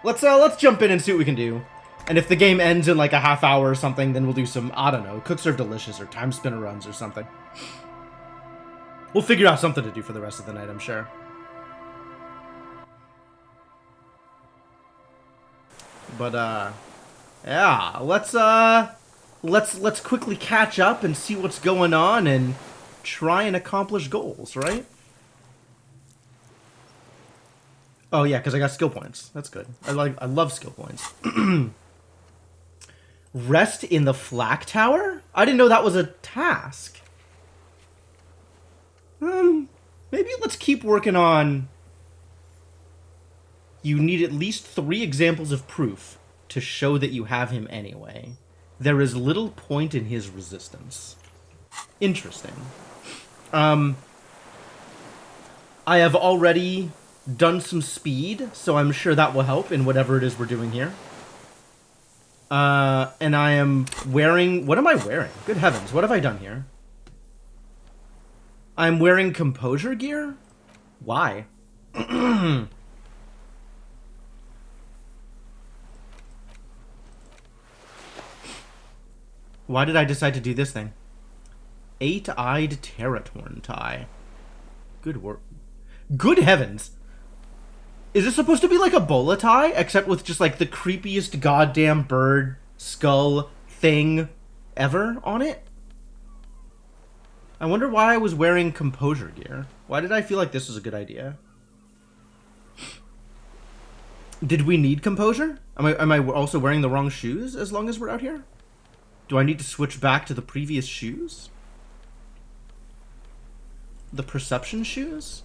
Let's jump in and see what we can do. And if the game ends in like a half hour or something, then we'll do some, I don't know, Cook Serve Delicious or Time Spinner runs or something. We'll figure out something to do for the rest of the night, I'm sure. But yeah, let's quickly catch up and see what's going on and try and accomplish goals, right? Oh yeah, because I got skill points. That's good. I love skill points. Rest in the flak tower? I didn't know that was a task. Maybe let's keep working on... You need at least 3 examples of proof to show that you have him anyway. There is little point in his resistance. Interesting. I have already done some speed, so I'm sure that will help in whatever it is we're doing here. And I am wearing... What am I wearing? Good heavens, what have I done here? I'm wearing composure gear? Why? Why did I decide to do this thing? 8-eyed Terratorn tie. Good work. Good heavens! Is this supposed to be like a bola tie, except with just like the creepiest goddamn bird skull thing ever on it? I wonder why I was wearing composure gear. Why did I feel like this was a good idea? Did we need composure? Am I also wearing the wrong shoes as long as we're out here? Do I need to switch back to the previous shoes? The perception shoes?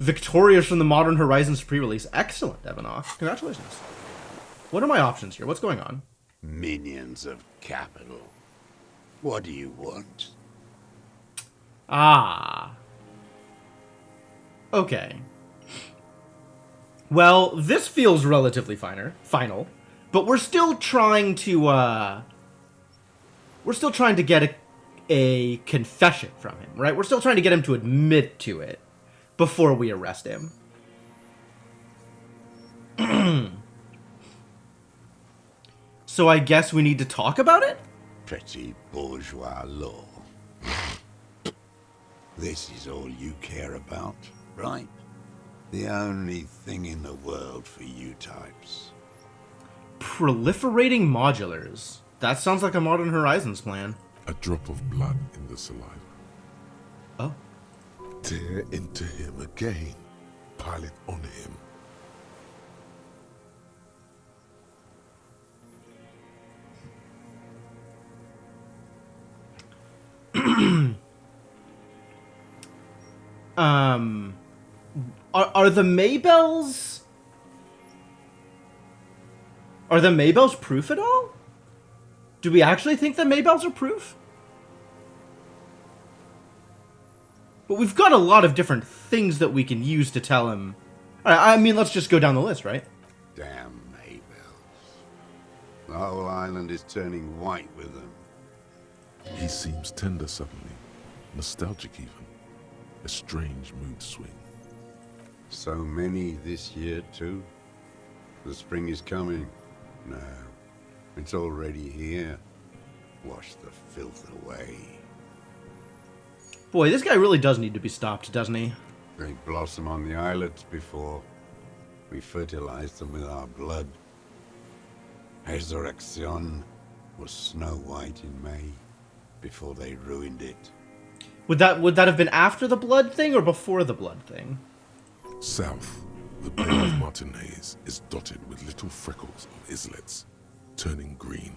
Victorious from the Modern Horizons pre-release. Excellent, Evanoff. Congratulations. What are my options here? What's going on? Minions of capital. What do you want? Ah. Okay. Well, this feels relatively final, but we're still trying to, we're still trying to get a confession from him, right? We're still trying to get him to admit to it before we arrest him. So I guess we need to talk about it? Petty bourgeois law. This is all you care about, right? The only thing in the world for you types. Proliferating modulars. That sounds like a Modern Horizons plan. A drop of blood in the saliva. Oh. Tear into him again. Pile it on him. Are the Maybells... Are the Maybells proof at all? Do we actually think the Maybells are proof? But we've got a lot of different things that we can use to tell him. I mean, let's just go down the list, right? Damn Maybells. The whole island is turning white with them. He seems tender suddenly. Nostalgic even. A strange mood swing. So many this year, too. The spring is coming. No, it's already here. Wash the filth away. Boy, this guy really does need to be stopped, doesn't he? They blossom on the islets before we fertilize them with our blood. Resurrection was Snow White in May, before they ruined it. Would that have been after the blood thing or before the blood thing? South, the Bay of Martinez is dotted with little freckles of islets, turning green,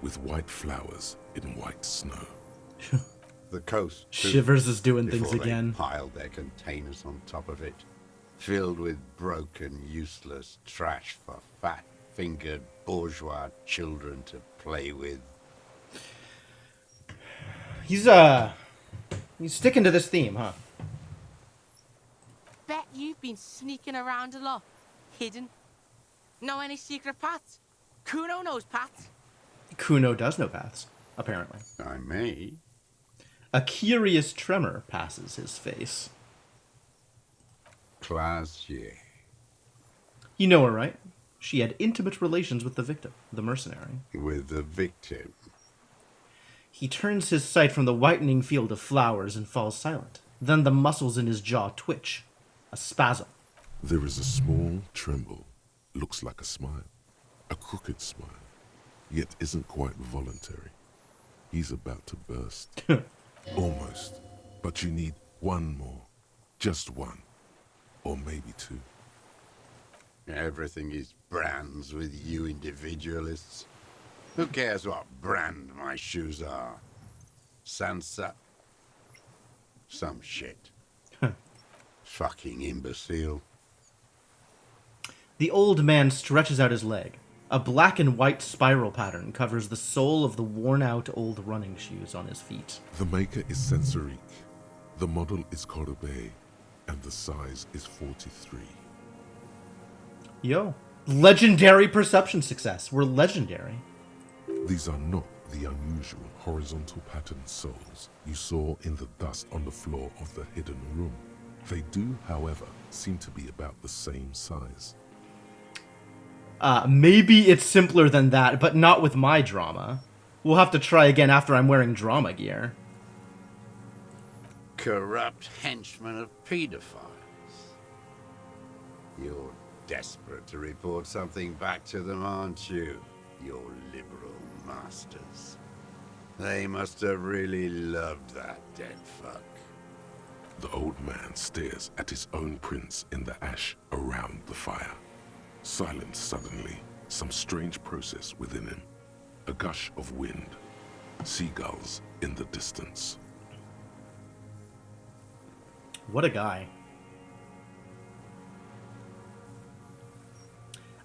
with white flowers in white snow. The coast, too, Shivers is doing things before again. They piled their containers on top of it, filled with broken, useless trash for fat-fingered bourgeois children to play with. He's sticking to this theme, huh? Bet you've been sneaking around a lot. Hidden. Know any secret paths? Kuno knows paths. Kuno does know paths, apparently. I may. A curious tremor passes his face. Classier. You know her, right? She had intimate relations with the victim, the mercenary. With the victim. He turns his sight from the whitening field of flowers and falls silent. Then the muscles in his jaw twitch. A spasm. There is a small tremble, looks like a smile, a crooked smile, yet isn't quite voluntary. He's about to burst. Almost. But you need one more. Just one. Or maybe two. Everything is brands with you individualists. Who cares what brand my shoes are? Sansa? Some shit. Fucking imbecile. The old man stretches out his leg. A black and white spiral pattern covers the sole of the worn-out old running shoes on his feet. The maker is Sensorique. The model is Corbeil, and the size is 43. Yo. Legendary perception success. We're legendary. These are not the unusual horizontal patterned soles you saw in the dust on the floor of the hidden room. They do, however, seem to be about the same size. Maybe it's simpler than that, but not with my drama. We'll have to try again after I'm wearing drama gear. Corrupt henchmen of pedophiles. You're desperate to report something back to them, aren't you? Your liberal masters. They must have really loved that dead fuck. The old man stares at his own prints in the ash around the fire. Silent suddenly, some strange process within him. A gush of wind. Seagulls in the distance. What a guy.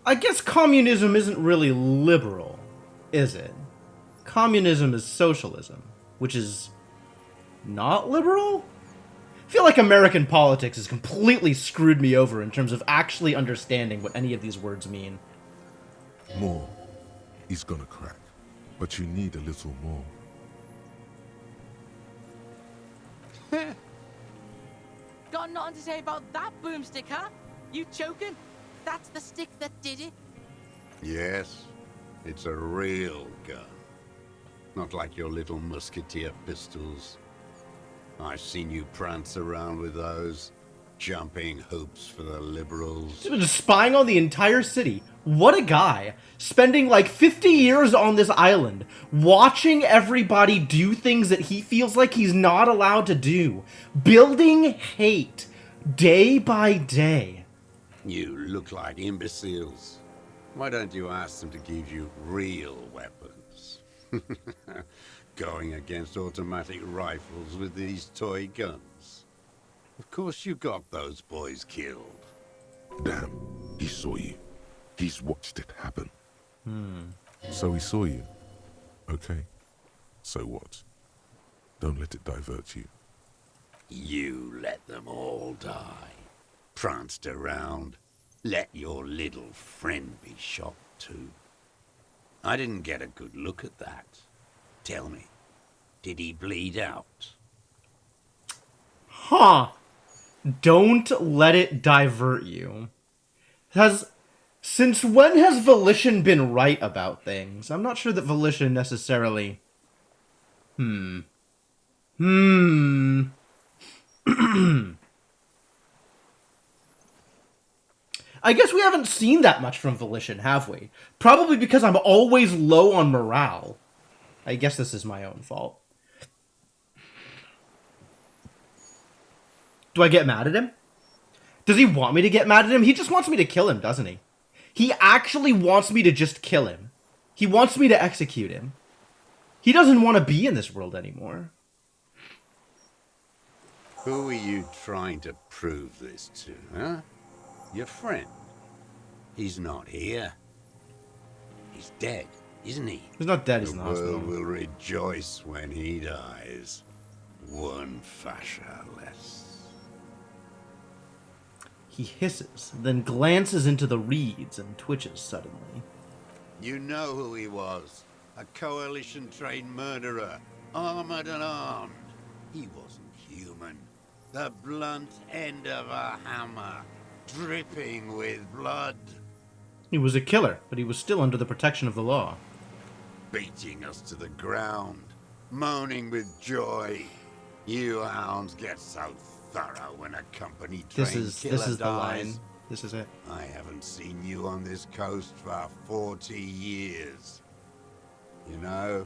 I guess communism isn't really liberal, is it? Communism is socialism, which is not liberal? I feel like American politics has completely screwed me over in terms of actually understanding what any of these words mean. More. He's gonna crack. But you need a little more. Got nothing to say about that boomstick, huh? You choking? That's the stick that did it. Yes, it's a real gun. Not like your little musketeer pistols. I've seen you prance around with those, jumping hoops for the liberals. He's been spying on the entire city. What a guy. Spending like 50 years on this island, watching everybody do things that he feels like he's not allowed to do. Building hate, day by day. You look like imbeciles. Why don't you ask them to give you real weapons? Going against automatic rifles with these toy guns. Of course you got those boys killed. Damn, he saw you. He's watched it happen. So he saw you. Okay. So what? Don't let it divert you. You let them all die. Pranced around. Let your little friend be shot too. I didn't get a good look at that. Tell me, did he bleed out? Huh. Don't let it divert you. Since when has Volition been right about things? I'm not sure that Volition necessarily... I guess we haven't seen that much from Volition, have we? Probably because I'm always low on morale. I guess this is my own fault. Do I get mad at him? Does he want me to get mad at him? He just wants me to kill him, doesn't he? He actually wants me to just kill him. He wants me to execute him. He doesn't want to be in this world anymore. Who are you trying to prove this to, huh? Your friend? He's not here. He's dead, isn't he? He's not dead, he's in The the hospital. world will rejoice when he dies. One fascia less. He hisses, then glances into the reeds and twitches suddenly. You know who he was. A coalition-trained murderer. Armored and armed. He wasn't human. The blunt end of a hammer. dripping with blood, He was a killer, but he was still under the protection of the law. beating us to the ground, moaning with joy. You hounds get so thorough when a company trained This killer is the line. dies. This is it. I haven't seen you on this coast for 40 years. You know,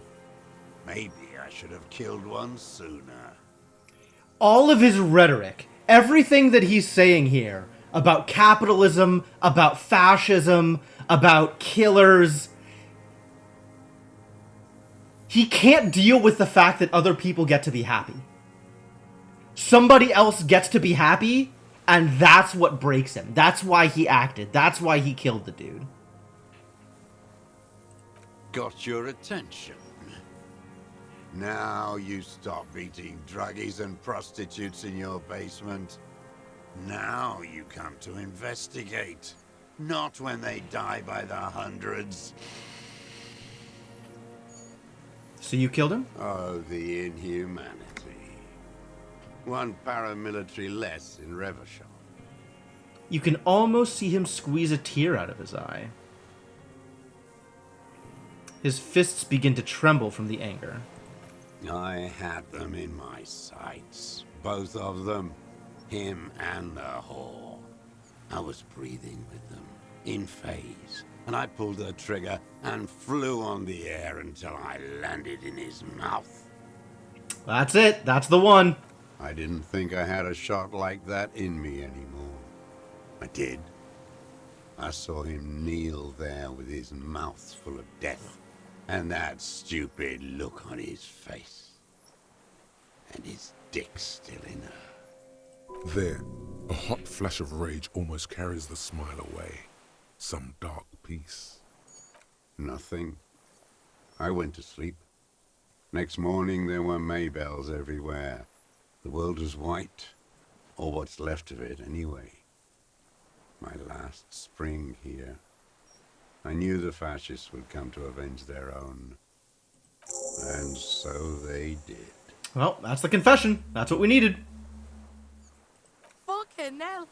maybe I should have killed one sooner. All of his rhetoric, everything that he's saying here about capitalism, about fascism, about killers, he can't deal with the fact that other people get to be happy. Somebody else gets to be happy, and that's what breaks him. That's why he acted. That's why he killed the dude. Got your attention. Now you stop beating druggies and prostitutes in your basement. Now you come to investigate. Not when they die by the hundreds. So you killed him? Oh, the inhumanity. One paramilitary less in Revachol. You can almost see him squeeze a tear out of his eye. His fists begin to tremble from the anger. I had them in my sights. Both of them. Him and the whore. I was breathing with them, in phase, and I pulled the trigger and flew on the air until I landed in his mouth. That's it. That's the one. I didn't think I had a shot like that in me anymore. I did. I saw him kneel there with his mouth full of death, and that stupid look on his face. And his dick still in her. There, a hot flash of rage almost carries the smile away. Some dark peace. Nothing. I went to sleep. Next morning there were Maybells everywhere. The world was white, or what's left of it anyway. My last spring here. I knew the fascists would come to avenge their own. And so they did. Well, that's the confession. That's what we needed. Fucking hell.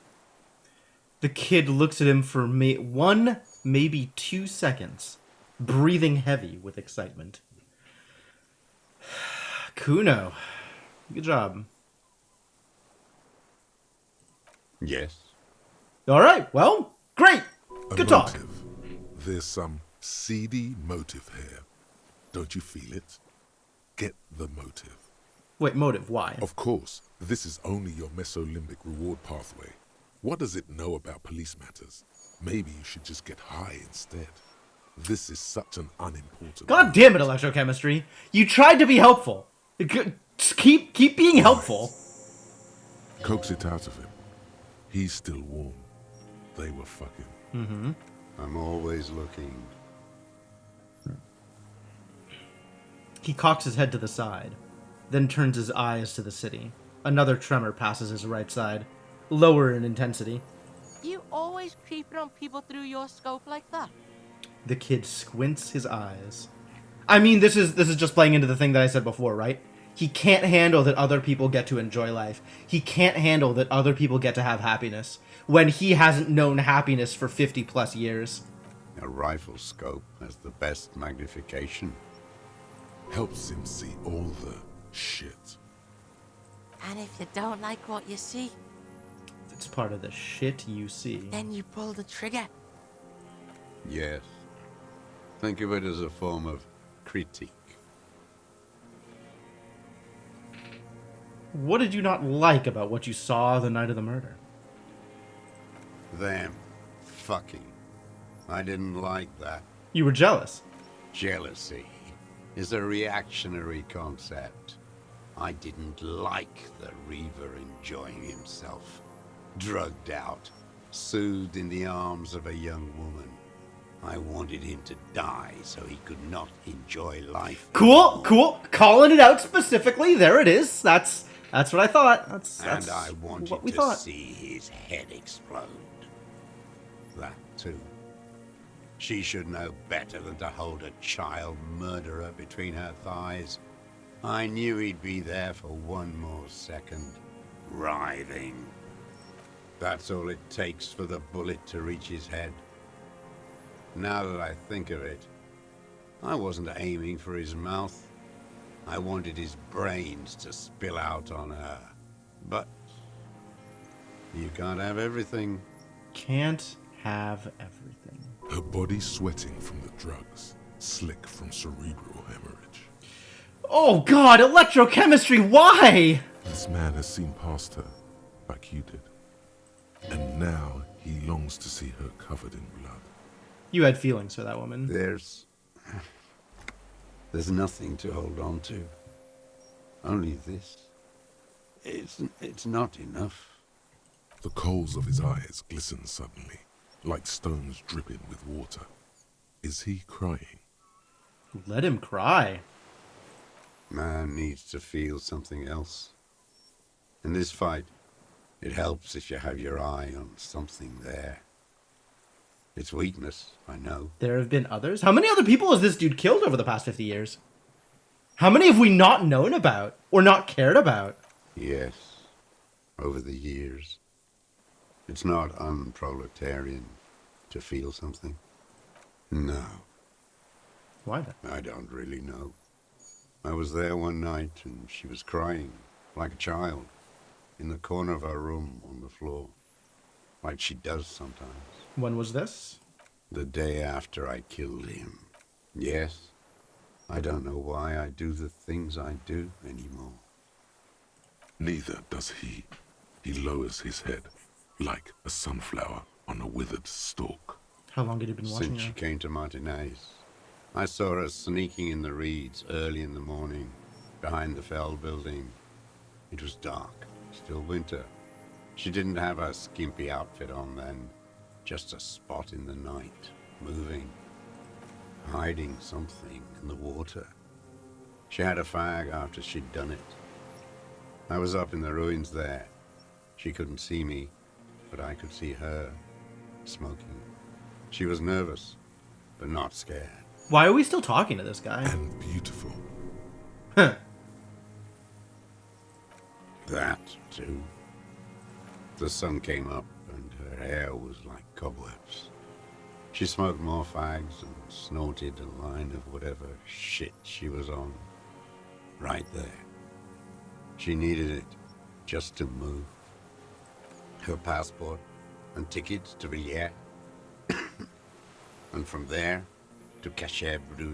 The kid looks at him for one, maybe 2 seconds, breathing heavy with excitement. Kuno. Good job. Yes. All right, well, great. A Good talk. motive. There's some seedy motive here. Don't you feel it? Get the motive. Wait, motive, why? Of course, this is only your mesolimbic reward pathway. What does it know about police matters? Maybe you should just get high instead. This is such an unimportant... God damn it, electrochemistry. You tried to be helpful. Just keep being helpful. Coax it out of him. He's still warm. They were fucking. Mm-hmm. I'm always looking. He cocks his head to the side, then turns his eyes to the city. Another tremor passes his right side, lower in intensity. You always creeping on people through your scope like that? The kid squints his eyes. I mean, this is just playing into the thing that I said before, right? He can't handle that other people get to enjoy life. He can't handle that other people get to have happiness when he hasn't known happiness for 50 plus years. A rifle scope has the best magnification. Helps him see all the shit. And if you don't like what you see, It's part of the shit you see. then you pull the trigger. Yes. Think of it as a form of critique. What did you not like about what you saw the night of the murder? Them. Fucking. I didn't like that. You were jealous. Jealousy is a reactionary concept. I didn't like the Reaver enjoying himself. Drugged out, soothed in the arms of a young woman. I wanted him to die so he could not enjoy life. Cool. Calling it out specifically. There it is. That's what I thought. That's And I wanted what we to thought. see his head explode. That too. She should know better than to hold a child murderer between her thighs. I knew he'd be there for one more second, writhing. That's all it takes for the bullet to reach his head. Now that I think of it, I wasn't aiming for his mouth. I wanted his brains to spill out on her. But you can't have everything. Can't have everything. Her body sweating from the drugs, slick from cerebral hemorrhage. Oh god, electrochemistry, why? This man has seen past her, like you did. And now he longs to see her covered in blood. You had feelings for that woman. There's nothing to hold on to. Only this. It's not enough. The coals of his eyes glisten suddenly, like stones dripping with water. Is he crying? Let him cry. Man needs to feel something else. In this fight, it helps if you have your eye on something there. It's weakness, I know. There have been others? How many other people has this dude killed over the past 50 years? How many have we not known about? Or not cared about? Yes, over the years. It's not unproletarian to feel something. No, Why then? I don't really know. I was there one night and she was crying, like a child, in the corner of her room on the floor, like she does sometimes. When was this? The day after I killed him. Yes, I don't know why I do the things I do anymore. Neither does he. He lowers his head, like a sunflower on a withered stalk. How long had you been watching Since she her? came to Martinez. I saw her sneaking in the reeds early in the morning, behind the Fell building. It was dark, still winter. She didn't have her skimpy outfit on then, just a spot in the night, moving, hiding something in the water. She had a fag after she'd done it. I was up in the ruins there. She couldn't see me, but I could see her, smoking. She was nervous, but not scared. Why are we still talking to this guy? And beautiful. Huh. That, too. The sun came up, and her hair was like cobwebs. She smoked more fags and snorted a line of whatever shit she was on. Right there. She needed it just to move. Her passport and tickets to Villiers. And from there to Cachet Brut.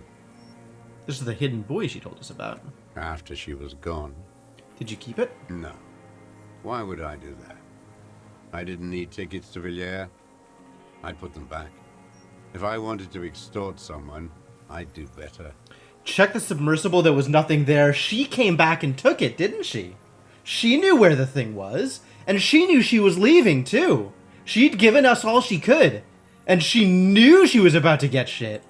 This is the hidden buoy she told us about. After she was gone, Did you keep it? no. Why would I do that? I didn't need tickets to Villiers. I'd put them back. If I wanted to extort someone, I'd do better. Check the submersible, there was nothing there. She came back and took it, didn't she? She knew where the thing was, and she knew she was leaving, too. She'd given us all she could, and she knew she was about to get shit.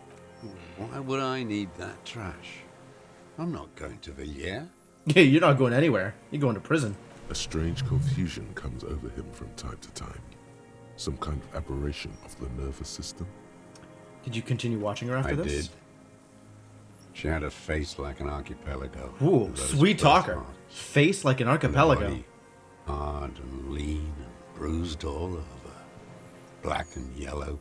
Why would I need that trash? I'm not going to Villiers. Yeah, you're not going anywhere. You're going to prison. A strange confusion comes over him from time to time. Some kind of aberration of the nervous system. Did you continue watching her after I this? did. She had a face like an archipelago. Ooh, and those sweet talker. birthmarks. Face like an And the archipelago. body, hard and lean and bruised all over. Black and yellow.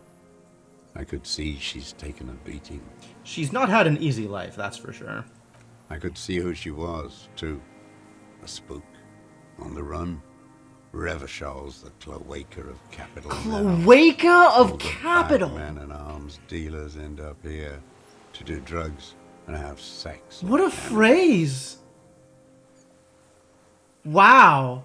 I could see she's taken a beating. She's not had an easy life, that's for sure. I could see who she was, too. A spook. On the run. Revachal's the cloaca of capital. now. Cloaca All of the capital! bad men and arms dealers end up here to do drugs and have sex. What a like animals. phrase! Wow.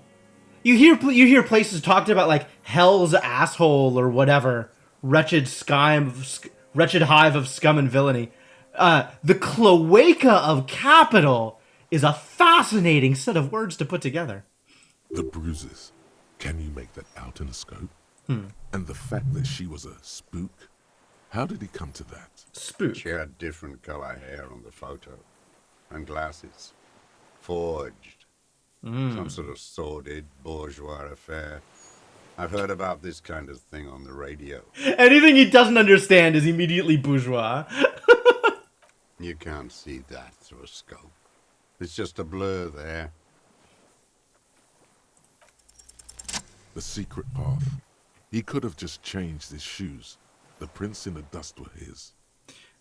You hear places talked about like hell's asshole or whatever, wretched hive of scum and villainy. The cloaca of capital is a fascinating set of words to put together. The bruises. Can you make that out in a scope? And the fact that she was a spook. How did he come to that? Spook. She had different color hair on the photo. And glasses. Forged. Some sort of sordid bourgeois affair. I've heard about this kind of thing on the radio. Anything he doesn't understand is immediately bourgeois. You can't see that through a scope. It's just a blur there. The secret path. He could have just changed his shoes. The prints in the dust were his.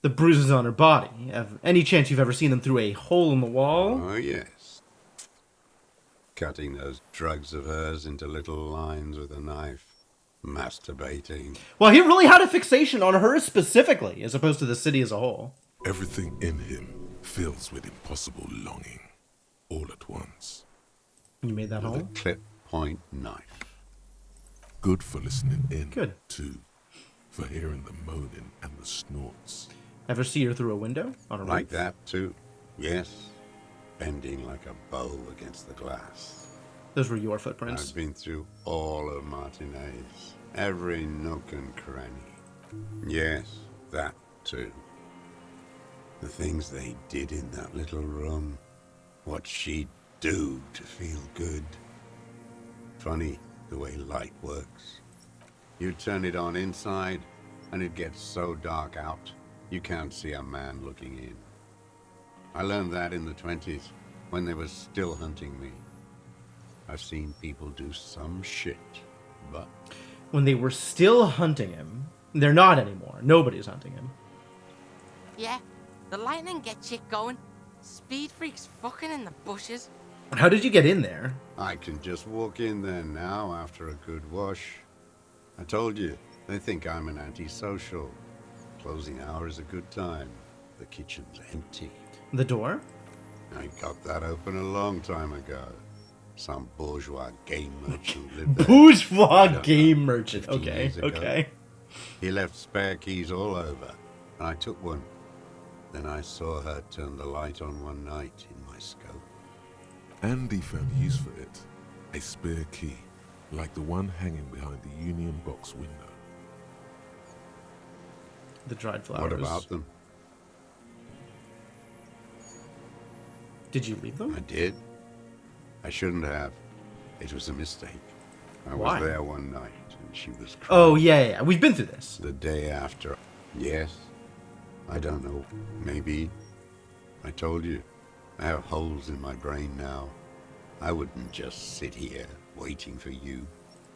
The bruises on her body. Any chance you've ever seen them through a hole in the wall? Oh, yes. Cutting those drugs of hers into little lines with a knife. Masturbating. Well, he really had a fixation on her specifically, as opposed to the city as a whole. Everything in him fills with impossible longing, all at once. You made that With hole? a clip point knife. Good for listening in, Good. too. For hearing the moaning and the snorts. Ever see her through a window? On a Like roof? that, too. Yes. Bending like a bow against the glass. Those were your footprints. I've been through all of Martinez. Every nook and cranny. Yes, that, too. The things they did in that little room. What she'd do to feel good. Funny the way light works. You turn it on inside, and it gets so dark out, you can't see a man looking in. I learned that in the 20s, when they were still hunting me. I've seen people do some shit, but... When they were still hunting him, they're not anymore. Nobody's hunting him. Yeah, the lightning gets shit going. Speed freaks fucking in the bushes. How did you get in there? I can just walk in there now after a good wash. I told you, they think I'm an antisocial. Closing hour is a good time. The kitchen's empty. The door? I got that open a long time ago. Some bourgeois game merchant lived there. Bourgeois know, game merchant. 15 Okay, years ago. okay. He left spare keys all over, and I took one. Then I saw her turn the light on one night in my scope. Andy found use for it. A spare key, like the one hanging behind the Union Box window. The dried flowers. What about them? Did you leave I them? did. I shouldn't have. It was a mistake. I Why? was there one night, and she was crying. Oh, yeah. We've been through this. The day after. Yes. I don't know. Maybe. I told you. I have holes in my brain now. I wouldn't just sit here waiting for you.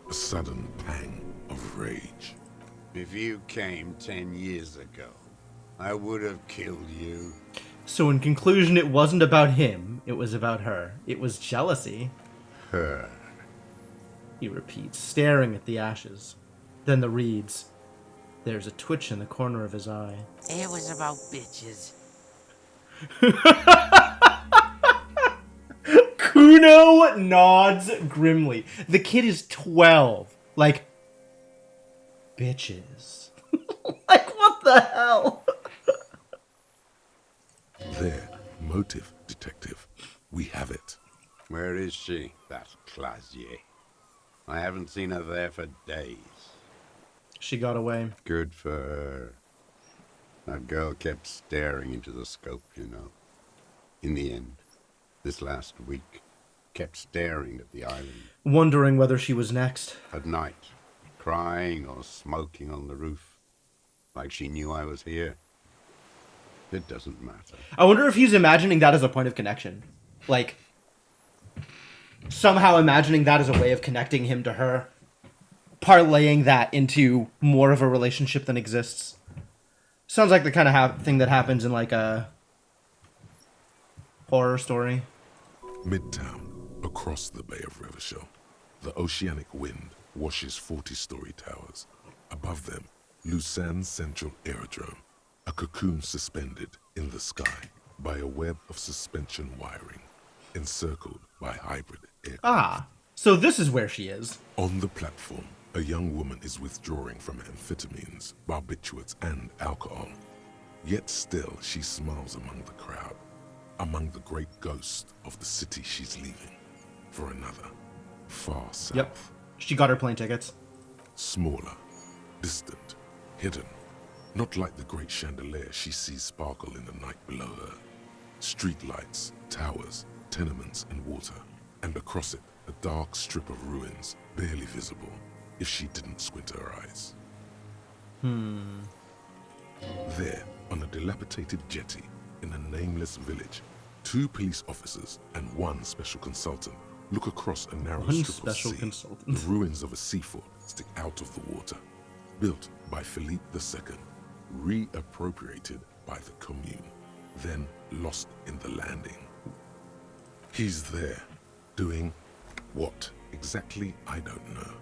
A sudden pang of rage. If you came 10 years ago, I would have killed you. So in conclusion, it wasn't about him. It was about her. It was jealousy. Her. He repeats, staring at the ashes. Then the reeds. There's a twitch in the corner of his eye. It was about bitches. Kuno nods grimly. The kid is 12. Like, bitches. Like, what the hell? There, motive, detective. We have it. Where is she, that Clasier? I haven't seen her there for days. She got away. Good for her. That girl kept staring into the scope, you know. In the end, this last week, kept staring at the island. Wondering whether she was next. At night, crying or smoking on the roof. Like she knew I was here. It doesn't matter. I wonder if he's imagining that as a point of connection. Like, somehow imagining that as a way of connecting him to her. Parlaying that into more of a relationship than exists. Sounds like the kind of thing that happens in, like, a horror story. Midtown, across the Bay of Revachol. The oceanic wind washes 40-story towers. Above them, Lausanne Central Aerodrome, a cocoon suspended in the sky by a web of suspension wiring, encircled by hybrid aircraft. Ah, so this is where she is. On the platform, a young woman is withdrawing from amphetamines, barbiturates, and alcohol. Yet still, she smiles among the crowd, among the great ghost of the city she's leaving, for another, far south. Yep. She got her plane tickets. Smaller, distant, hidden, not like the great chandelier she sees sparkle in the night below her. Streetlights, towers, tenements, and water, and across it, a dark strip of ruins, barely visible, if she didn't squint her eyes. There, on a dilapidated jetty, in a nameless village, 2 police officers and 1 special consultant Look across a narrow One strip of special sea. consultant. The ruins of a sea fort stick out of the water. Built by Philippe II, reappropriated by the Commune, then lost in the landing. He's there, doing what exactly I don't know.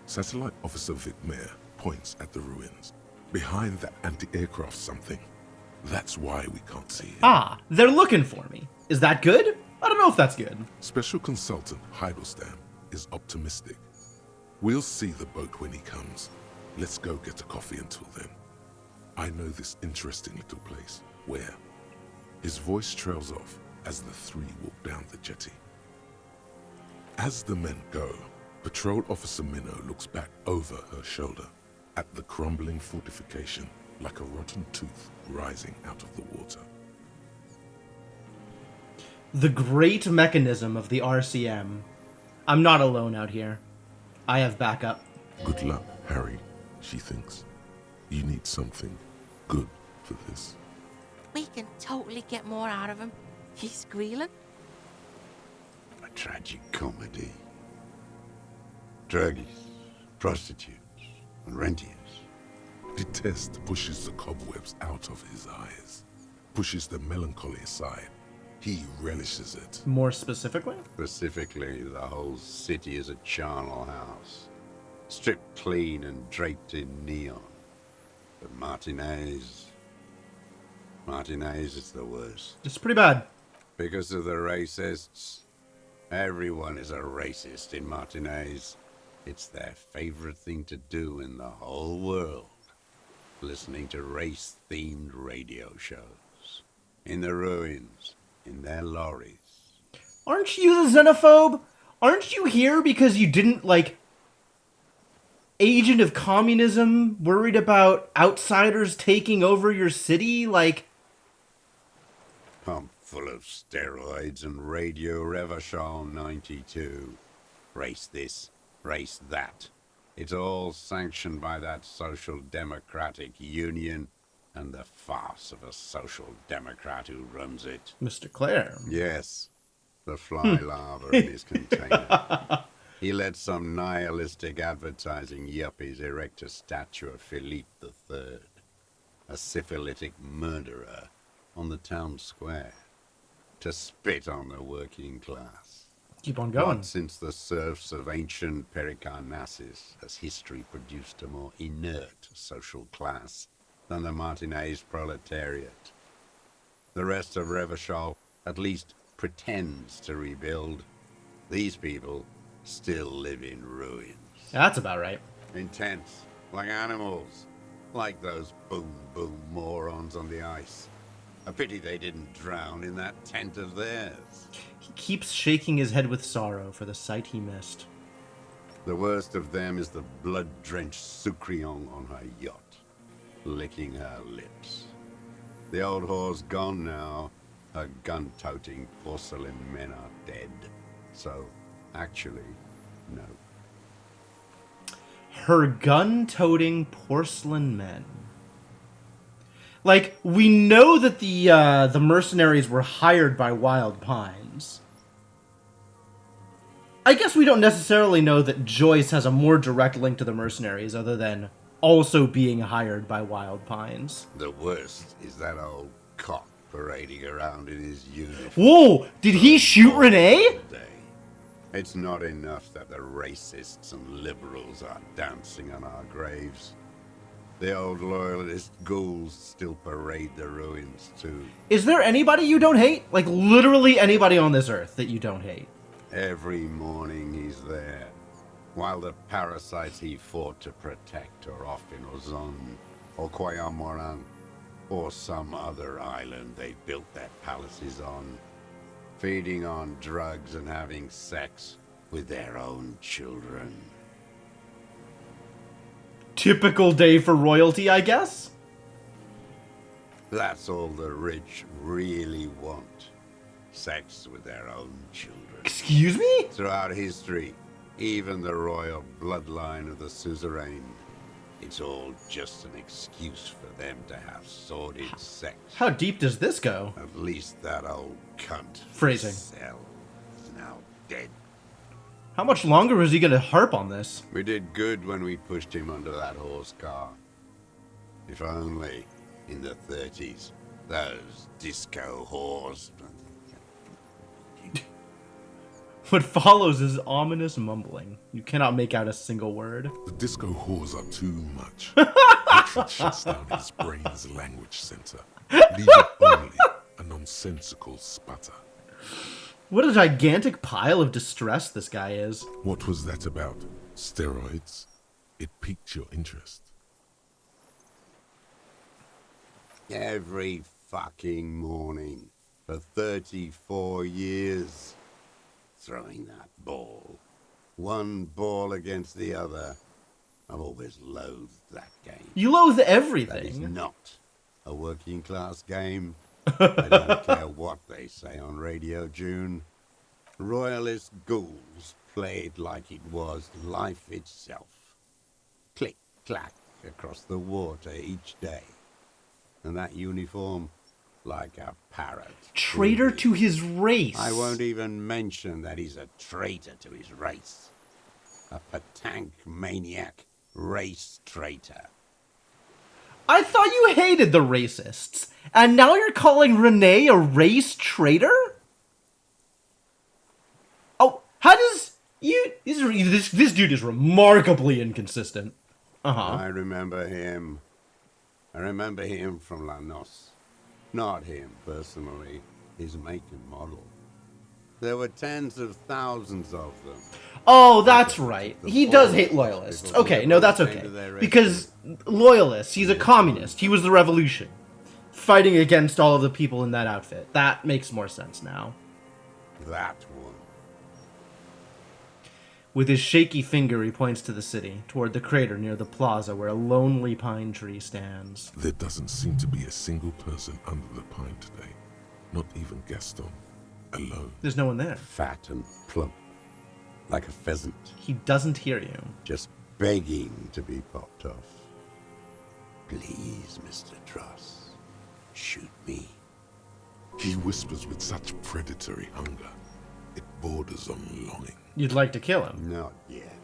Satellite Officer Vic Mayer points at the ruins. Behind that anti-aircraft something. That's why we can't see him. Ah, they're looking for me. Is that good? I don't know if that's good. Special Consultant Heidelstein is optimistic. We'll see the boat when he comes. Let's go get a coffee until then. I know this interesting little place. Where? His voice trails off as the three walk down the jetty. As the men go, Patrol Officer Minnow looks back over her shoulder at the crumbling fortification like a rotten tooth rising out of the water. The great mechanism of the RCM. I'm not alone out here. I have backup. Good luck, Harry, she thinks. You need something good for this. We can totally get more out of him. He's squealing. A tragic comedy. Druggies, prostitutes, and rentiers. Detest pushes the cobwebs out of his eyes, pushes the melancholy aside. He relishes it. More specifically? Specifically, the whole city is a charnel house. Stripped clean and draped in neon. But Martinez is the worst. It's pretty bad. Because of the racists. Everyone is a racist in Martinez. It's their favorite thing to do in the whole world. Listening to race-themed radio shows. In the ruins. In their lorries. Aren't you the xenophobe? Aren't you here because you didn't, like, agent of communism, worried about outsiders taking over your city? Like, Pump full of steroids and Radio Revachol 92. Race this, race that. It's all sanctioned by that social democratic union and the farce of a social democrat who runs it. Mr. Clare. Yes, the fly larva in his container. He let some nihilistic advertising yuppies erect a statue of Philippe III, a syphilitic murderer, on the town square, to spit on the working class. Keep on going. Not since the serfs of ancient Pericarnassus has history produced a more inert social class than the Martinez proletariat. The rest of Revachol at least pretends to rebuild. These people still live in ruins. That's about right. In tents, like animals. Like those boom morons on the ice. A pity they didn't drown in that tent of theirs. He keeps shaking his head with sorrow for the sight he missed. The worst of them is the blood-drenched Sucrion on her yacht, licking her lips. The old whore's gone now. Her gun-toting porcelain men are dead. So, actually, no. Her gun-toting porcelain men. Like, we know that the mercenaries were hired by Wild Pines. I guess we don't necessarily know that Joyce has a more direct link to the mercenaries other than also being hired by Wild Pines. The worst is that old cock parading around in his uniform. Whoa! Did he shoot Renee? all day. It's not enough that the racists and liberals are dancing on our graves. The old loyalist ghouls still parade the ruins too. Is there anybody you don't hate? Like, literally anybody on this earth that you don't hate? Every morning he's there, while the parasites he fought to protect are off in Ozon, or Quayamoran, or some other island they built their palaces on, feeding on drugs and having sex with their own children. Typical day for royalty, I guess? That's all the rich really want. Sex with their own children. Excuse me? Throughout history, even the royal bloodline of the suzerain, it's all just an excuse for them to have sordid sex. How deep does this go? At least that old cunt Phrasing. Cell is now dead. How much longer is he gonna harp on this? We did good when we pushed him under that horse car. If only, in the 30s, those disco whores... What follows is ominous mumbling. You cannot make out a single word. The disco whores are too much. Hatred shuts down his brain's language center, leaving only a nonsensical sputter. What a gigantic pile of distress this guy is. What was that about? Steroids? It piqued your interest. Every fucking morning for 34 years. Throwing that ball. One ball against the other. I've always loathed that game. You loathe That is everything. not a working class game. I don't care what they say on Radio June. Royalist ghouls played like it was life itself. Click, clack across the water each day. And that uniform, like a parrot. Traitor to his race. I won't even mention that he's a traitor to his race. A patank maniac race traitor. I thought you hated the racists, and now you're calling Renee a race traitor? Oh, how does you? This dude is remarkably inconsistent. I remember him. I remember him from La Noce. Not him personally, his make and model. There were tens of thousands of them. Oh, that's right. He does hate loyalists. Okay, no, that's okay. Because loyalists, he's a communist. He was the revolution. Fighting against all of the people in that outfit. That makes more sense now. That one. With his shaky finger, he points to the city, toward the crater near the plaza where a lonely pine tree stands. There doesn't seem to be a single person under the pine today. Not even Gaston. Alone. There's no one there. Fat and plump. Like a pheasant. He doesn't hear you. Just begging to be popped off. Please, Mr. Dross. Shoot me. He whispers with such predatory hunger. It borders on longing. You'd like to kill him. Not yet.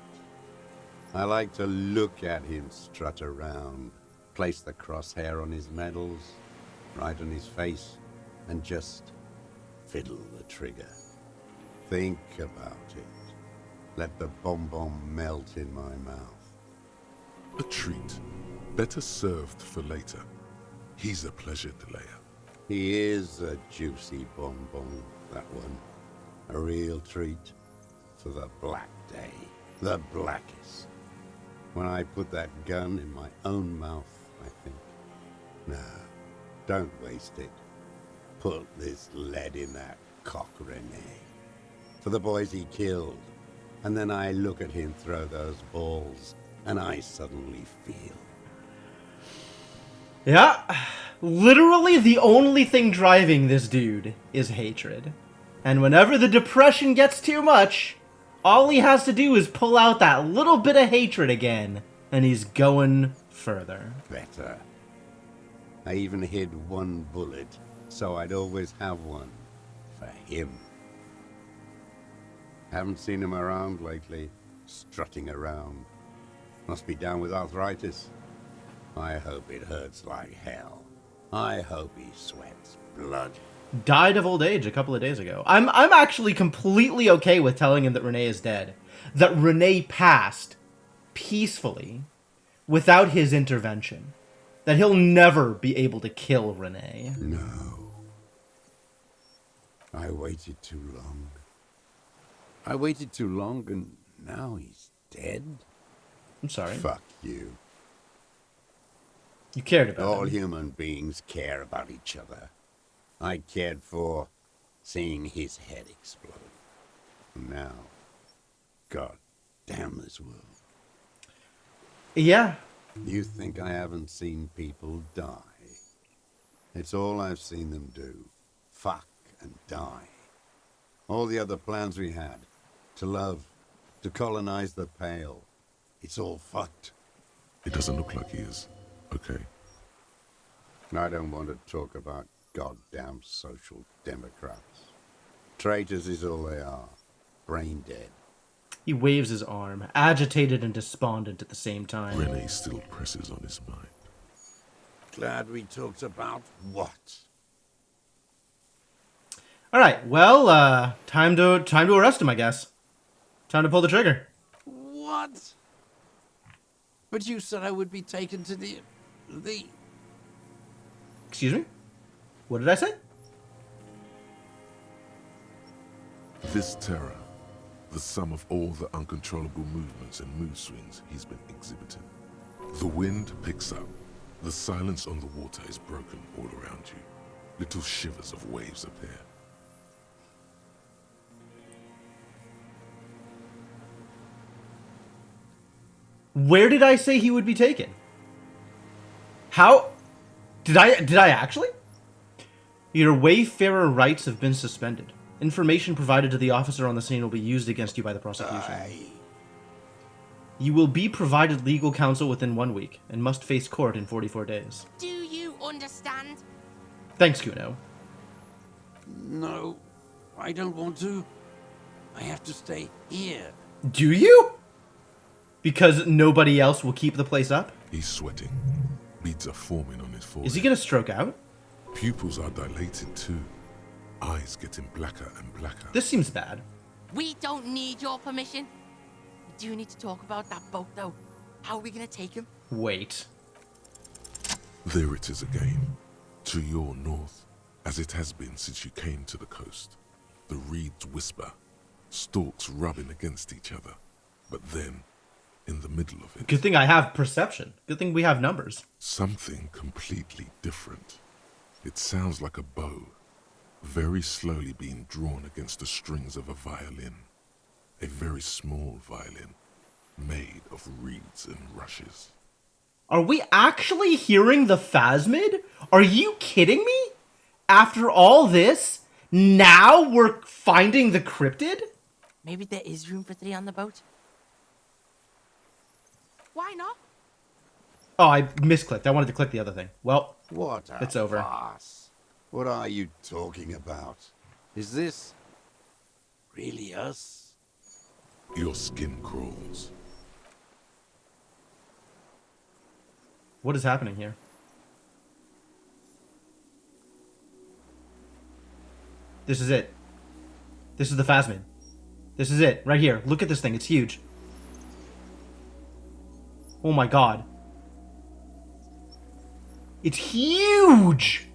I like to look at him strut around, place the crosshair on his medals, right on his face, and just fiddle the trigger. Think about it. Let the bomb melt in my mouth. A treat. Better served for later. He's a pleasure delayer. He is a juicy bonbon, that one. A real treat for the black day. The blackest. When I put that gun in my own mouth, I think, no, don't waste it. Put this lead in that cock, Renee. For the boys he killed. And then I look at him throw those balls, and I suddenly feel. Yeah. Literally the only thing driving this dude is hatred. And whenever the depression gets too much, all he has to do is pull out that little bit of hatred again, and he's going further. Better. I even hid one bullet, so I'd always have one for him. Haven't seen him around lately, strutting around. Must be down with arthritis. I hope it hurts like hell. I hope he sweats blood. Died of old age a couple of days ago. I'm actually completely okay with telling him that Renee is dead. That Renee passed peacefully without his intervention. That he'll never be able to kill Renee. No. I waited too long. I waited too long and now he's dead? I'm sorry. Fuck you. You cared about All him. human beings care about each other. I cared for seeing his head explode. Now, God damn this world. Yeah. You think I haven't seen people die? It's all I've seen them do. Fuck and die. All the other plans we had. To love. To colonize the Pale. It's all fucked. It doesn't look like he is. Okay. I don't want to talk about goddamn social democrats. Traitors is all they are. Brain dead. He waves his arm, agitated and despondent at the same time. Rene still presses on his mind. Glad we talked about what? All right, well, time to arrest him, I guess. Time to pull the trigger. What? But you said I would be taken to the... Excuse me? What did I say? This terror, the sum of all the uncontrollable movements and mood swings he's been exhibiting. The wind picks up. The silence on the water is broken all around you. Little shivers of waves appear. Where did I say he would be taken? How? Did I actually? Your wayfarer rights have been suspended. Information provided to the officer on the scene will be used against you by the prosecution. You will be provided legal counsel within 1 week and must face court in 44 days. Do you understand? Thanks, Kuno. No, I don't want to. I have to stay here. Do you? Because nobody else will keep the place up? He's sweating. Beads are forming on his forehead. Is he gonna stroke out? Pupils are dilated too. Eyes getting blacker and blacker. This seems bad. We don't need your permission. We do need to talk about that boat, though. How are we gonna take him? Wait. There it is again. To your north, as it has been since you came to the coast. The reeds whisper, stalks rubbing against each other. But then, in the middle of it, Good thing I have perception. Good thing we have numbers. something completely different. It sounds like a bow, very slowly being drawn against the strings of a violin. A very small violin, made of reeds and rushes. Are we actually hearing the phasmid? Are you kidding me? After all this, now we're finding the cryptid? Maybe there is room for 3 on the boat. Why not? Oh, I misclicked. I wanted to click the other thing. Well, What a It's over. farce. What are you talking about? Is this really us? Your skin crawls. what is happening here? This is it. This is the phasmid. This is it, right here. Look at this thing. It's huge. Oh my god. It's huge!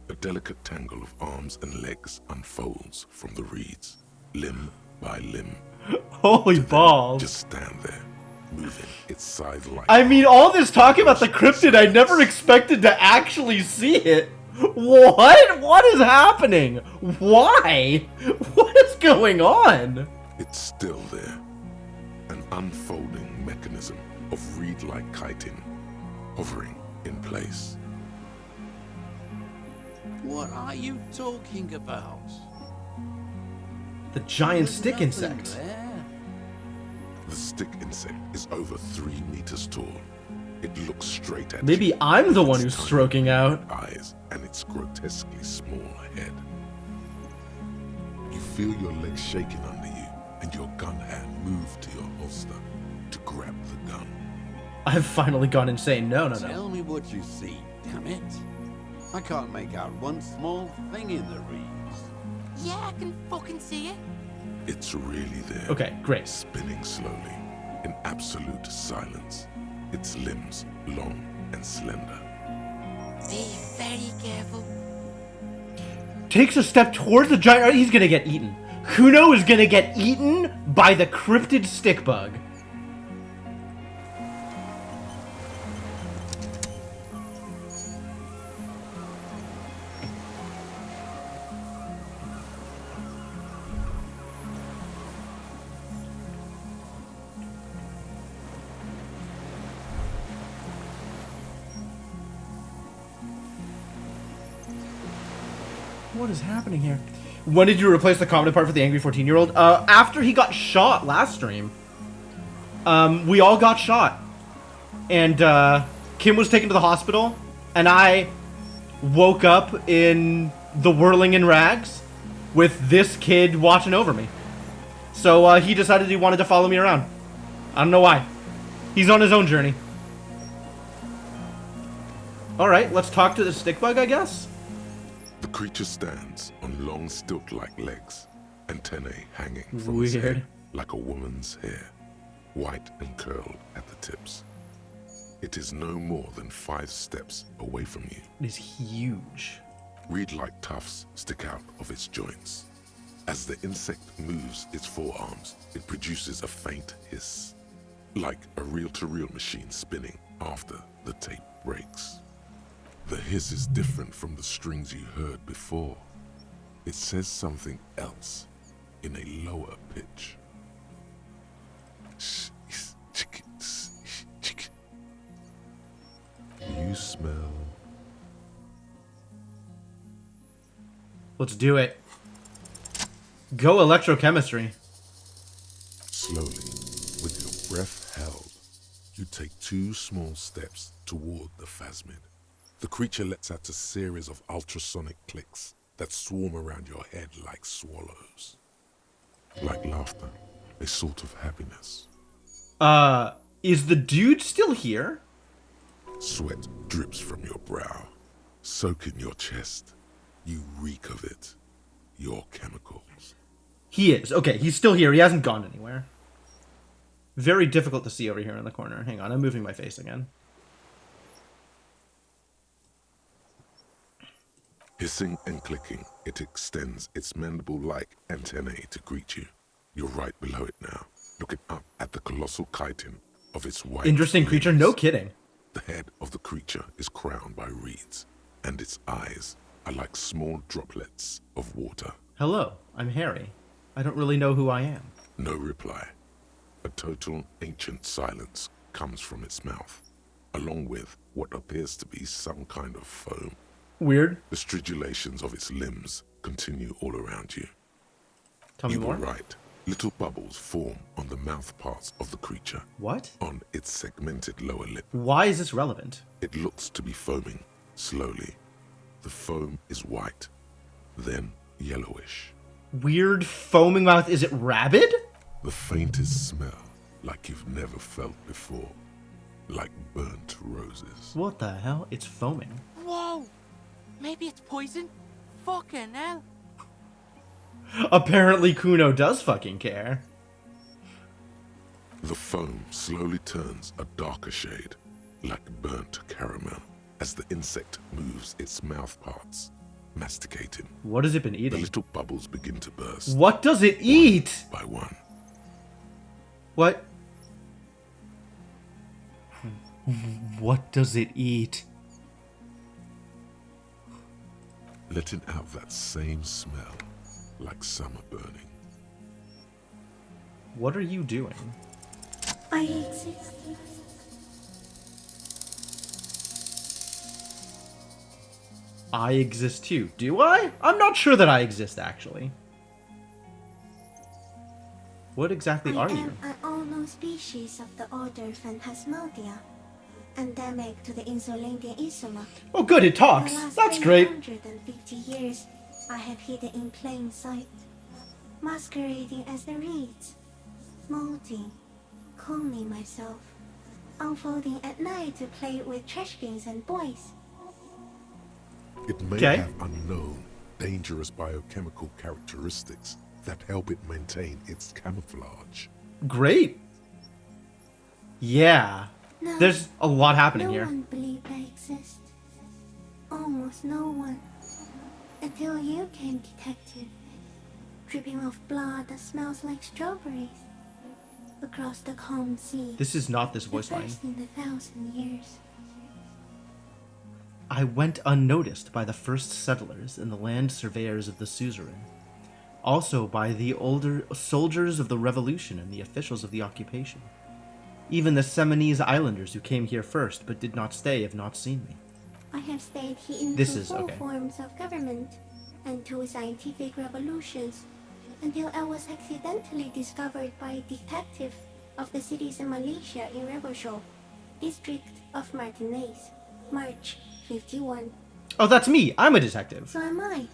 A delicate tangle of arms and legs unfolds from the reeds, limb by limb. Holy balls. Just stand there, moving its scythe like. I mean, all this talk about the cryptid, I never expected to actually see it. What? What is happening? Why? What is going on? It's still there. An unfolding mechanism of reed-like chitin, hovering in place. What are you talking about? The giant There's stick nothing insect. there. The stick insect is over 3 meters tall. It looks straight at Maybe you. I'm the with one its who's tiny stroking out. eyes and its grotesquely small head. You feel your legs shaking under you and your gun hand move to your holster to grab the gun. I've finally gone insane. No, no, no. Tell me what you see, damn it. I can't make out one small thing in the reeds. Yeah, I can fucking see it. It's really there. Okay, great. Spinning slowly, in absolute silence. Its limbs long and slender. Be very careful. Takes a step towards the giant. He's gonna get eaten. Kuno is gonna get eaten by the cryptid stick bug. What is happening here? When did you replace the comedy part for the angry 14-year-old? After he got shot last stream. We all got shot. And, Kim was taken to the hospital. And I woke up in the whirling in rags. with this kid watching over me. So he decided he wanted to follow me around. I don't know why. He's on his own journey. Alright, let's talk to the stick bug, I guess? The creature stands on long stilt-like legs, antennae hanging from its Weird. head like a woman's hair, white and curled at the tips. It is no more than 5 steps away from you. It is huge. Reed-like tufts stick out of its joints. As the insect moves its forearms, it produces a faint hiss, like a reel-to-reel machine spinning after the tape breaks. The hiss is different from the strings you heard before. It says something else in a lower pitch. You smell. Let's do it. Go electrochemistry. Slowly, with your breath held, you take 2 small steps toward the phasmid. The creature lets out a series of ultrasonic clicks that swarm around your head like swallows. Like laughter, a sort of happiness. Is the dude still here? Sweat drips from your brow, soaking your chest. You reek of it. Your chemicals. He is. Okay, he's still here. He hasn't gone anywhere. Very difficult to see over here in the corner. Hang on, I'm moving my face again. Hissing and clicking, it extends its mandible-like antennae to greet you. You're right below it now, looking up at the colossal chitin of its white Interesting creature, limbs. no kidding. The head of the creature is crowned by reeds, and its eyes are like small droplets of water. Hello, I'm Harry. I don't really know who I am. No reply. A total ancient silence comes from its mouth, along with what appears to be some kind of foam. Weird. The stridulations of its limbs continue all around you. Tell me You more. were right. Little bubbles form on the mouth parts of the creature, What? on its segmented lower lip. Why is this relevant? It looks to be foaming, slowly. The foam is white, then yellowish. Weird foaming mouth. Is it rabid? The faintest smell, like you've never felt before. Like burnt roses. What the hell? It's foaming. Whoa! Maybe it's poison? Fucking hell. Apparently Kuno does fucking care. The foam slowly turns a darker shade, like burnt caramel, as the insect moves its mouth parts, masticating. What has it been The eating? little bubbles begin to burst What does it eat? by one. What? What does it eat? Letting out that same smell, like summer burning. What are you doing? I exist. I exist too. Do I? I'm not sure that I exist, actually. What exactly I are am you? an unknown species of the order Phantasmalia, endemic to the insular Isla. Oh good, it For talks. the last That's great. 350 years, I have hidden in plain sight, masquerading as the reeds, molding, cloning myself, unfolding at night to play with trash bins and boys. It may Okay. have unknown, dangerous biochemical characteristics that help it maintain its camouflage. Great. Yeah. No, There's a lot happening no here. one believed I exist. Almost no one. Until you came, detective. Dripping of blood that smells like strawberries. Across the calm sea. This is not this the voice line. first in 1,000 years. I went unnoticed by the first settlers and the land surveyors of the suzerain. Also by the older soldiers of the revolution and the officials of the occupation. Even the Seminese islanders who came here first but did not stay have not seen me. I have stayed here This through is four okay. forms of government and 2 scientific revolutions until I was accidentally discovered by a detective of the cities in Malaysia in Rebosho, district of Martinez, March 51. Oh, that's me. I'm a detective. So am I.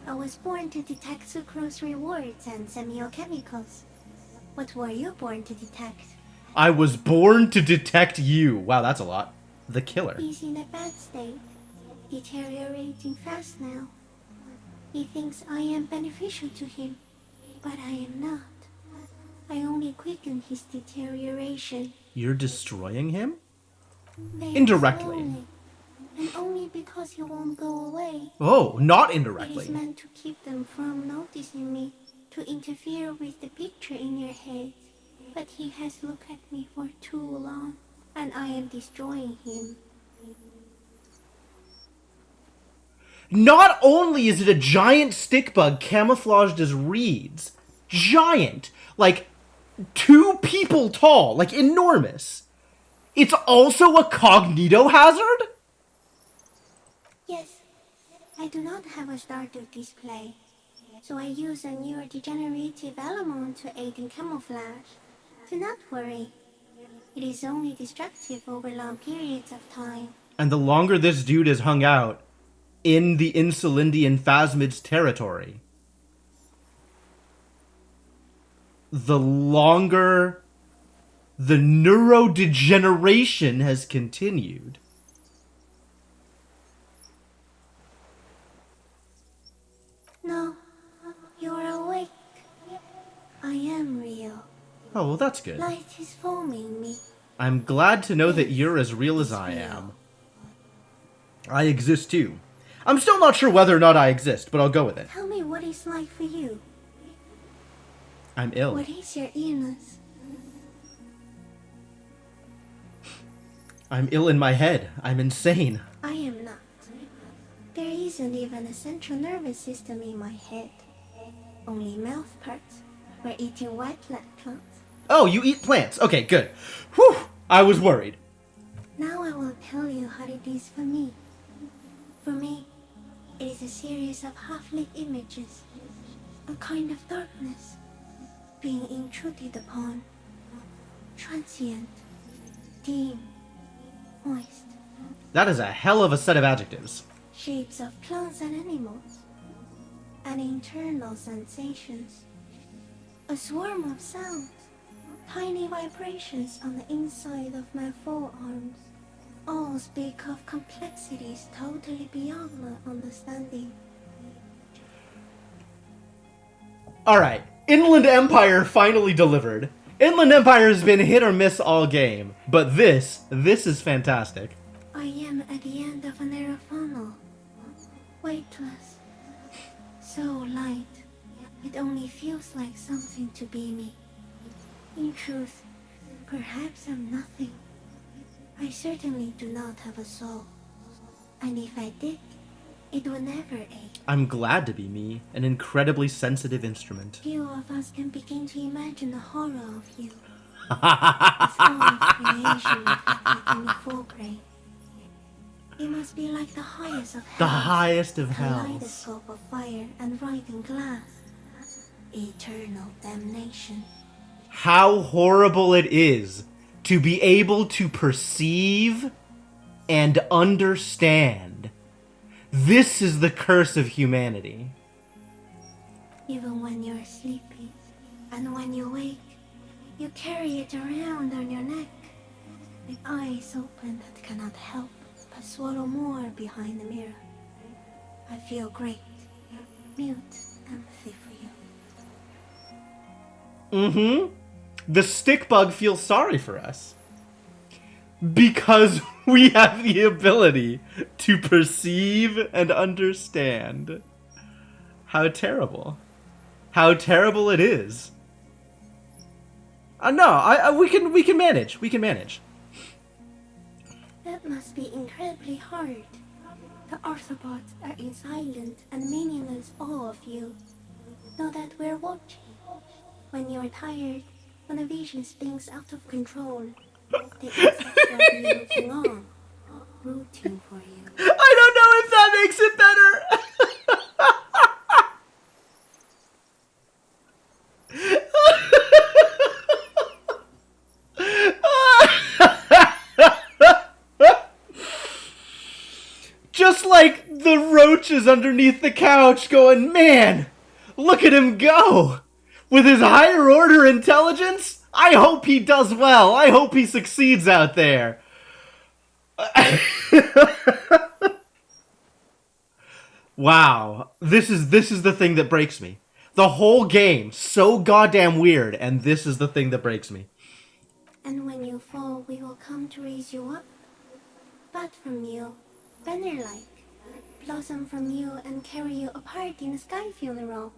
I was born to detect sucrose rewards and semiochemicals. What were you born to detect? I was born to detect you. Wow, that's a lot. The killer. He's in a bad state, deteriorating fast now. He thinks I am beneficial to him, but I am not. I only quicken his deterioration. You're destroying him? Very Indirectly. slowly, and only because he won't go away. Oh, not It is indirectly. meant to keep them from noticing me, to interfere with the picture in your head. But he has looked at me for too long, and I am destroying him. Not only is it a giant stick bug camouflaged as reeds, giant, like 2 people tall, like enormous, it's also a cognito hazard? Yes, I do not have a starter display, so I use a neurodegenerative element to aid in camouflage. Do not worry. It is only destructive over long periods of time. And the longer this dude has hung out in the Insulindian Phasmid's territory, the longer the neurodegeneration has continued. No, you are awake. I am real. Oh, well, that's good. Light is forming me. I'm glad to know that you're as real as I am. I exist too. I'm still not sure whether or not I exist, but I'll go with it. Tell me what it's like for you. I'm ill. What is your illness? I'm ill in my head. I'm insane. I am not. There isn't even a central nervous system in my head. Only mouth parts. We're eating white blood clots. Oh, you eat plants. Okay, good. Whew, I was worried. Now I will tell you how it is for me. For me, it is a series of half-lit images. A kind of darkness. Being intruded upon. Transient. Dim. Moist. That is a hell of a set of adjectives. Shapes of plants and animals. And internal sensations. A swarm of sounds. Tiny vibrations on the inside of my forearms. All speak of complexities totally beyond my understanding. Alright, Inland Empire finally delivered. Inland Empire has been hit or miss all game, but this is fantastic. I am at the end of a narrow funnel. Weightless. So light. It only feels like something to be me. In truth, perhaps I'm nothing. I certainly do not have a soul. And if I did, it would never ache. I'm glad to be me, an incredibly sensitive instrument. Few of us can begin to imagine the horror of you. The soul of creation reflected in the foreground. It must be like the highest of hells. The highest of A hells. kaleidoscope of fire and writhing glass. Eternal damnation. How horrible it is to be able to perceive and understand. This is the curse of humanity. Even when you're sleepy, and when you wake, you carry it around on your neck, with eyes open that cannot help but swallow more behind the mirror. I feel great, mute empathy for you. Mm-hmm. The stick bug feels sorry for us. Because we have the ability to perceive and understand. How terrible. How terrible it is. No, we can manage. We can manage. That must be incredibly hard. The Arthropods are in silent and meaningless awe of you. Know that we're watching. When you're tired, when the vision spins out of control, the insects will be looking on, rooting for you. I don't know if that makes it better. Just like The roaches underneath the couch going, man, look at him go. With his higher order intelligence, I hope he does well. I hope he succeeds out there. Wow. This is the thing that breaks me. The whole game, so goddamn weird, and this is the thing that breaks me. And when you fall, we will come to raise you up. Bud from you, banner-like, blossom from you and carry you apart in a sky funeral,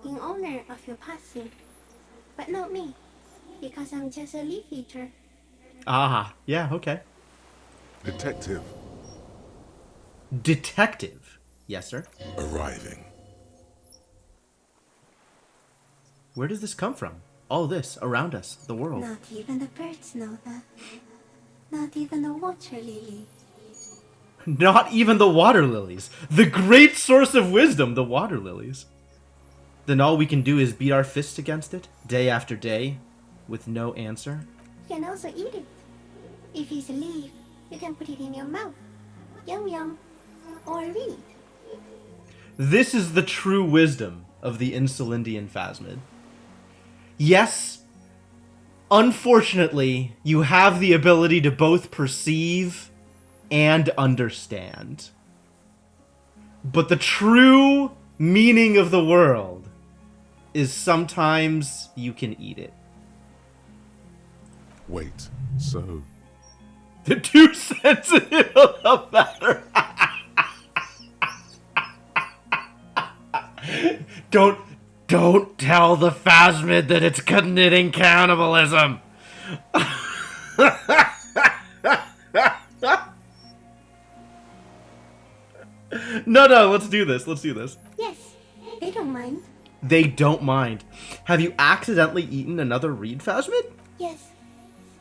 in honor of your passing. But not me, because I'm just a leaf eater. Ah, yeah, okay. Detective, Detective. Yes, sir. arriving. Where does this come from? All this around us, the world. Not even the birds know that. Not even the water lily. Not even the water lilies. The great source of wisdom, the water lilies. Then all we can do is beat our fists against it, day after day, with no answer. You can also eat it. If it's a leaf, you can put it in your mouth. Yum yum. Or read. This is the true wisdom of the Insulindian Phasmid. Yes, unfortunately, you have the ability to both perceive and understand. But the true meaning of the world is sometimes you can eat it. Wait, so The too sensitive of the matter. Don't tell the Phasmid that it's committing cannibalism. No, let's do this. Let's do this. Yes, they don't mind. They don't mind. Have you accidentally eaten another reed, Phasmid? Yes,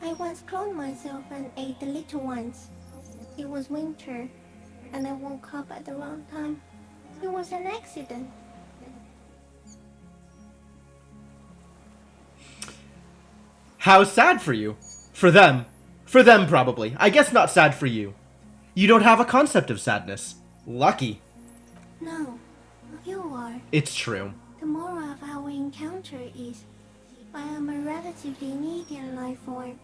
I once cloned myself and ate the little ones. It was winter, and I woke up at the wrong time. It was an accident. How sad for you. For them. For them, probably. I guess not sad for you. You don't have a concept of sadness. Lucky. No, you are. It's true. The moral of our encounter is, I am a relatively medium life form,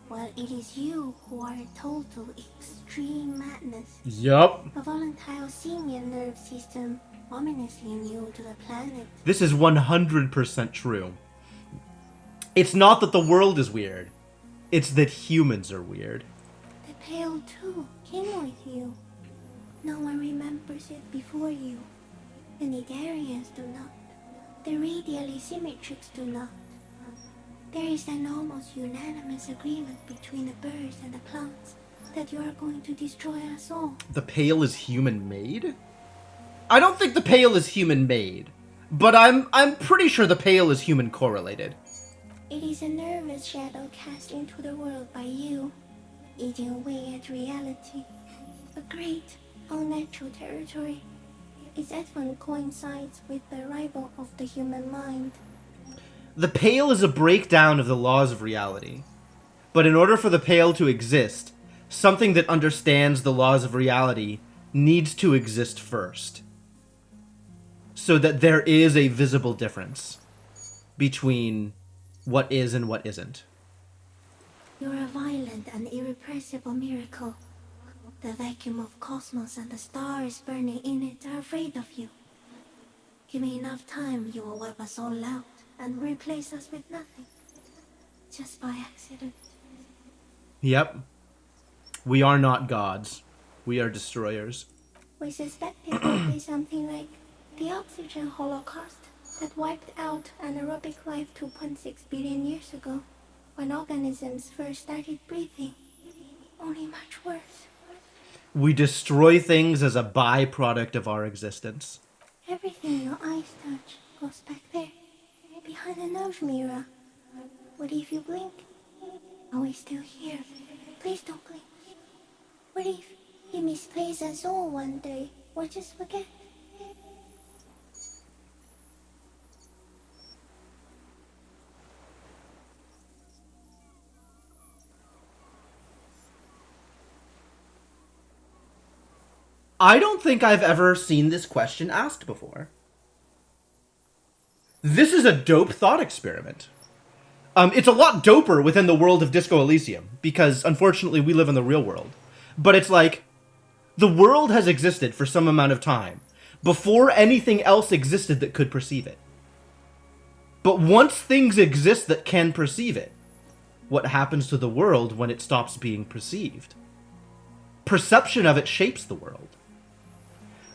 while it is you who are a total extreme madness. Yup. A volatile simian nerve system ominously new to the planet. This is 100% true. It's not that the world is weird. It's that humans are weird. The Pale too came with you. No one remembers it before you. The Nidarians do not. The radially symmetrics do not. There is an almost unanimous agreement between the birds and the plants that you are going to destroy us all. The Pale is human-made? I don't think the Pale is human-made. But I'm pretty sure the Pale is human-correlated. It is a nervous shadow cast into the world by you, eating away at reality. A great, unnatural territory. Its advent coincides with the arrival of the human mind. The Pale is a breakdown of the laws of reality. But in order for the Pale to exist, something that understands the laws of reality needs to exist first. So that there is a visible difference between what is and what isn't. You're a violent and irrepressible miracle. The vacuum of cosmos and the stars burning in it are afraid of you. Give me enough time, you will wipe us all out and replace us with nothing. Just by accident. Yep. We are not gods. We are destroyers. We suspect it would be something like the oxygen holocaust that wiped out anaerobic life 2.6 billion years ago, when organisms first started breathing. Only much worse. We destroy things as a byproduct of our existence. Everything your eyes touch goes back there, behind the nose mirror. What if you blink? Are we still here? Please don't blink. What if he misplaces us all one day, or just forget? I don't think I've ever seen this question asked before. This is a dope thought experiment. It's a lot doper within the world of Disco Elysium, because unfortunately we live in the real world. But it's like, the world has existed for some amount of time, before anything else existed that could perceive it. But once things exist that can perceive it, what happens to the world when it stops being perceived? Perception of it shapes the world.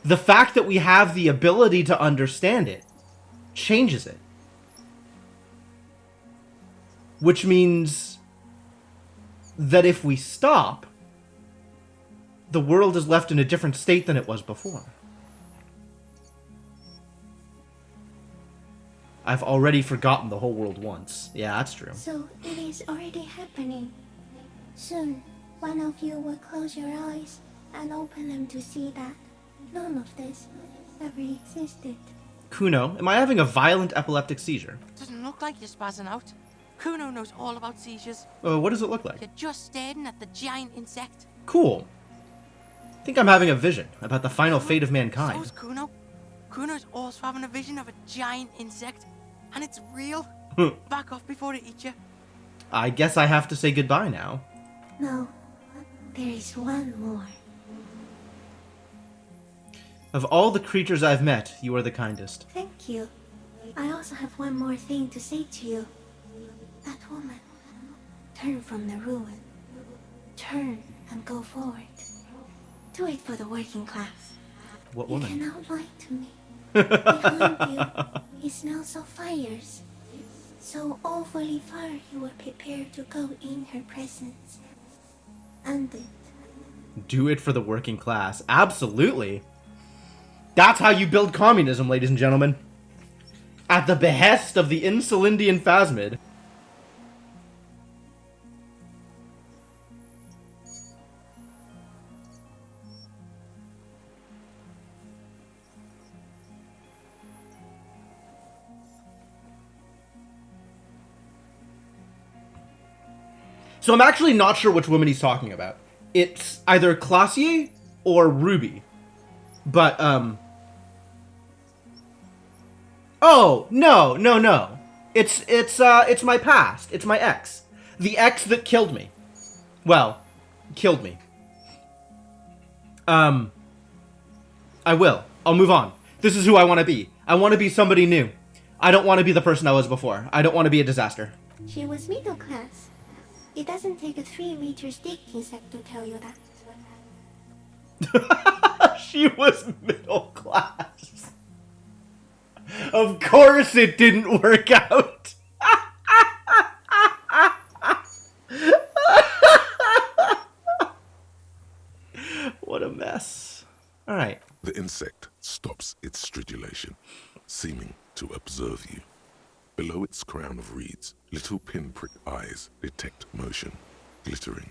The fact that we have the ability to understand it changes it. Which means that if we stop, the world is left in a different state than it was before. I've already forgotten the whole world once. Yeah, that's true. So it is already happening. Soon, one of you will close your eyes and open them to see that none of this ever existed. Kuno, am I having a violent epileptic seizure? Doesn't look like you're spazzing out. Kuno knows all about seizures. What does it look like? You're just staring at the giant insect. Cool. I think I'm having a vision about the final fate of mankind. So's Kuno. Kuno's also having a vision of a giant insect, and it's real. Back off before it eats you. I guess I have to say goodbye now. No, there is one more. Of all the creatures I've met, you are the kindest. Thank you. I also have one more thing to say to you. That woman. Turn from the ruin. Turn and go forward. Do it for the working class. What You woman? cannot lie to me. Behind you, he smells of fires. So awfully far you were prepared to go in her presence. And it. Do it for the working class. Absolutely. That's how you build communism, ladies and gentlemen. At the behest of the Insulindian Phasmid. So I'm actually not sure which woman he's talking about. It's either Classier or Ruby. But, oh, no. It's my past. It's my ex. The ex that killed me. Well, killed me. I will. I'll move on. This is who I want to be. I want to be somebody new. I don't want to be the person I was before. I don't want to be a disaster. She was middle class. It doesn't take a 3-meter stick insect to tell you that. She was middle class. Of course it didn't work out. What a mess. All right. The insect stops its stridulation, seeming to observe you. Below its crown of reeds, little pinprick eyes detect motion, glittering.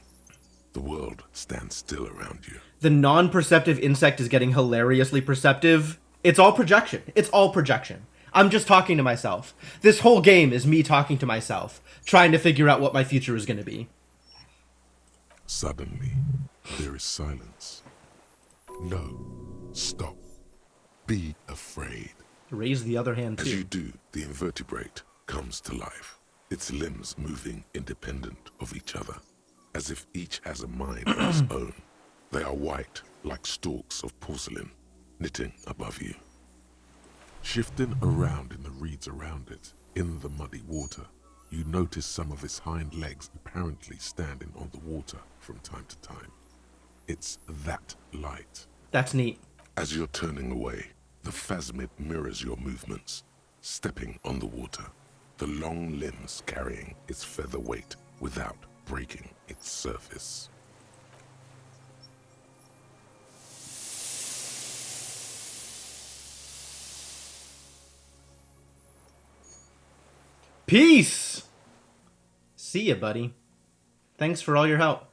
The world stands still around you. The non-perceptive insect is getting hilariously perceptive. It's all projection. It's all projection. I'm just talking to myself. This whole game is me talking to myself, trying to figure out what my future is going to be. Suddenly, there is silence. No, stop. Be afraid. Raise the other hand, As you too. do, the invertebrate comes to life, its limbs moving independent of each other, as if each has a mind of its own. They are white, like stalks of porcelain, knitting above you. Shifting around in the reeds around it, in the muddy water, you notice some of its hind legs apparently standing on the water from time to time. It's that light. That's neat. As you're turning away, the phasmid mirrors your movements, stepping on the water, the long limbs carrying its feather weight without breaking its surface. Peace! See ya, buddy. Thanks for all your help.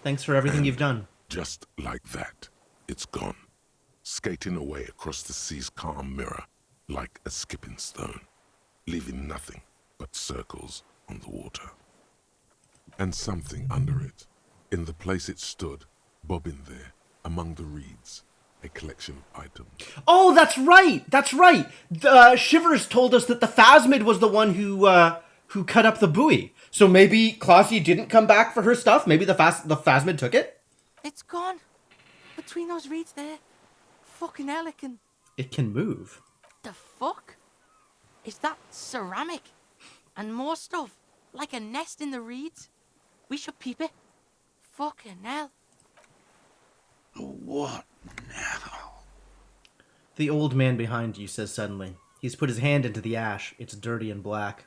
Thanks for everything you've done. Just like that, it's gone, skating away across the sea's calm mirror like a skipping stone, leaving nothing but circles on the water. And something under it, in the place it stood, bobbing there among the reeds, a collection of items. Oh, that's right. That's right. Shivers told us that the Phasmid was the one who cut up the buoy. So maybe Clossie didn't come back for her stuff. Maybe the Phasmid took it. It's gone. Between those reeds there. Fucking hell, It can move. the fuck? Is that ceramic? And more stuff. Like a nest in the reeds. We should peep it. Fucking hell. What now? The old man behind you says suddenly. He's put his hand into the ash. It's dirty and black.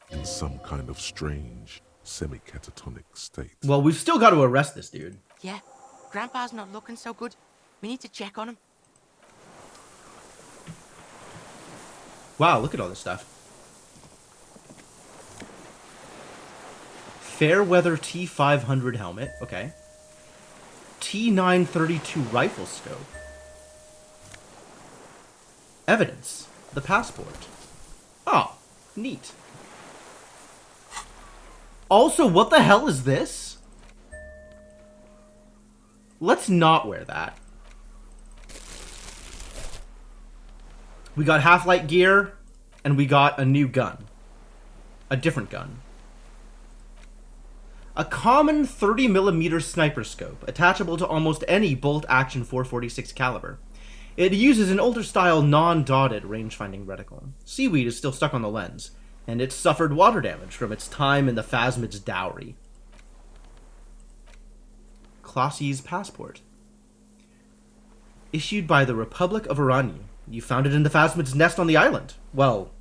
In some kind of strange, semi-catatonic state. Well, we've still got to arrest this dude. Yeah, Grandpa's not looking so good. We need to check on him. Wow, look at all this stuff. Fairweather T500 helmet. Okay. T932 rifle scope. Evidence. The passport. Oh, neat. Also, what the hell is this? Let's not wear that. We got half-light gear, and we got a new gun. A different gun. A common 30mm sniper scope, attachable to almost any bolt-action 4.46 caliber. It uses an older-style, non-dotted range-finding reticle. Seaweed is still stuck on the lens, and it suffered water damage from its time in the Phasmid's dowry. Clossie's passport. Issued by the Republic of Aranya. You found it in the Phasmid's nest on the island. Well,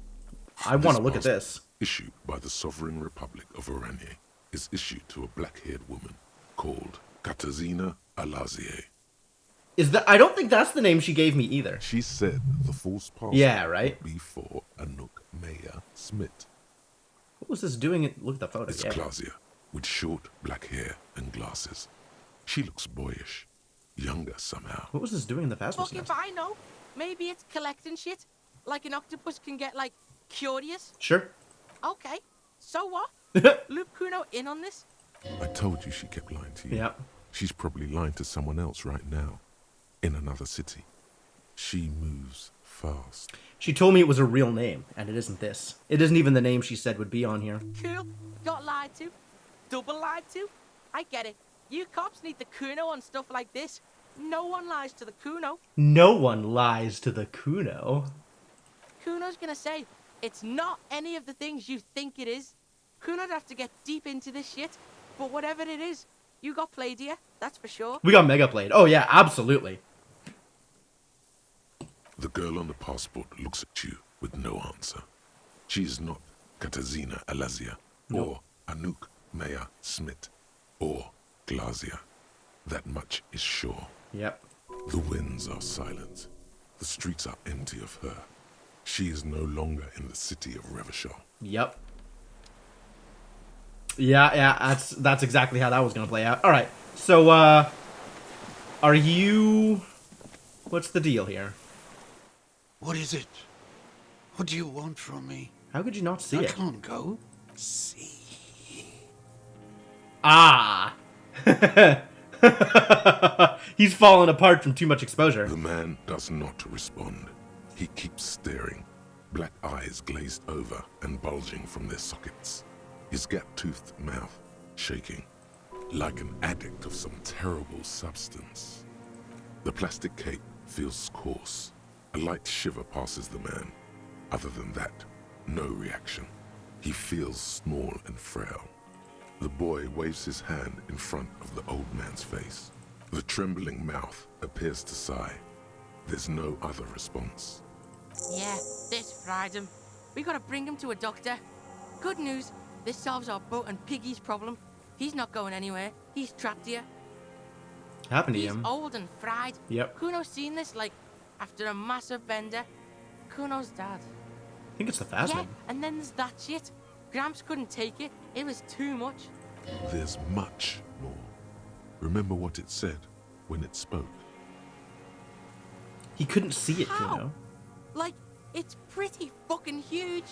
I want to look at this. Issued by the Sovereign Republic of Oranje is issued to a black-haired woman called Katarzyna Alazie. Is that? I don't think that's the name she gave me either. She said the false passport Yeah, right? would be for Anouk Maya Smith. What was this doing? Look at the photo. It's Yeah. Clausia, with short black hair and glasses. She looks boyish, younger somehow. What was this doing in the Phasmid's Fuck if nest? I know. Maybe it's collecting shit. Like an octopus can get, like, curious. Sure. Okay. So what? Loop Kuno in on this? I told you she kept lying to you. Yeah. She's probably lying to someone else right now, in another city. She moves fast. She told me it was a real name, and it isn't this. It isn't even the name she said would be on here. Cool. Got lied to. Double lied to. I get it. You cops need the Kuno on stuff like this. No one lies to the Kuno. No one lies to the Kuno. Kuno's gonna say, it's not any of the things you think it is. Kuno'd have to get deep into this shit. But whatever it is, you got played here, that's for sure. We got mega played. Oh yeah, absolutely. The girl on the passport looks at you with no answer. She is not Katarzyna Alazia, or Anouk Maya Smith, or Glazia. That much is sure. Yep. The winds are silent. The streets are empty of her. She is no longer in the city of Revachol. Yep. Yeah, that's exactly how that was gonna play out. Alright, so, are you... What's the deal here? What is it? What do you want from me? How could you not see I it? can't go. See. Ah! He's fallen apart from too much exposure. The man does not respond. He keeps staring, black eyes glazed over and bulging from their sockets. His gap-toothed mouth shaking, like an addict of some terrible substance. The plastic cape feels coarse. A light shiver passes the man. Other than that, no reaction. He feels small and frail. The boy waves his hand in front of the old man's face. The trembling mouth appears to sigh. There's no other response. Yeah, this fried him. We gotta bring him to a doctor. Good news, this solves our boat and Piggy's problem. He's not going anywhere. He's trapped here. Happened to He's him. old and fried. Yep. Kuno's seen this, like, after a massive bender. Kuno's dad. I think it's the Phasmid. Yeah, and then there's that shit. Gramps couldn't take it. It was too much. There's much more. Remember what it said when it spoke. He couldn't see it, How? Kuno. Like, it's pretty fucking huge.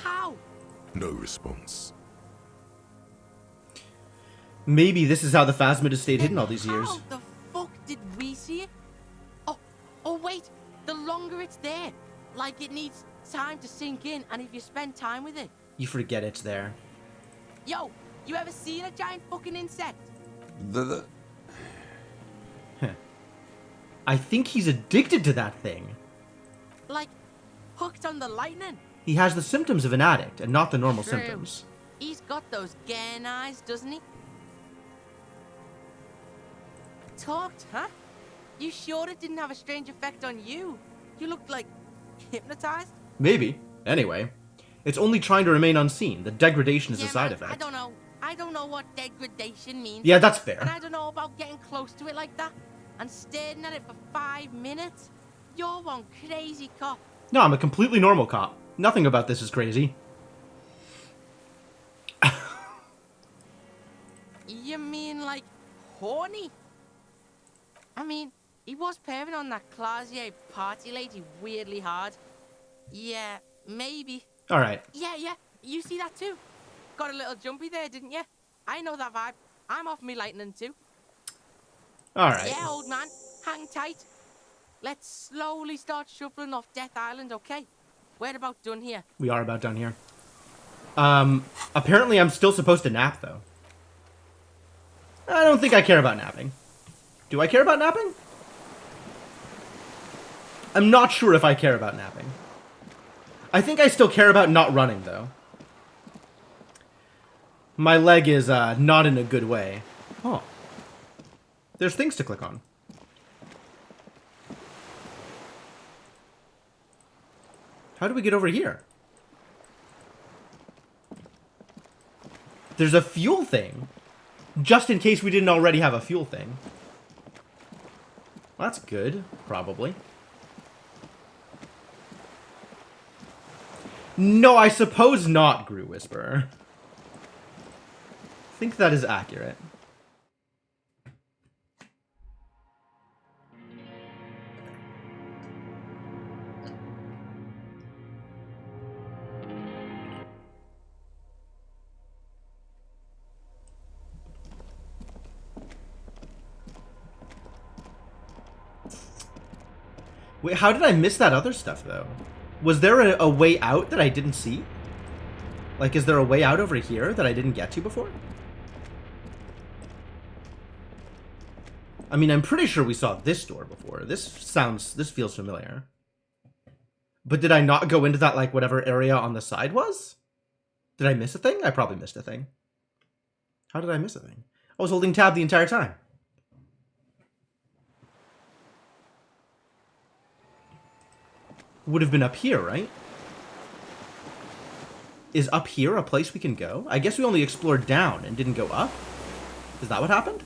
How? No response. Maybe this is how the Phasmid has stayed hidden all these years. How the fuck did we see it? Oh, longer it's there. Like it needs time to sink in, and if you spend time with it. You forget it's there. Yo, you ever seen a giant fucking insect? The I think he's addicted to that thing. Like, hooked on the lightning? He has the symptoms of an addict and not the normal True. symptoms. He's got those garen eyes, doesn't he? Talked, huh? You sure it didn't have a strange effect on you? You looked like hypnotized? Maybe. Anyway, it's only trying to remain unseen. The degradation is a side man, effect. I don't know. I don't know what degradation means. Yeah, that's And fair. I don't know about getting close to it like that and staring at it for 5 minutes. You're one crazy cop. No, I'm a completely normal cop. Nothing about this is crazy. You mean like horny? I mean, he was pairing on that Clausier party lady weirdly hard. Yeah, maybe. Alright. Yeah, you see that too? Got a little jumpy there, didn't you? I know that vibe. I'm off me lightning too. Alright. Yeah, old man, hang tight. Let's slowly start shuffling off Death Island, okay? We're about done here. We are about done here. Apparently I'm still supposed to nap, though. I don't think I care about napping. Do I care about napping? I'm not sure if I care about napping. I think I still care about not running, though. My leg is, not in a good way. Oh. There's things to click on. How do we get over here? There's a fuel thing. Just in case we didn't already have a fuel thing. Well, that's good, probably. No, I suppose not, Gru Whisperer. I think that is accurate. Wait, how did I miss that other stuff, though? Was there a way out that I didn't see? Like, is there a way out over here that I didn't get to before? I mean, I'm pretty sure we saw this door before. This feels familiar. But did I not go into that, like, whatever area on the side was? Did I miss a thing? I probably missed a thing. How did I miss a thing? I was holding tab the entire time. Would have been up here, right? Is up here a place we can go? I guess we only explored down and didn't go up? Is that what happened?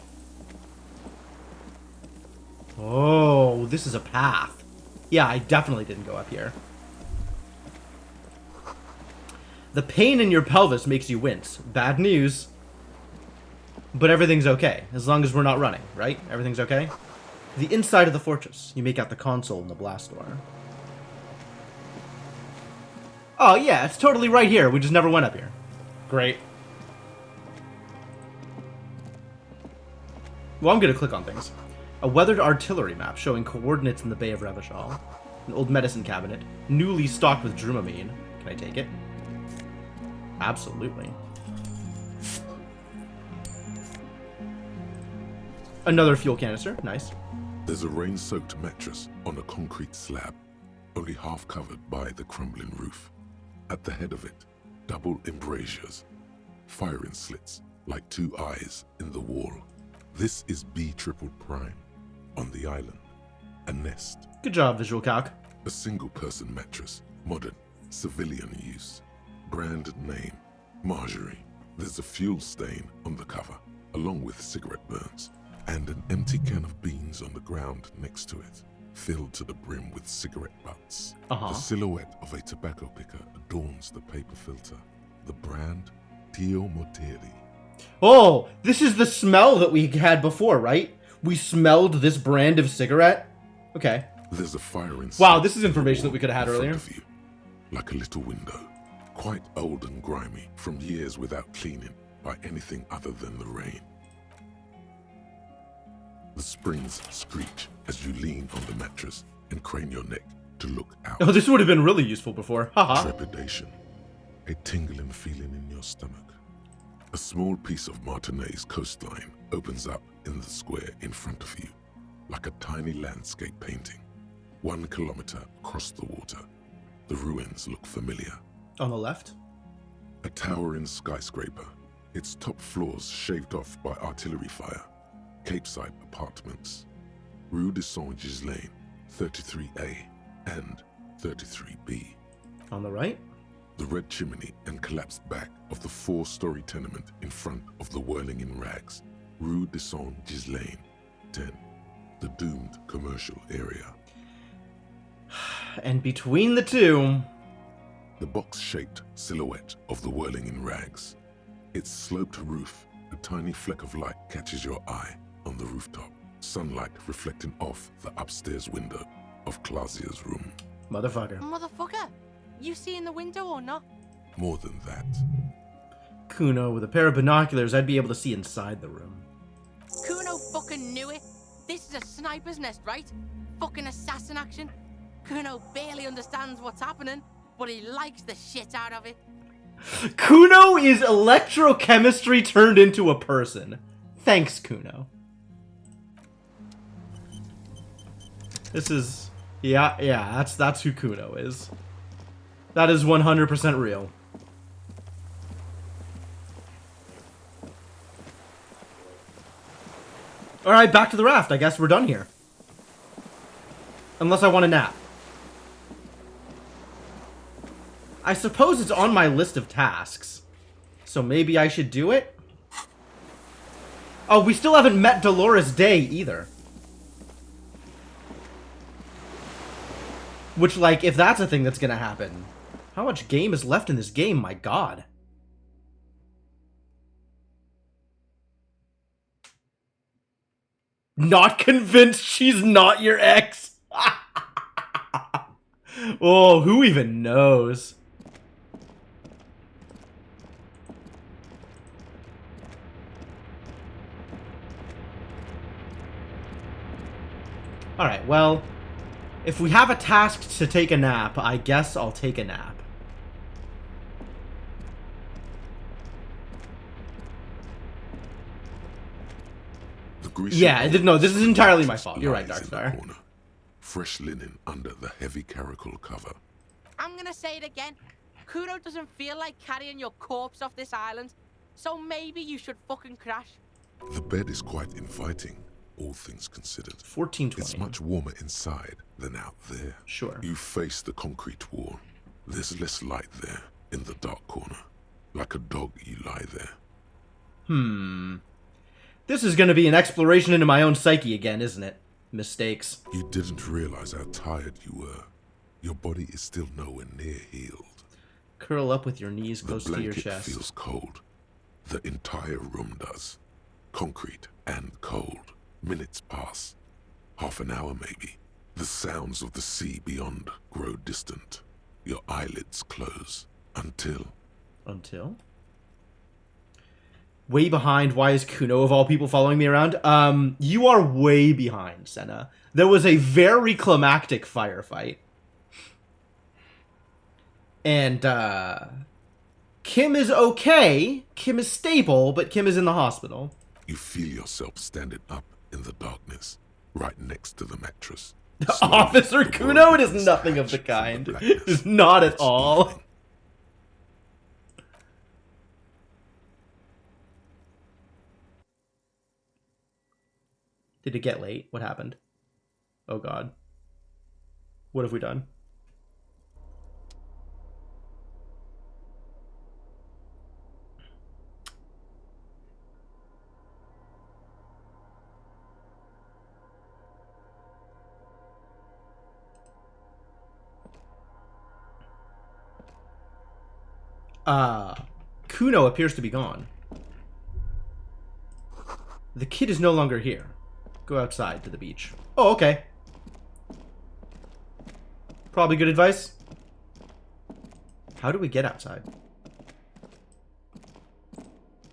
Oh, this is a path. Yeah, I definitely didn't go up here. The pain in your pelvis makes you wince. Bad news. But everything's okay, as long as we're not running, right? Everything's okay? The inside of the fortress. You make out the console and the blast door. Oh, yeah, it's totally right here. We just never went up here. Great. Well, I'm gonna click on things. A weathered artillery map showing coordinates in the Bay of Revachol. An old medicine cabinet, newly stocked with Dramamine. Can I take it? Absolutely. Another fuel canister. Nice. There's a rain-soaked mattress on a concrete slab, only half covered by the crumbling roof. At the head of it, double embrasures, firing slits like two eyes in the wall. This is B Triple Prime on the island. A nest. Good job, Visual Calc. A single-person mattress, modern, civilian use. Brand name, Marjorie. There's a fuel stain on the cover, along with cigarette burns, and an empty can of beans on the ground next to it, filled to the brim with cigarette butts. Uh-huh. The silhouette of a tobacco picker adorns the paper filter. The brand, Tio Morteri. Oh, this is the smell that we had before, right? We smelled this brand of cigarette? Okay. There's a firing Wow, slit this is in the information that wall we could have had in front earlier. of you, like a little window, quite old and grimy from years without cleaning by anything other than the rain. The springs screech as you lean on the mattress and crane your neck to to look out. Oh, this would have been really useful before. Haha. Trepidation. A tingling feeling in your stomach. A small piece of Martinez coastline opens up in the square in front of you, like a tiny landscape painting. 1 kilometer across the water. The ruins look familiar. On the left? A towering skyscraper, its top floors shaved off by artillery fire. Capeside apartments. Rue de Saint-Ghislain, 33A and 33B. On the right? The red chimney and collapsed back of the 4-story tenement in front of the whirling in rags. Rue de Saint-Ghislain, 10. The doomed commercial area. And between the two... The box-shaped silhouette of the whirling in rags. Its sloped roof, a tiny fleck of light catches your eye on the rooftop. Sunlight reflecting off the upstairs window of Clausia's room. Motherfucker. Motherfucker, you see in the window or not? More than that, Kuno, with a pair of binoculars, I'd be able to see inside the room. Kuno fucking knew it. This is a sniper's nest, right? Fucking assassin action. Kuno barely understands what's happening, but he likes the shit out of it. Kuno is electrochemistry turned into a person. Thanks, Kuno. This is... Yeah, that's who Kuno is. That is 100% real. Alright, back to the raft. I guess we're done here. Unless I want a nap. I suppose it's on my list of tasks. So maybe I should do it? Oh, we still haven't met Dolores Day either. Which, like, if that's a thing that's gonna happen. How much game is left in this game? My god. Not convinced she's not your ex. Oh, who even knows? Alright, well, if we have a task to take a nap, I guess I'll take a nap. Yeah, no, this is entirely my fault. You're right, Darkstar. Fresh linen under the heavy caracal cover. I'm gonna say it again. Kuno doesn't feel like carrying your corpse off this island, so maybe you should fucking crash. The bed is quite inviting, all things considered. 1420. It's much warmer inside than out there. Sure. You face the concrete wall. There's less light there, in the dark corner. Like a dog, you lie there. This is going to be an exploration into my own psyche again, isn't it? Mistakes. You didn't realize how tired you were. Your body is still nowhere near healed. Curl up with your knees close to your The chest. blanket feels cold. The entire room does. Concrete and cold. Minutes pass. Half an hour maybe. The sounds of the sea beyond grow distant. Your eyelids close. Until... Way behind. Why is Kuno of all people following me around? You are way behind, Senna. There was a very climactic firefight. And, Kim is okay. Kim is stable, but Kim is in the hospital. You feel yourself standing up in the darkness, right next to the mattress. Officer Kuno? It is nothing of the kind. It is not at all. Did it get late? What happened? Oh god. What have we done? Kuno appears to be gone. The kid is no longer here. Go outside to the beach. Oh, okay. Probably good advice. How do we get outside?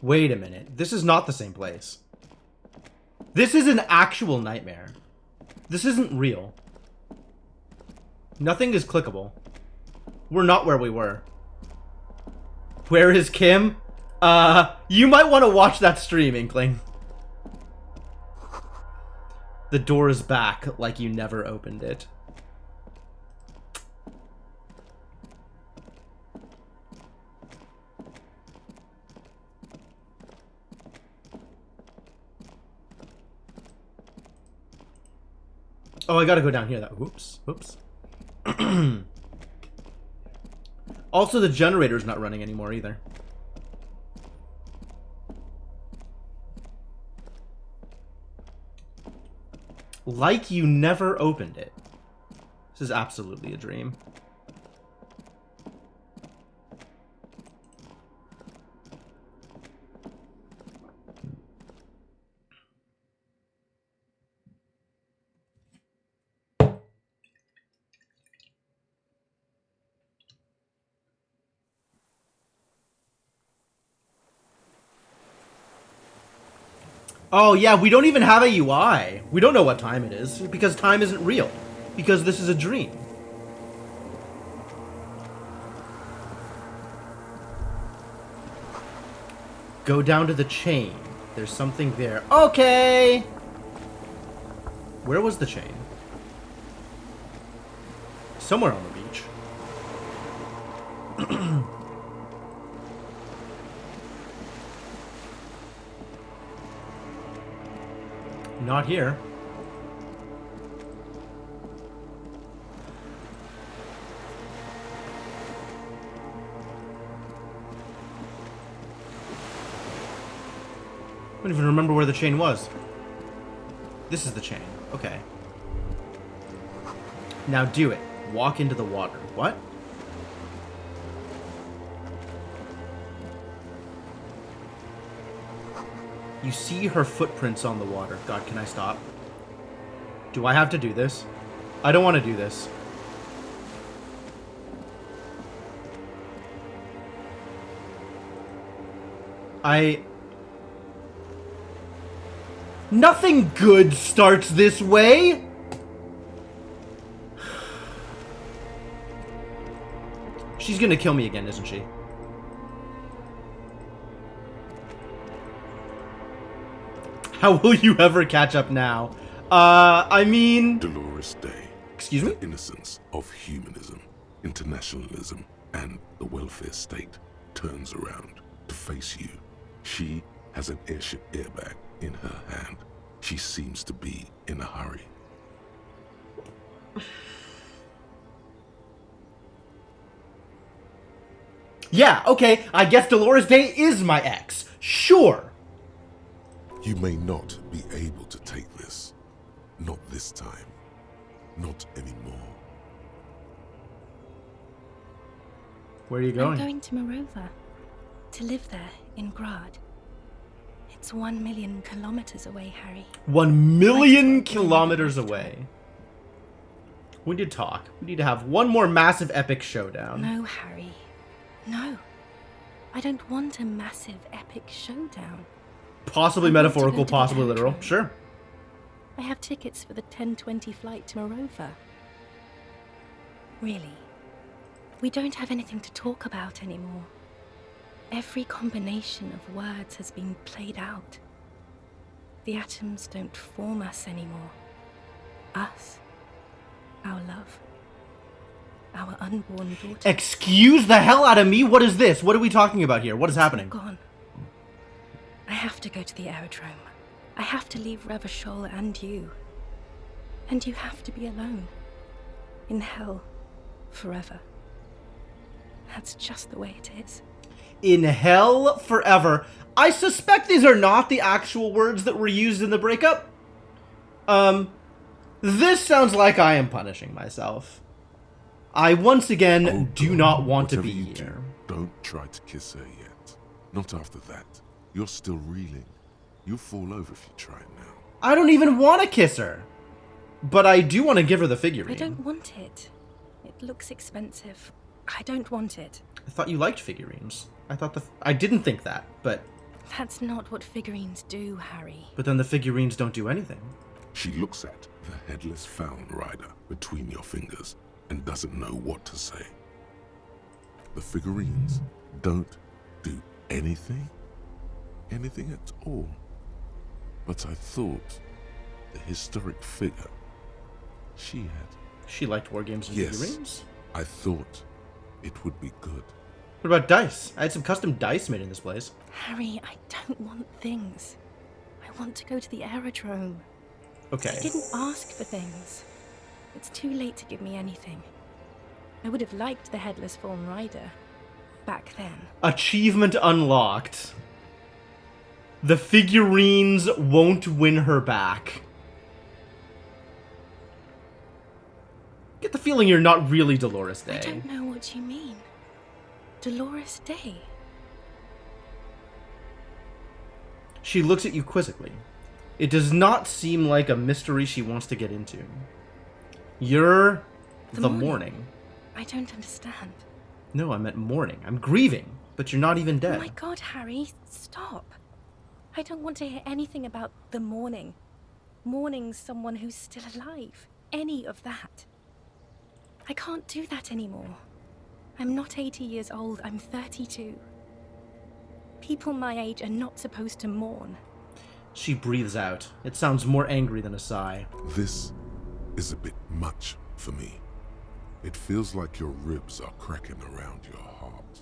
Wait a minute. This is not the same place. This is an actual nightmare. This isn't real. Nothing is clickable. We're not where we were. Where is Kim? You might want to watch that stream, Inkling. The door is back, like you never opened it. Oh, I gotta go down here. That whoops, whoops. Also, the generator's not running anymore either. Like you never opened it. This is absolutely a dream. Oh yeah, we don't even have a UI. We don't know what time it is, because time isn't real. Because this is a dream. Go down to the chain. There's something there. Okay! Where was the chain? Somewhere on the beach. Not here. I don't even remember where the chain was. This is the chain. Okay. Now do it. Walk into the water. What? You see her footprints on the water. God, can I stop? Do I have to do this? I don't want to do this. Nothing good starts this way! She's gonna kill me again, isn't she? How will you ever catch up now? I mean... Dolores Day. Excuse me? The innocence of humanism, internationalism, and the welfare state turns around to face you. She has an airship airbag in her hand. She seems to be in a hurry. Yeah, okay, I guess Dolores Day is my ex. Sure. You may not be able to take this. Not this time. Not anymore. Where are you I'm going? going to Morova. To live there, in Grad. It's 1 million kilometers away, Harry. 1 million kilometers away. We need to talk. We need to have one more massive epic showdown. No, Harry. No. I don't want a massive epic showdown. Possibly I want to metaphorical, go to the possibly literal. aerodrome. Sure. I have tickets for the 10:20 flight to Morova. Really. We don't have anything to talk about anymore. Every combination of words has been played out. The atoms don't form us anymore. Us. Our love. Our unborn daughter. Excuse the hell out of me. What is this? What are we talking about here? What is happening? Gone. I have to go to the aerodrome. I have to leave Revachol and you. And you have to be alone. In hell. Forever. That's just the way it is. In hell forever. I suspect these are not the actual words that were used in the breakup. This sounds like I am punishing myself. I once again Oh, do God, not want to whatever be you do, here. don't try to kiss her yet. Not after that. You're still reeling. You'll fall over if you try now. I don't even want to kiss her. But I do want to give her the figurine. I don't want it. It looks expensive. I don't want it. I thought you liked figurines. I didn't think that, but That's not what figurines do, Harry. then the figurines don't do anything. She looks at the headless Found Rider between your fingers and doesn't know what to say. The figurines don't do anything at all. But I thought the historic figure she had, She liked war games and Yes. figurines. I thought it would be good. What about dice? I had some custom dice made in this place. Harry, I don't want things. I want to go to the aerodrome. I Okay. didn't ask for things. It's too late to give me anything. I would have liked the Headless Fallen Rider back then. Achievement unlocked. The figurines won't win her back. Get the feeling you're not really Dolores I Day. don't know what you mean. Dolores Day. She looks at you quizzically. It does not seem like a mystery she wants to get into. You're the morning. I don't understand. No, I meant mourning. I'm grieving, but you're not even Oh dead. my god, Harry, stop. I don't want to hear anything about the mourning. Mourning someone who's still alive. Any of that. I can't do that anymore. I'm not 80 years old, I'm 32. People my age are not supposed to mourn. She breathes out. It sounds more angry than a sigh. This is a bit much for me. It feels like your ribs are cracking around your heart.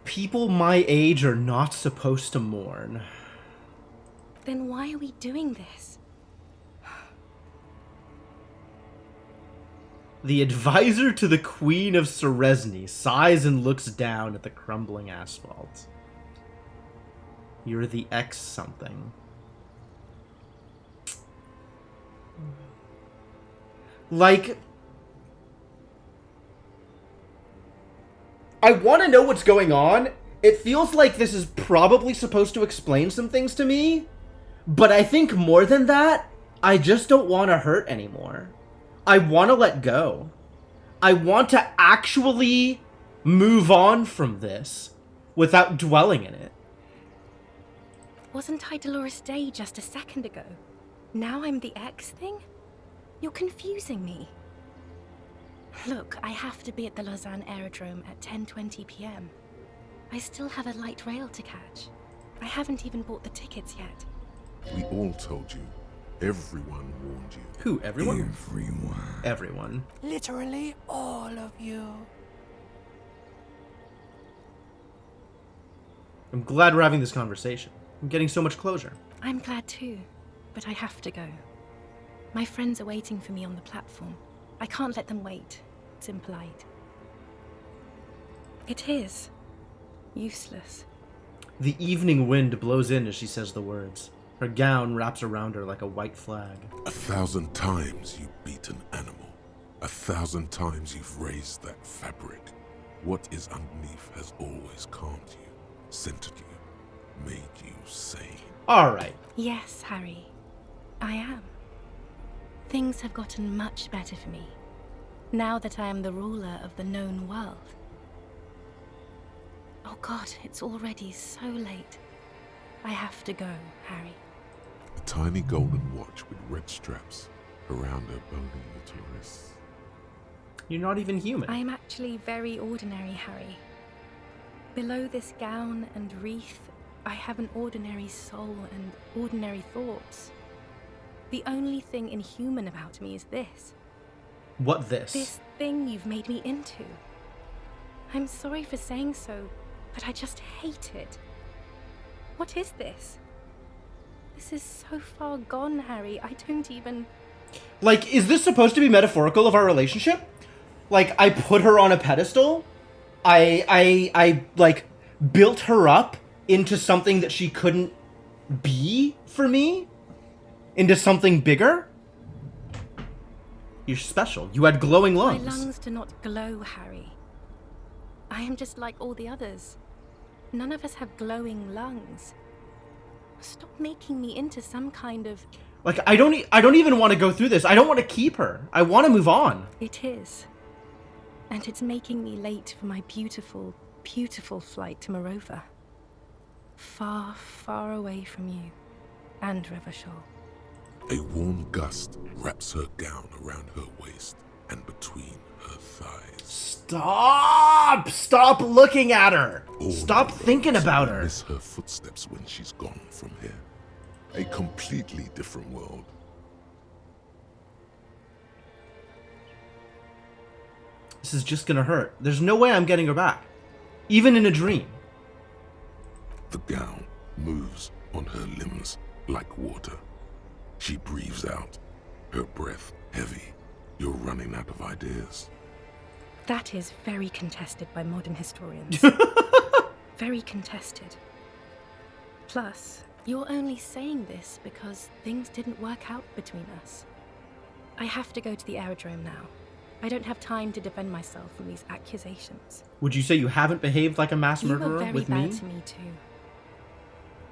People my age are not supposed to mourn. Then why are we doing this? The advisor to the Queen of Seresny sighs and looks down at the crumbling asphalt. You're the X something. Like, I want to know what's going on. It feels like this is probably supposed to explain some things to me, but I think more than that, I just don't want to hurt anymore. I want to let go. I want to actually move on from this without dwelling in it. Wasn't I Dolores Day just a second ago? Now I'm the X thing? You're confusing me. Look, I have to be at the Lausanne Aerodrome at 10:20 p.m. I still have a light rail to catch. I haven't even bought the tickets yet. We all told you. Everyone warned you. Who, everyone? Everyone. Everyone. Literally all of you. I'm glad we're having this conversation. I'm getting so much closure. I'm glad too, but I have to go. My friends are waiting for me on the platform. I can't let them wait. It's impolite. It is. Useless. The evening wind blows in as she says the words. Her gown wraps around her like a white flag. 1,000 times you beat an animal. 1,000 times you've raised that fabric. What is underneath has always calmed you, centered you, made you sane. Alright. Yes, Harry. I am. Things have gotten much better for me, now that I am the ruler of the known world. Oh God, it's already so late. I have to go, Harry. A tiny golden watch with red straps around her bony uterus. You're not even human. I am actually very ordinary, Harry. Below this gown and wreath, I have an ordinary soul and ordinary thoughts. The only thing inhuman about me is this. What this? This thing you've made me into. I'm sorry for saying so, but I just hate it. What is this? This is so far gone, Harry. I don't even... Like, is this supposed to be metaphorical of our relationship? Like, I put her on a pedestal? I like, built her up into something that she couldn't be for me? Into something bigger? You're special. You had glowing lungs. My lungs do not glow, Harry. I am just like all the others. None of us have glowing lungs. Stop making me into some kind of... Like, I don't even want to go through this. I don't want to keep her. I want to move on. It is. And it's making me late for my beautiful, beautiful flight to Morova. Far, far away from you and Revachol. A warm gust wraps her gown around her waist and between her thighs. Stop! Stop looking at her! All Stop my thinking lovers about will her. miss her footsteps when she's gone from here. A completely different world. This is just gonna hurt. There's no way I'm getting her back. Even in a dream. The gown moves on her limbs like water. She breathes out, her breath heavy. You're running out of ideas. That is very contested by modern historians. Very contested. Plus, you're only saying this because things didn't work out between us. I have to go to the aerodrome now. I don't have time to defend myself from these accusations. Would you say you haven't behaved like a mass You were murderer very with bad me? to me too.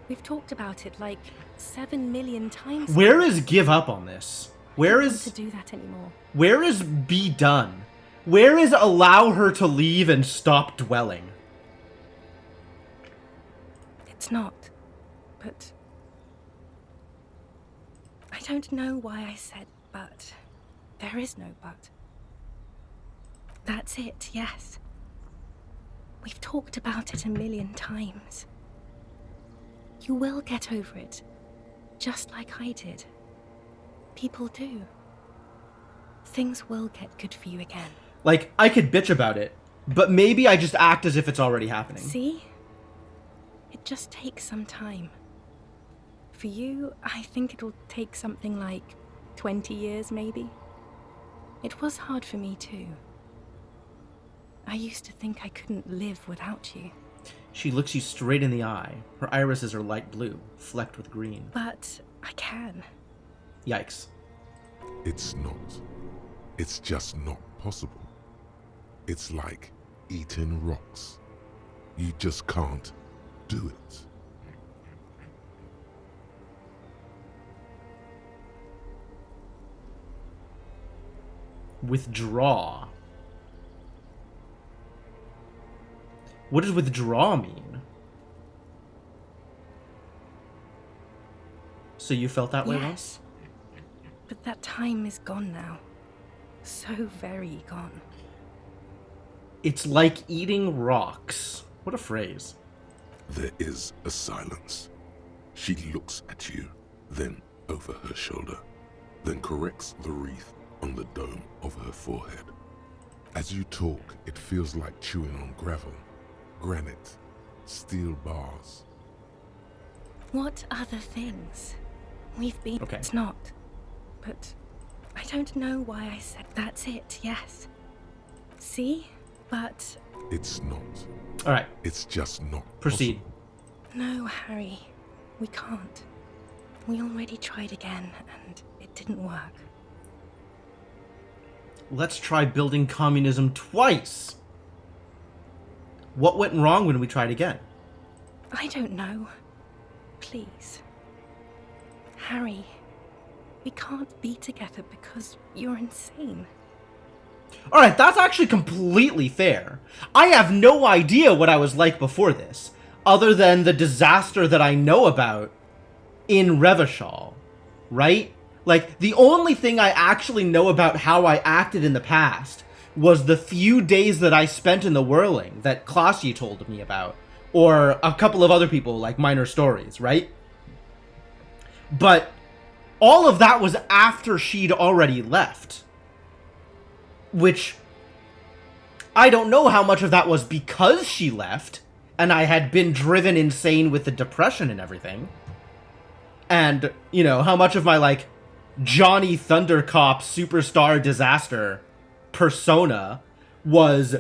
We've talked about it like 7 million times. Where is give up on this? Where I don't want is to do that anymore. where is be done? Where is allow her to leave and stop dwelling? It's not. But I don't know why I said but. There is no but. That's it, yes. We've talked about it a million times. You will get over it, just like I did. People do. Things will get good for you again. Like, I could bitch about it, but maybe I just act as if it's already happening. See? It just takes some time. For you, I think it'll take something like 20 years, maybe. It was hard for me too. I used to think I couldn't live without you. She looks you straight in the eye. Her irises are light blue, flecked with green. But I can. Yikes. It's not. It's just not possible. It's like eating rocks. You just can't do it. Withdraw. What does withdraw mean? So you felt that way once? Yes. But that time is gone now. So very gone. It's like eating rocks. What a phrase. There is a silence. She looks at you, then over her shoulder, then corrects the wreath on the dome of her forehead. As you talk, it feels like chewing on gravel, granite, steel bars. What other things? We've been... Okay. It's not. But I don't know why I said that's it, yes. See? But... It's not. Alright, It's just not proceed. possible. No, Harry. We can't. We already tried again, and it didn't work. Let's try building communism twice. What went wrong when we tried again? I don't know. Please. Harry, we can't be together because you're insane. Alright, that's actually completely fair. I have no idea what I was like before this, other than the disaster that I know about in Revachol, right? Like, the only thing I actually know about how I acted in the past was the few days that I spent in the whirling that Klassie told me about, or a couple of other people, like Minor Stories, right? But all of that was after she'd already left. Which, I don't know how much of that was because she left, and I had been driven insane with the depression and everything. And, you know, how much of my, like, Johnny Thundercop superstar disaster persona was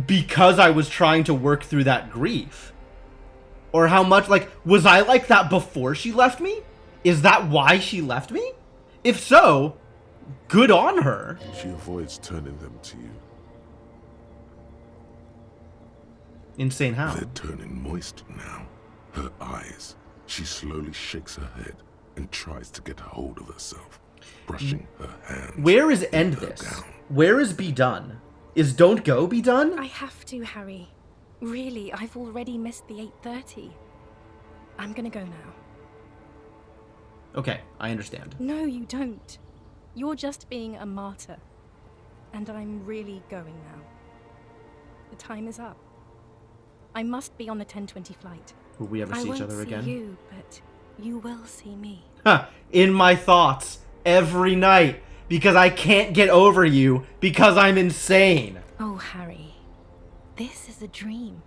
because I was trying to work through that grief. Or how much, like, was I like that before she left me? Is that why she left me? If so, good on her. She avoids turning them to you. Insane how? They're turning moist now. Her eyes. She slowly shakes her head and tries to get a hold of herself, brushing her hands. Where is end her this? gown. Where is be done? Is don't go be done? I have to, Harry. Really, I've already missed the 8:30. I'm gonna go now. Okay, I understand. No, you don't. You're just being a martyr. And I'm really going now. The time is up. I must be on the 10:20 flight. Will we ever see each other I won't again? see you, but you will see me. Huh, in my thoughts every night because I can't get over you because I'm insane. Oh, Harry. This is a dream.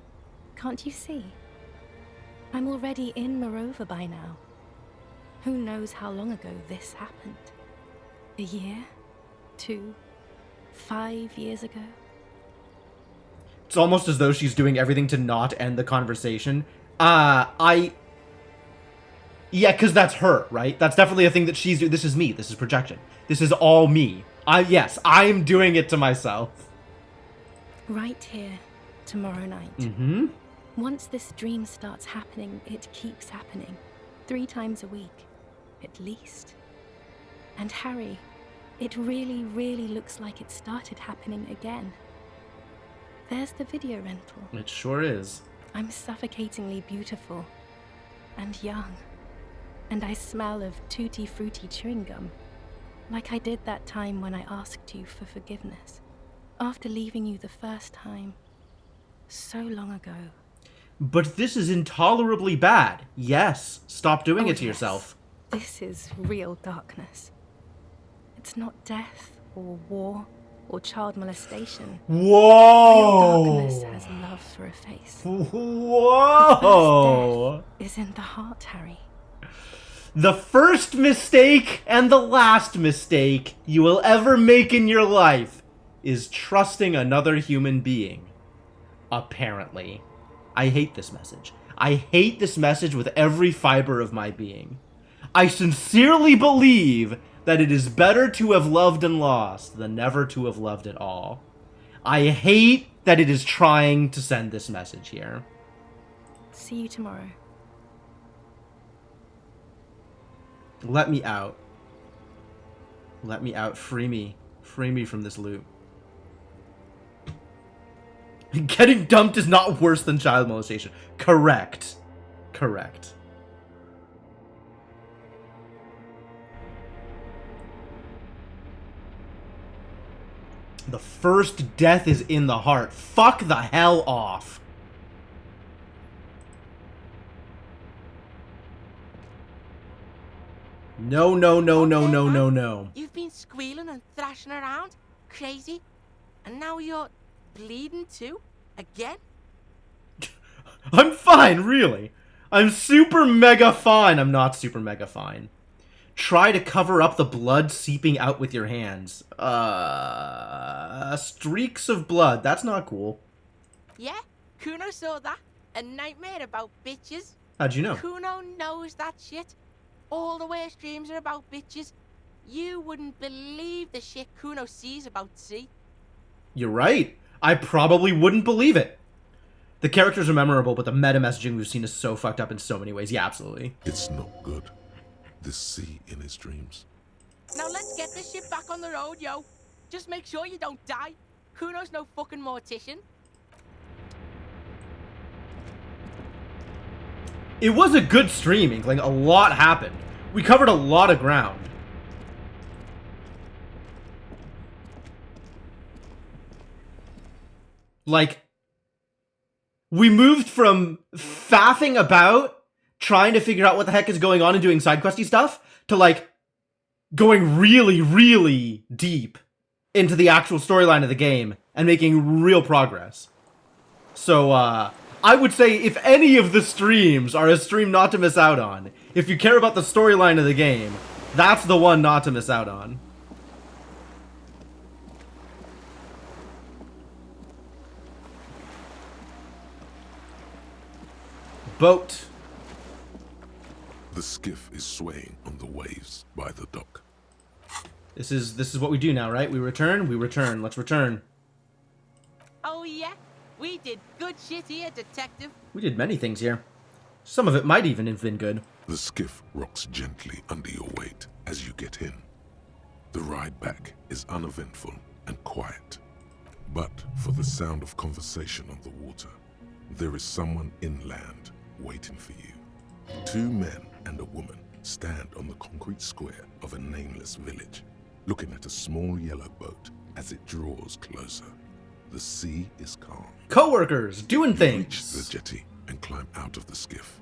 Can't you see? I'm already in Morova by now. Who knows how long ago this happened? A year? 2? 5 years ago? It's almost as though she's doing everything to not end the conversation. Yeah, because that's her, right? That's definitely a thing that she's doing. This is me. This is projection. This is all me. Yes, I'm doing it to myself. Right here, tomorrow night. Mm-hmm. Once this dream starts happening, it keeps happening. 3 times a week, at least. And Harry, it really, really looks like it started happening again. There's the video rental. It sure is. I'm suffocatingly beautiful. And young. And I smell of tutti frutti chewing gum. Like I did that time when I asked you for forgiveness. After leaving you the first time. So long ago. But this is intolerably bad. Yes, stop doing it to yourself. This is real darkness. It's not death or war or child molestation. Whoa! Real darkness has love for a face. Whoa! Death is in the heart, Harry. The first mistake and the last mistake you will ever make in your life is trusting another human being. Apparently. I hate this message. I hate this message with every fiber of my being. I sincerely believe that it is better to have loved and lost than never to have loved at all. I hate that it is trying to send this message here. See you tomorrow. Let me out. Let me out. Free me. Free me from this loop. Getting dumped is not worse than child molestation. Correct. Correct. The first death is in the heart. Fuck the hell off. No, no, no, no, Okay, no, man. no, no. You've been squealing and thrashing around, crazy, and now you're bleeding too? Again? I'm fine, really. I'm super mega fine. I'm not super mega fine. Try to cover up the blood seeping out with your hands. Streaks of blood. That's not cool. Yeah, Kuno saw that. A nightmare about bitches. How'd you know? Kuno knows that shit. All the worst dreams are about bitches. You wouldn't believe the shit Kuno sees about C. You're right. I probably wouldn't believe it. The characters are memorable, but the meta messaging we've seen is so fucked up in so many ways. Yeah, absolutely. It's not good. This sea in his dreams. Now let's get this shit back on the road, yo. Just make sure you don't die. Kuno's no fucking mortician. It was a good stream, Inkling. A lot happened. We covered a lot of ground. Like, we moved from faffing about, trying to figure out what the heck is going on and doing side questy stuff, to like, going really, really deep into the actual storyline of the game and making real progress. So, I would say if any of the streams are a stream not to miss out on, if you care about the storyline of the game, that's the one not to miss out on. Boat. The skiff is swaying on the waves by the dock. This is what we do now, right? We return. Let's return. Oh yeah? We did good shit here, detective. We did many things here. Some of it might even have been good. The skiff rocks gently under your weight as you get in. The ride back is uneventful and quiet. But for the sound of conversation on the water, there is someone inland waiting for you. 2 men and a woman stand on the concrete square of a nameless village, looking at a small yellow boat as it draws closer. The sea is calm. Co-workers doing You reach the things. jetty and climb out of the skiff.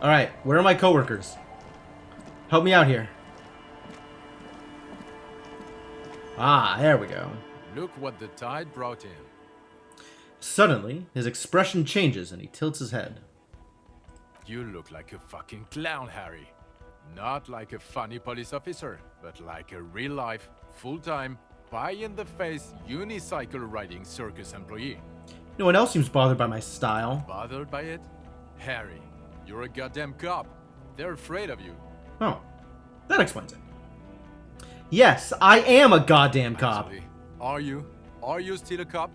All right, where are my coworkers? Help me out here. Ah, there we go. Look what the tide brought in. Suddenly, his expression changes and he tilts his head. You look like a fucking clown, Harry. Not like a funny police officer, but like a real-life, full-time, pie-in-the-face, unicycle-riding circus employee. No one else seems bothered by my style. Bothered by it? Harry, you're a goddamn cop. They're afraid of you. Oh, that explains it. Yes, I am a goddamn cop. Actually, are you? Are you still a cop?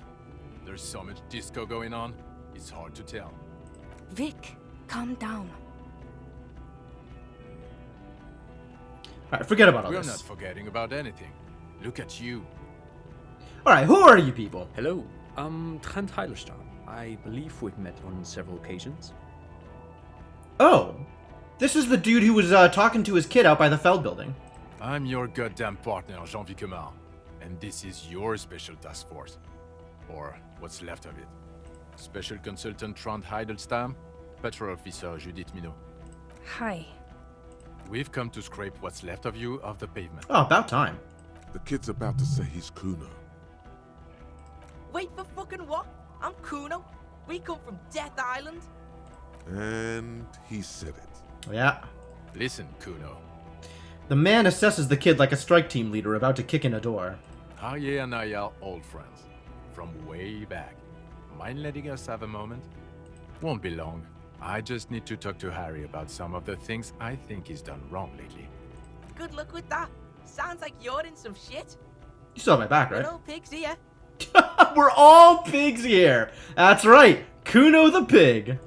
There's so much disco going on, it's hard to tell. Vic, calm down. Alright, forget about all We're this. not forgetting about anything. Look at you. Alright, who are you people? Hello, I'm Trent Heilerstein. I believe we've met on several occasions. Oh, this is the dude who was talking to his kid out by the Feld building. I'm your goddamn partner, Jean-Vic Comar, and this is your special task force. Or what's left of it. Special Consultant Trond Heidelstam, Patrol Officer Judith Minot. Hi. We've come to scrape what's left of you off the pavement. Oh, about time. The kid's about to say he's Kuno. Wait for fucking what? I'm Kuno. We come from Death Island. And he said it. Yeah. Listen, Kuno. The man assesses the kid like a strike team leader about to kick in a door. Harry and I are old friends. From way back. Mind letting us have a moment? Won't be long. I just need to talk to Harry about some of the things I think he's done wrong lately. Good luck with that. Sounds like you're in some shit. You still have my back, We're right? all pigs here. We're all pigs here. That's right. Kuno the pig.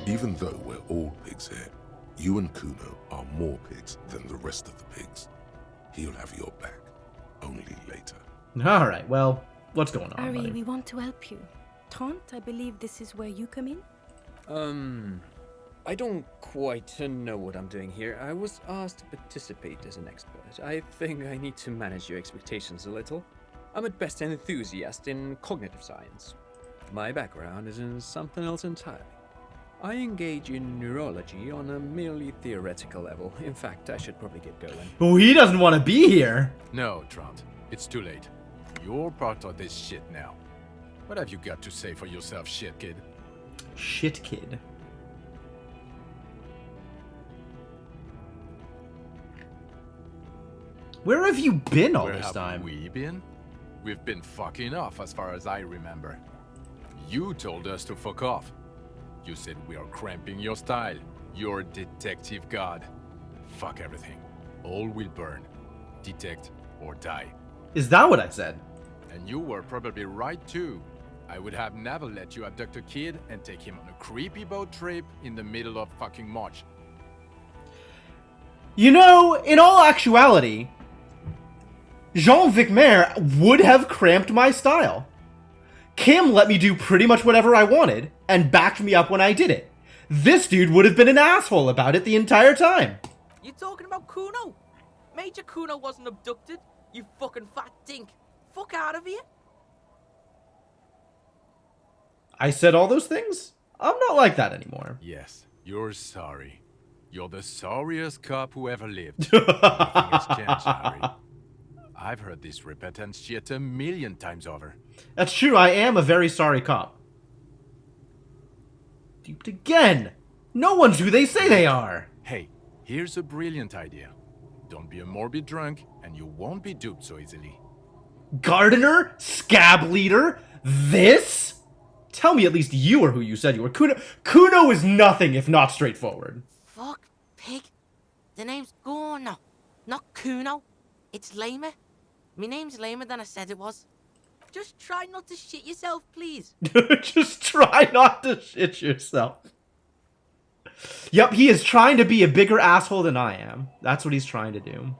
Even though we're all pigs here, you and Kuno are more pigs than the rest of the pigs. He'll have your back. Only later. Alright, well, what's going on, Ari, buddy? we want to help you. Trent, I believe this is where you come in? I don't quite know what I'm doing here. I was asked to participate as an expert. I think I need to manage your expectations a little. I'm at best an enthusiast in cognitive science. My background is in something else entirely. I engage in neurology on a merely theoretical level. In fact, I should probably get going. Oh, he doesn't want to be here. No, Trond. It's too late. You're part of this shit now. What have you got to say for yourself, shit kid? Shit kid. Where have you been all Where this have time? we been? We've been fucking off as far as I remember. You told us to fuck off. You said we are cramping your style. You're detective god. Fuck everything. All will burn. Detect or die. Is that what I said? And you were probably right too. I would have never let you abduct a kid and take him on a creepy boat trip in the middle of fucking March. You know, in all actuality, Jean-Vic Maire would have cramped my style. Kim let me do pretty much whatever I wanted, and backed me up when I did it. This dude would have been an asshole about it the entire time. You talking about Kuno? Major Kuno wasn't abducted, you fucking fat dink. Fuck out of here. I said all those things? I'm not like that anymore. Yes, you're sorry. You're the sorriest cop who ever lived. Nothing has changed, Harry. I've heard this repentant shit 1,000,000 times over. That's true, I am a very sorry cop. Duped again! No one's who they say they are! Hey, here's a brilliant idea. Don't be a morbid drunk, and you won't be duped so easily. Gardener? Scab leader? This? Tell me at least you are who you said you were. Kuno is nothing if not straightforward. Fuck, pig. The name's Gorno, not Kuno. It's lamer. My name's lamer than I said it was. Just try not to shit yourself, please. Just try not to shit yourself. Yep, he is trying to be a bigger asshole than I am. That's what he's trying to do.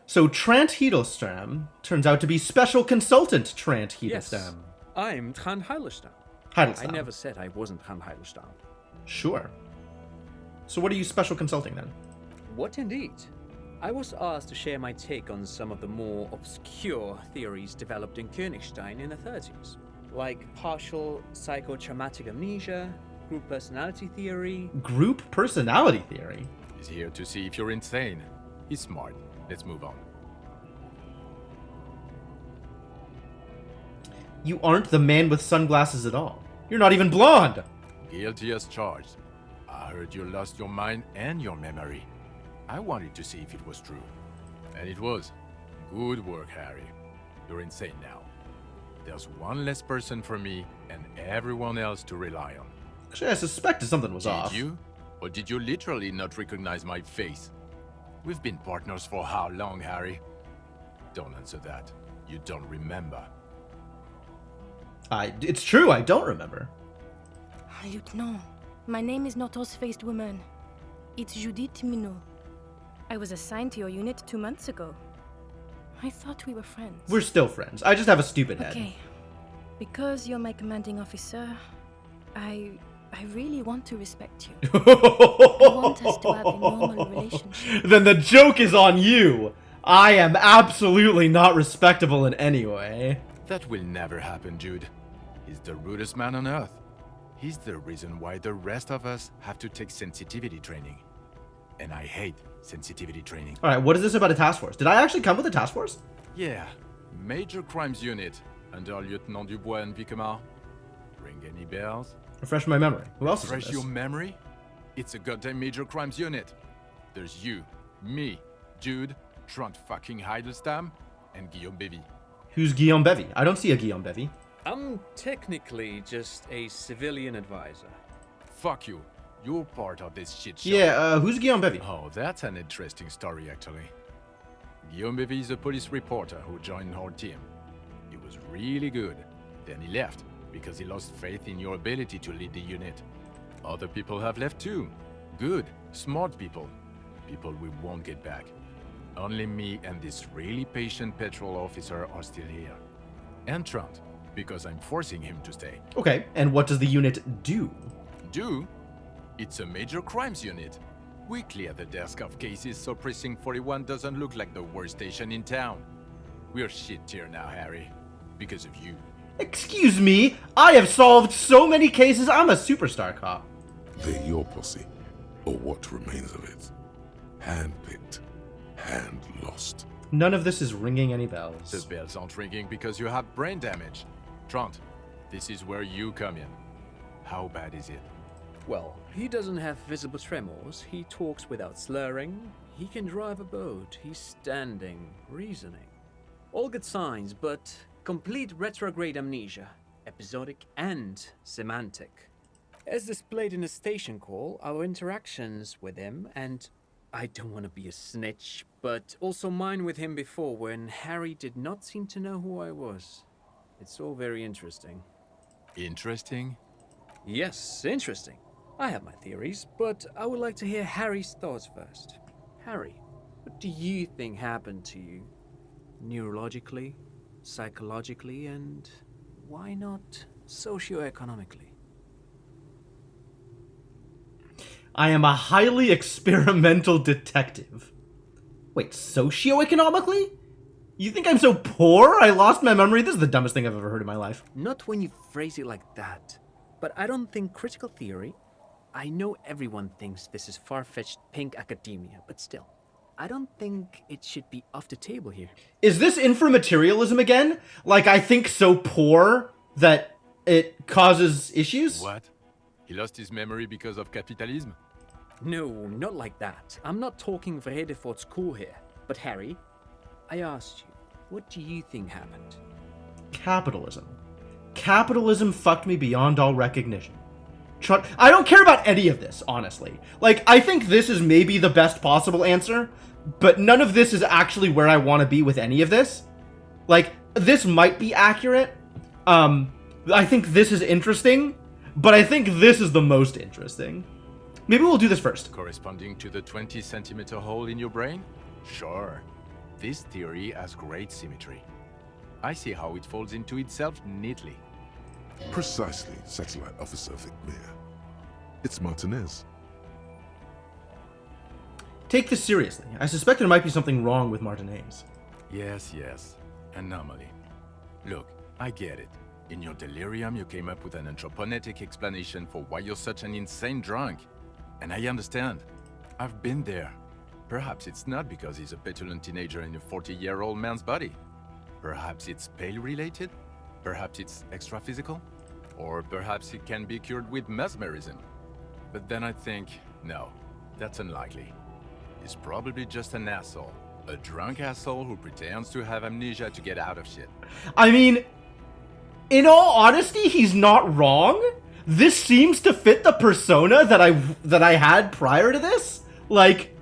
So Trant Hiddlestam turns out to be Special Consultant Trant Yes, Hiddlestam. I'm Trant Heilestam. Hiddlestam. I never said I wasn't Trant Heilestam. Sure. So what are you special consulting then? What indeed? I was asked to share my take on some of the more obscure theories developed in Königstein in the 30s, like partial psychotraumatic amnesia, group personality theory. Group personality theory? He's here to see if you're insane. He's smart. Let's move on. You aren't the man with sunglasses at all. You're not even blonde! Guilty as charged. I heard you lost your mind and your memory. I wanted to see if it was true. And it was. Good work, Harry. You're insane now. There's one less person for me and everyone else to rely on. Actually, I suspected something was off. Did you? Or did you literally not recognize my face? We've been partners for how long, Harry? Don't answer that. You don't remember. It's true, I don't remember. Lieutenant, my name is not Horse-Faced Woman. It's Judith Minot. I was assigned to your unit 2 months ago. I thought we were friends. We're still friends. I just have a stupid head. Okay. Because you're my commanding officer, I really want to respect you. I want us to have a normal relationship. Then the joke is on you. I am absolutely not respectable in any way. That will never happen, Jude. He's the rudest man on Earth. He's the reason why the rest of us have to take sensitivity training. And I hate sensitivity training. Alright, what is this about a task force? Did I actually come with a task force? Yeah, Major Crimes Unit, under Lieutenant Dubois and Vicomar. Ring any bells? Refresh my memory. Who else is in Refresh this? your memory? It's a goddamn Major Crimes Unit. There's you, me, Jude, Trant fucking Hiddlestam, and Guillaume Bevy. Who's Guillaume Bevy? I don't see a Guillaume Bevy. I'm technically just a civilian advisor. Fuck you. You're part of this shit show. Yeah, who's Guillaume Bevy? Oh, that's an interesting story, actually. Guillaume Bevy is a police reporter who joined our team. He was really good. Then he left, because he lost faith in your ability to lead the unit. Other people have left too. Good, smart people. People we won't get back. Only me and this really patient patrol officer are still here. And Trant, because I'm forcing him to stay. Okay, and what does the unit do? Do? It's a major crimes unit. We clear the desk of cases so Precinct 41 doesn't look like the worst station in town. We're shit here now, Harry. Because of you. Excuse me? I have solved so many cases, I'm a superstar cop. They're your posse, or what remains of it. Hand-picked, hand-lost. None of this is ringing any bells. The bells aren't ringing because you have brain damage. Trant, this is where you come in. How bad is it? Well, he doesn't have visible tremors, he talks without slurring, he can drive a boat, he's standing, reasoning. All good signs, but complete retrograde amnesia, episodic and semantic. As displayed in the station call, our interactions with him, and I don't want to be a snitch, but also mine with him before when Harry did not seem to know who I was. It's all very interesting. Interesting? Yes, interesting. I have my theories, but I would like to hear Harry's thoughts first. Harry, what do you think happened to you? Neurologically, psychologically, and why not socioeconomically? I am a highly experimental detective. Wait, socioeconomically? You think I'm so poor I lost my memory? This is the dumbest thing I've ever heard in my life. Not when you phrase it like that. But I don't think critical theory... I know everyone thinks this is far-fetched pink academia, but still, I don't think it should be off the table here. Is this inframaterialism again? Like I think so poor that it causes issues? What? He lost his memory because of capitalism? No, not like that. I'm not talking Vrede for school here. But Harry, I asked you, what do you think happened? Capitalism. Capitalism fucked me beyond all recognition. I don't care about any of this, honestly. Like, I think this is maybe the best possible answer, but none of this is actually where I want to be with any of this. Like, this might be accurate. I think this is interesting, but I think this is the most interesting. Maybe we'll do this first. Corresponding to the 20-centimeter hole in your brain? Sure. This theory has great symmetry. I see how it folds into itself neatly. Precisely, Satellite Officer Vicmere. It's Martinez. Take this seriously. I suspect there might be something wrong with Martinez. Yes, yes. Anomaly. Look, I get it. In your delirium, you came up with an anthroponetic explanation for why you're such an insane drunk. And I understand. I've been there. Perhaps it's not because he's a petulant teenager in a 40-year-old man's body. Perhaps it's pale-related? Perhaps it's extra-physical? Or perhaps it can be cured with mesmerism. But then I think, no, that's unlikely. He's probably just an asshole. A drunk asshole who pretends to have amnesia to get out of shit. I mean, in all honesty, he's not wrong. This seems to fit the persona that I had prior to this. Like,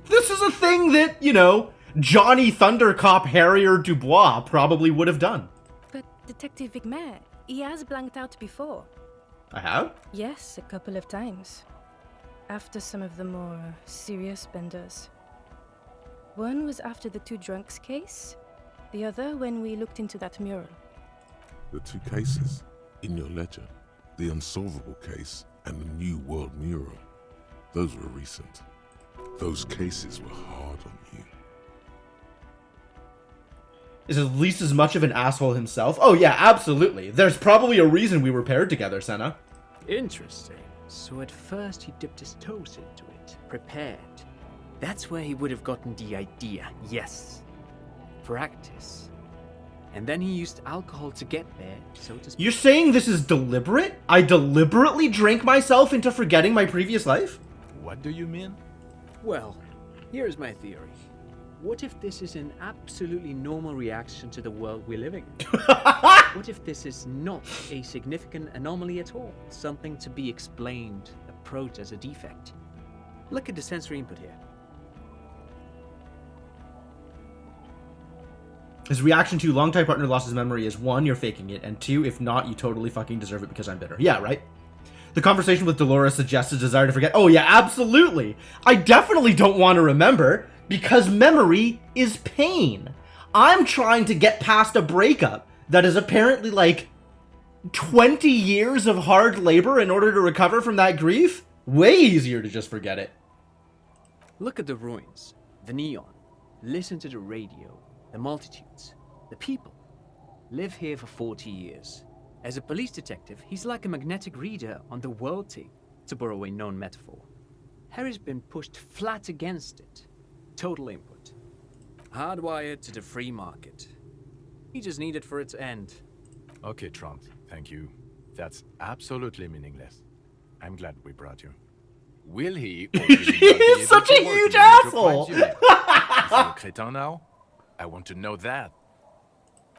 this is a thing that, you know, Johnny Thundercop Harrier Dubois probably would have done. But Detective Vicmere, he has blanked out before. I have? Yes, a couple of times. After some of the more serious benders. One was after the two drunks case, the other when we looked into that mural. The two cases in your ledger, the unsolvable case and the New World mural, those were recent. Those cases were hard on you. Is at least as much of an asshole himself? Oh yeah, absolutely. There's probably a reason we were paired together, Senna. Interesting. So at first he dipped his toes into it, prepared. That's where he would have gotten the idea, yes. Practice. And then he used alcohol to get there, so to speak. You're saying this is deliberate? I deliberately drank myself into forgetting my previous life? What do you mean? Well, here's my theory. What if this is an absolutely normal reaction to the world we're living in? What if this is not a significant anomaly at all? Something to be explained, approached as a defect? Look at the sensory input here. His reaction to longtime partner lost his memory is 1, you're faking it, and 2, if not, you totally fucking deserve it because I'm bitter. Yeah, right? The conversation with Dolores suggests a desire to forget. Oh yeah, absolutely! I definitely don't want to remember, because memory is pain. I'm trying to get past a breakup that is apparently like 20 years of hard labor in order to recover from that grief. Way easier to just forget it. Look at the ruins, the neon, listen to the radio, the multitudes, the people. Live here for 40 years. As a police detective, he's like a magnetic reader on the world tape, to borrow a known metaphor. Harry's been pushed flat against it. Total input. Hardwired to the free market. He just needed for its end. Okay, Trump, thank you. That's absolutely meaningless. I'm glad we brought you. Will he or will he not be able He's such to a work huge in the major asshole! crimes unit? Is he a cretin now? I want to know that.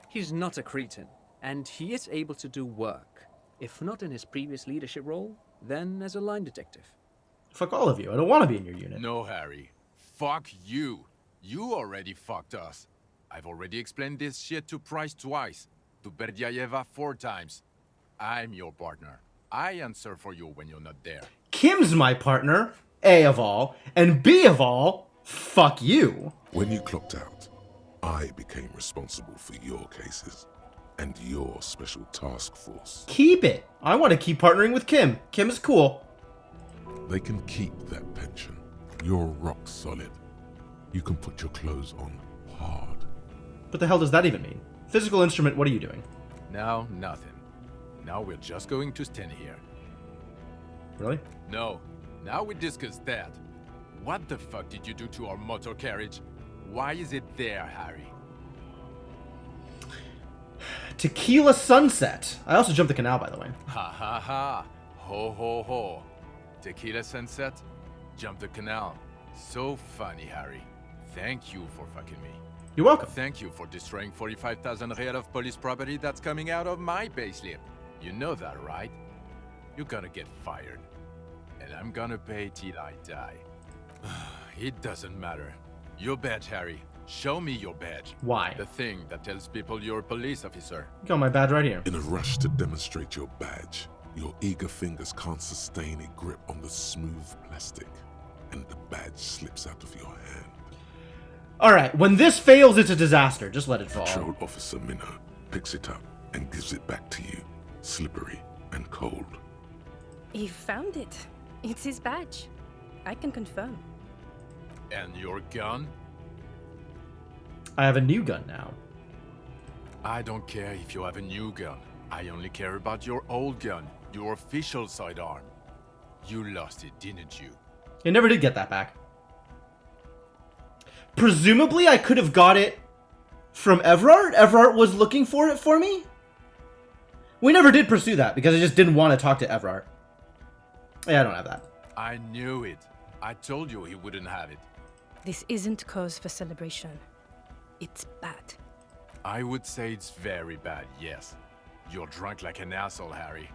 He's not a cretin, and he is able to do work. If not in his previous leadership role, then as a line detective. Fuck all of you. I don't want to be in your unit. No, Harry. Fuck you. You already fucked us. I've already explained this shit to Price twice, to Berdiayeva 4 times. I'm your partner. I answer for you when you're not there. Kim's my partner, A of all, and B of all, fuck you. When you clocked out, I became responsible for your cases and your special task force. Keep it. I want to keep partnering with Kim. Kim is cool. They can keep that pension. You're rock solid. You can put your clothes on hard. What the hell does that even mean? Physical instrument, what are you doing? Now, nothing. Now we're just going to stand here. Really? No. Now we discuss that. What the fuck did you do to our motor carriage? Why is it there, Harry? Tequila Sunset. I also jumped the canal, by the way. Ha ha ha. Ho ho ho. Tequila sunset? Jump the canal. So funny, Harry. Thank you for fucking me. You're welcome. Thank you for destroying 45,000 real of police property that's coming out of my payslip. You know that, right? You're gonna get fired. And I'm gonna pay till I die. It doesn't matter. Your badge, Harry. Show me your badge. Why? The thing that tells people you're a police officer. Got my badge right here. In a rush to demonstrate your badge, your eager fingers can't sustain a grip on the smooth plastic, and the badge slips out of your hand. Alright, when this fails, it's a disaster. Just let it fall. Patrol Officer Minnow picks it up and gives it back to you, slippery and cold. He found it. It's his badge. I can confirm. And your gun? I have a new gun now. I don't care if you have a new gun. I only care about your old gun, your official sidearm. You lost it, didn't you? I never did get that back. Presumably, I could have got it from Everard. Everard was looking for it for me. We never did pursue that because I just didn't want to talk to Everard. Yeah, I don't have that. I knew it. I told you he wouldn't have it. This isn't cause for celebration. It's bad. I would say it's very bad, yes. You're drunk like an asshole, Harry.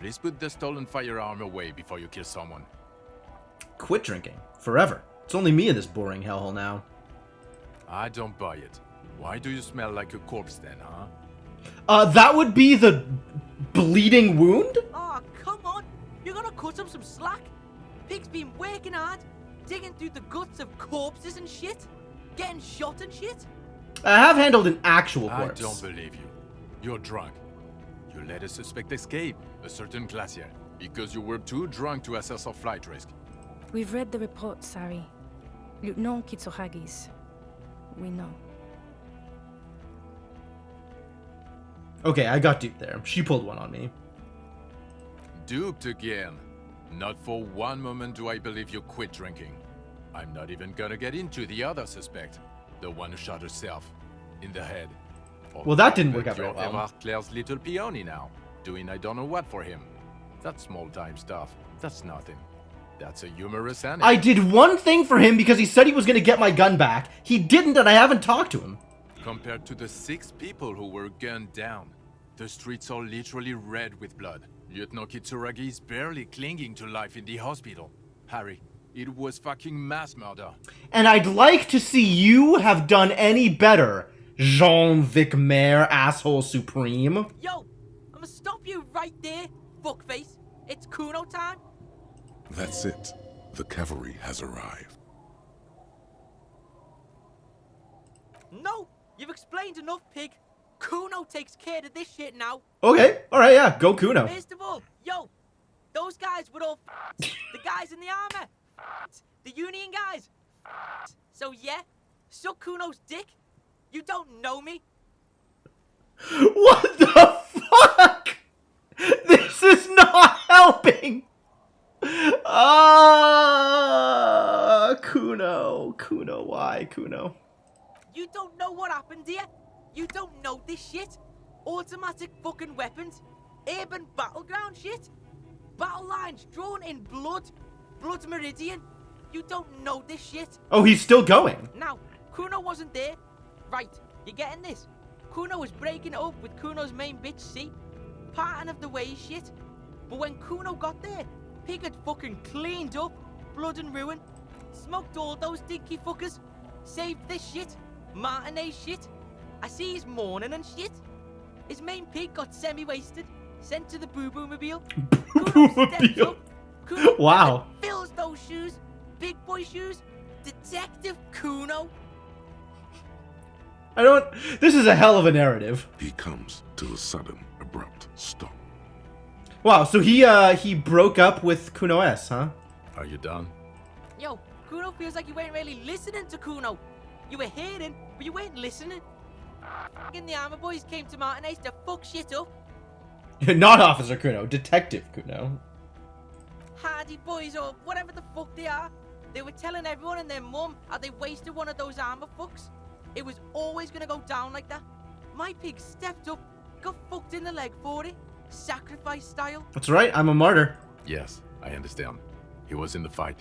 Please put the stolen firearm away before you kill someone. Quit drinking. Forever. It's only me in this boring hellhole now. I don't buy it. Why do you smell like a corpse then, huh? That would be the bleeding wound? Oh, come on. You're gonna cut him some slack. Pig's been working hard, digging through the guts of corpses and shit. Getting shot and shit. I have handled an actual I corpse. don't believe you. You're drunk. You let a suspect escape, a certain glacier, because you were too drunk to assess our flight risk. We've read the report, Sari. Lieutenant Kitsuhagi's. We know. Okay, I got duped there. She pulled one on me. Duped again. Not for one moment do I believe you quit drinking. I'm not even gonna get into the other suspect, the one who shot herself in the head. Well, that didn't work out very You're well. Everard Claire's little peony now, doing I don't know what for him. That's small-time stuff. That's nothing. That's a humorous anecdote. I did one thing for him because he said he was going to get my gun back. He didn't, and I haven't talked to him. Compared to the 6 people who were gunned down, the streets are literally red with blood. Lieutenant Kitsuragi is barely clinging to life in the hospital. Harry, it was fucking mass murder. And I'd like to see you have done any better, Jean-Vic Maire, asshole supreme. Yo, I'ma stop you right there, fuckface. It's Kuno time. That's it. The cavalry has arrived. No, you've explained enough, pig. Kuno takes care of this shit now. Okay, alright, yeah, go Kuno. First of all, yo, those guys were all the guys in the armor, the Union guys. So yeah, suck Kuno's dick. You don't know me. What the fuck? This is not helping. Kuno, why, Kuno? You don't know what happened here. You don't know this shit. Automatic fucking weapons, urban battleground shit, battle lines drawn in blood, blood meridian. You don't know this shit. Oh, he's still going. Now, Kuno wasn't there. Right, you getting this? Kuno was breaking it up with Kuno's main bitch, see? Parting of the way shit. But when Kuno got there, Pig had fucking cleaned up, blood and ruin. Smoked all those dinky fuckers. Saved this shit. Martinet shit. I see he's mourning and shit. His main pig got semi-wasted, sent to the boo-boo-mobile. Kuno steps up. Kuno Wow. fills those shoes. Big boy shoes. Detective Kuno. This is a hell of a narrative. He comes to a sudden, abrupt stop. Wow, so he broke up with Kuno S, huh? Are you done? Yo, Kuno feels like you weren't really listening to Kuno. You were hearing, but you weren't listening. And the armor boys came to Martinez to fuck shit up. Not Officer Kuno, Detective Kuno. Hardy boys or whatever the fuck they are. They were telling everyone and their mum how they wasted one of those armor fucks. It was always gonna go down like that. My pig stepped up, got fucked in the leg for it. Sacrifice style. That's right, I'm a martyr. Yes, I understand. He was in the fight.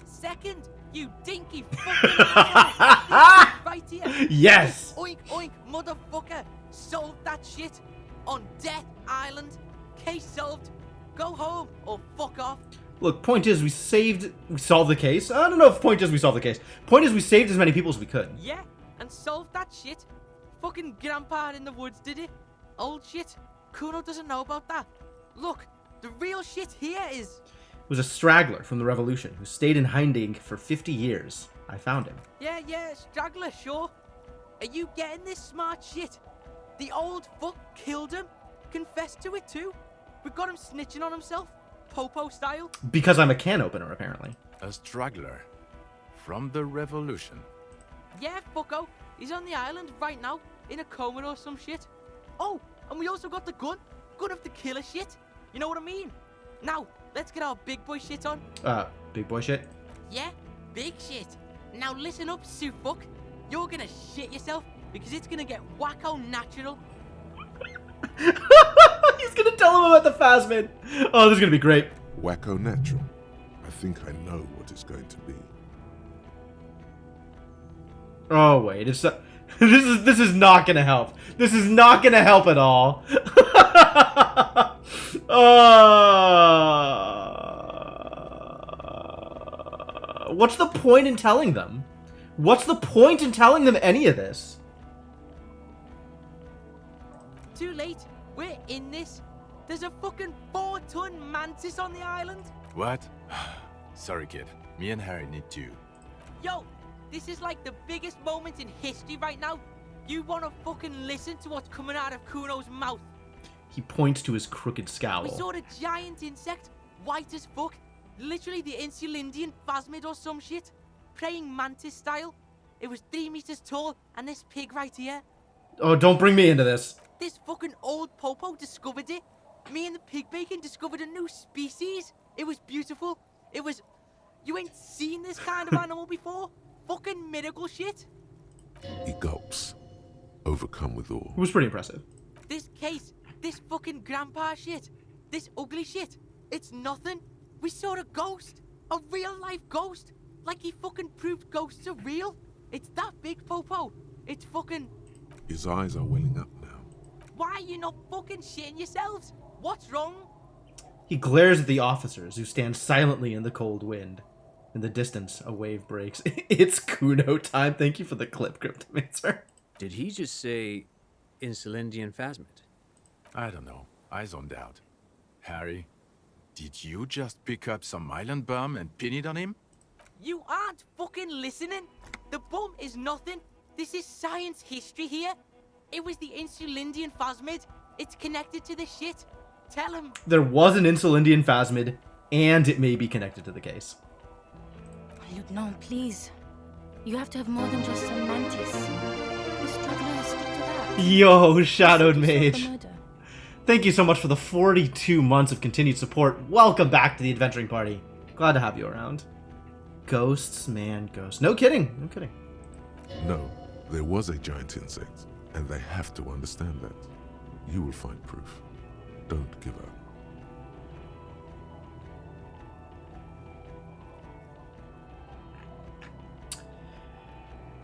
Second, you dinky fucking asshole. Right here. Yes! Oink, oink, motherfucker. Solved that shit. On Death Island. Case solved. Go home or fuck off. Look, point is we solved the case. I don't know if point is we solved the case. Point is we saved as many people as we could. Yeah, and solved that shit. Fucking grandpa in the woods did it. Old shit. Kuno doesn't know about that. Look, the real shit here is... It was a straggler from the revolution who stayed in hiding for 50 years. I found him. Yeah, straggler, sure. Are you getting this smart shit? The old fuck killed him. Confessed to it too. We got him snitching on himself. Popo style. Because I'm a can opener, apparently. A straggler. From the revolution. Yeah, fucko. He's on the island right now. In a coma or some shit. Oh, and we also got the gun. Gun of the killer shit. You know what I mean? Now, let's get our big boy shit on. Big boy shit? Yeah, big shit. Now listen up, Sue fuck. You're gonna shit yourself because it's gonna get wacko natural. He's gonna tell him about the Phasmid. Oh, this is gonna be great. Wacko natural. I think I know what it's going to be. Oh wait, it's this is not gonna help. This is not gonna help at all. What's the point in telling them? What's the point in telling them any of this? Too late. We're in this. There's a fucking 4-ton mantis on the island. What? Sorry, kid. Me and Harry need to. Yo, this is like the biggest moment in history right now. You wanna fucking listen to what's coming out of Kuno's mouth? He points to his crooked We scowl. saw a giant insect, white as fuck. Literally the Insulindian phasmid or some shit. Praying mantis style. It was 3 meters tall, and this pig right here. Oh, don't bring me into this. This fucking old popo discovered it. Me and the pig bacon discovered a new species. It was beautiful. It was... You ain't seen this kind of animal before? Fucking miracle shit. He gulps, overcome with awe. It was pretty impressive. This case, this fucking grandpa shit, this ugly shit, it's nothing. We saw a ghost. A real life ghost. Like he fucking proved ghosts are real. It's that big, Popo. It's fucking... His eyes are welling up now. Why are you not fucking shitting yourselves? What's wrong? He glares at the officers who stand silently in the cold wind. In the distance, a wave breaks. It's Kuno time. Thank you for the clip, Cryptomancer. Did he just say Insulindian phasmid? I don't know. I zoned out. Harry, did you just pick up some island bum and pin it on him? You aren't fucking listening. The bum is nothing. This is science history here. It was the Insulindian phasmid. It's connected to the shit. Tell him. There was an Insulindian phasmid, and it may be connected to the case. Lieutenant, please. You have to have more than just a mantis. The straggler, stick to that. Yo, Shadowed Set yourself Mage. a murder. Thank you so much for the 42 months of continued support. Welcome back to the adventuring party. Glad to have you around. Ghosts, man, ghosts. No kidding, no kidding. No, there was a giant insect, and they have to understand that. You will find proof. Don't give up.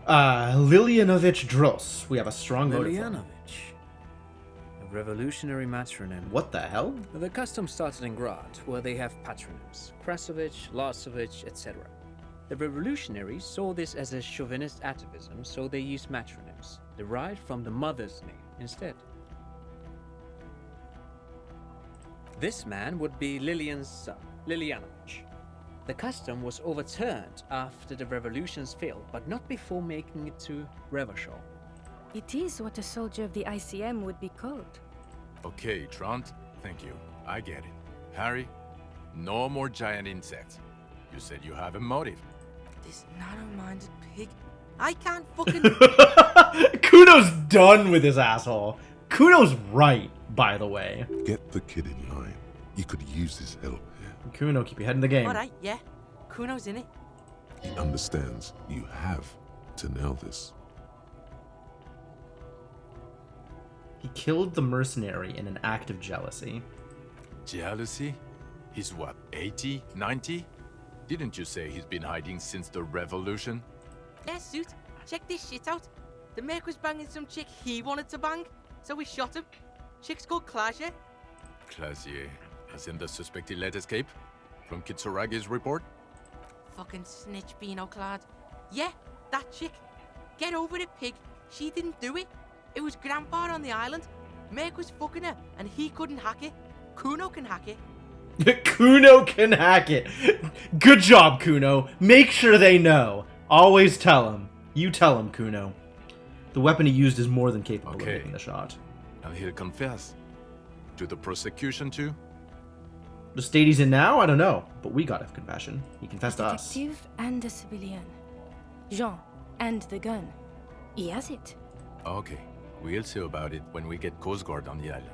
Lilianovich Dros. We have a strong motive. for him. Lilianovich. A revolutionary matronym. What the hell? The custom started in Grad, where they have patronyms. Krasovich, Lasovich, etc. The revolutionaries saw this as a chauvinist atavism, so they used matronyms, derived from the mother's name instead. This man would be Lilian's son, Lilianovich. The custom was overturned after the revolutions failed, but not before making it to Revachol. It is what a soldier of the ICM would be called. Okay, Trant, thank you. I get it. Harry, no more giant insects. You said you have a motive. This narrow-minded pig. I can't fucking... Kuno's done with his asshole. Kuno's right, by the way. Get the kid in line. You could use his help here. Kuno, keep your head in the game. Alright, yeah. Kuno's in it. He understands you have to nail this. He killed the mercenary in an act of jealousy. Jealousy? He's what, 80, 90? Didn't you say he's been hiding since the revolution? Yeah, suit. Check this shit out. The Merc was banging some chick he wanted to bang, so we shot him. Chick's called Klaasje. Klaasje, as in the suspect he let escape? From Kitsuragi's report? Fucking snitch beano clad. Yeah, that chick. Get over it, pig. She didn't do it. It was Grandpa on the island. Merc was fucking her, and he couldn't hack it. Kuno can hack it. Kuno can hack it. Good job, Kuno. Make sure they know. Always tell him. You tell him, Kuno. The weapon he used is more than capable of Okay. making the shot. And he'll confess. To the prosecution too? The state he's in now, I don't know, but we got have compassion. He confessed to us. Detective and a civilian. Jean, and the gun. He has it. Okay. We'll see about it when we get Coast Guard on the island.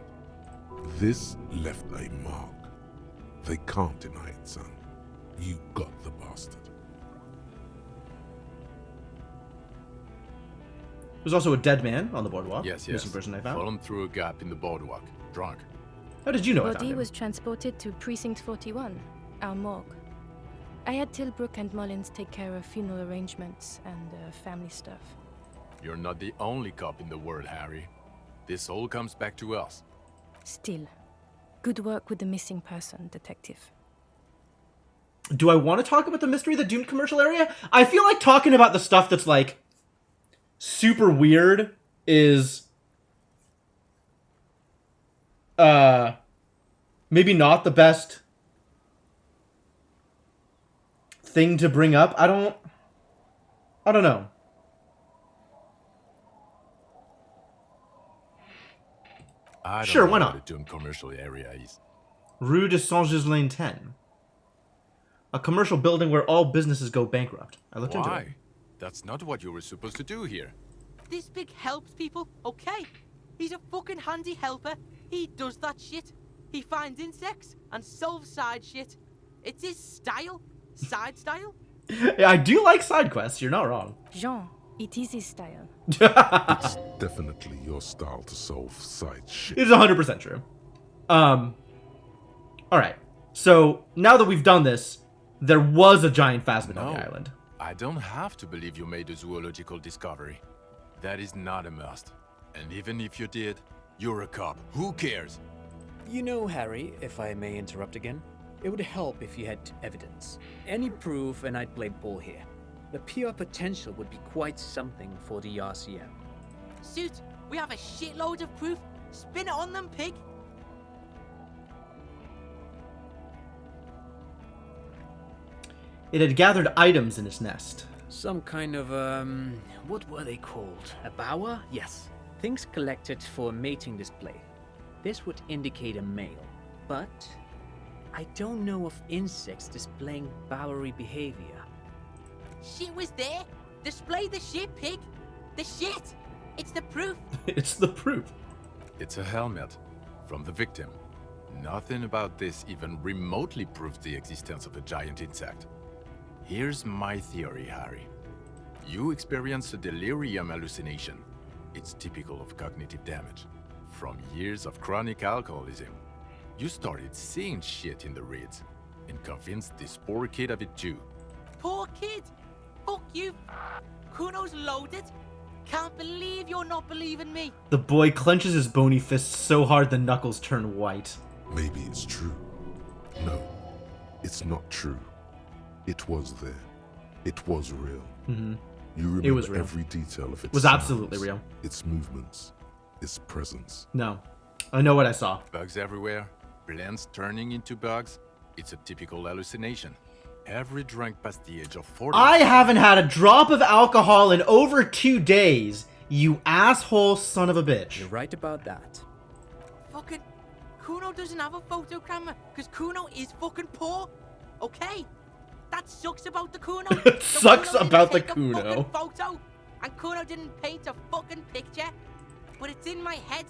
This left a mark. They can't deny it, son. You got the bastard. There's also a dead man on the boardwalk. Yes. Missing person I found. Fallen through a gap in the boardwalk. Drunk. How did you know I found Body him? was transported to Precinct 41, our morgue. I had Tilbrook and Mullins take care of funeral arrangements and family stuff. You're not the only cop in the world, Harry. This all comes back to us. Still, good work with the missing person, detective. Do I want to talk about the mystery of the doomed commercial area? I feel like talking about the stuff that's like super weird is maybe not the best thing to bring up. I don't know. I don't Sure, know why what not? the doomed commercial area is. Rue de Saint-Ghislain 10. A commercial building where all businesses go bankrupt. I looked into it. Why? That's not what you were supposed to do here. This pig helps people, okay? He's a fucking handy helper. He does that shit. He finds insects and solves side shit. It's his style. Side style. Yeah, I do like side quests, you're not wrong. Jean, it is his style. It's definitely your style to solve side shit. It's 100% true. Alright. So, now that we've done this, there was a giant phasmid on the island. I don't have to believe you made a zoological discovery. That is not a must. And even if you did, you're a cop. Who cares? You know, Harry, if I may interrupt again, it would help if you had evidence. Any proof, and I'd play ball here. The PR potential would be quite something for the RCM. Suit, we have a shitload of proof. Spin it on them, pig. It had gathered items in its nest. Some kind of, what were they called? A bower? Yes. Things collected for a mating display. This would indicate a male, but I don't know of insects displaying bowery behavior. Shit was there. Display the shit, pig. The shit. It's the proof. It's the proof. It's a helmet from the victim. Nothing about this even remotely proves the existence of a giant insect. Here's my theory, Harry. You experienced a delirium hallucination. It's typical of cognitive damage. From years of chronic alcoholism, you started seeing shit in the reeds and convinced this poor kid of it too. Poor kid. Fuck you. Kuno's loaded. Can't believe you're not believing me. The boy clenches his bony fists so hard the knuckles turn white. Maybe it's true. No, it's not true. It was there. It was real. Mm-hmm. You remember It was real. every detail of its It was sounds, absolutely real. its movements, its presence. No. I know what I saw. Bugs everywhere, plants turning into bugs. It's a typical hallucination. Every drunk past the age of 40. I haven't had a drop of alcohol in over 2 days, you asshole son of a bitch. You're right about that. Fucking Kuno doesn't have a photo camera because Kuno is fucking poor. Okay? That sucks about the Kuno. It sucks Kuno didn't about the take a Kuno. fucking photo. And Kuno didn't paint a fucking picture. But it's in my head.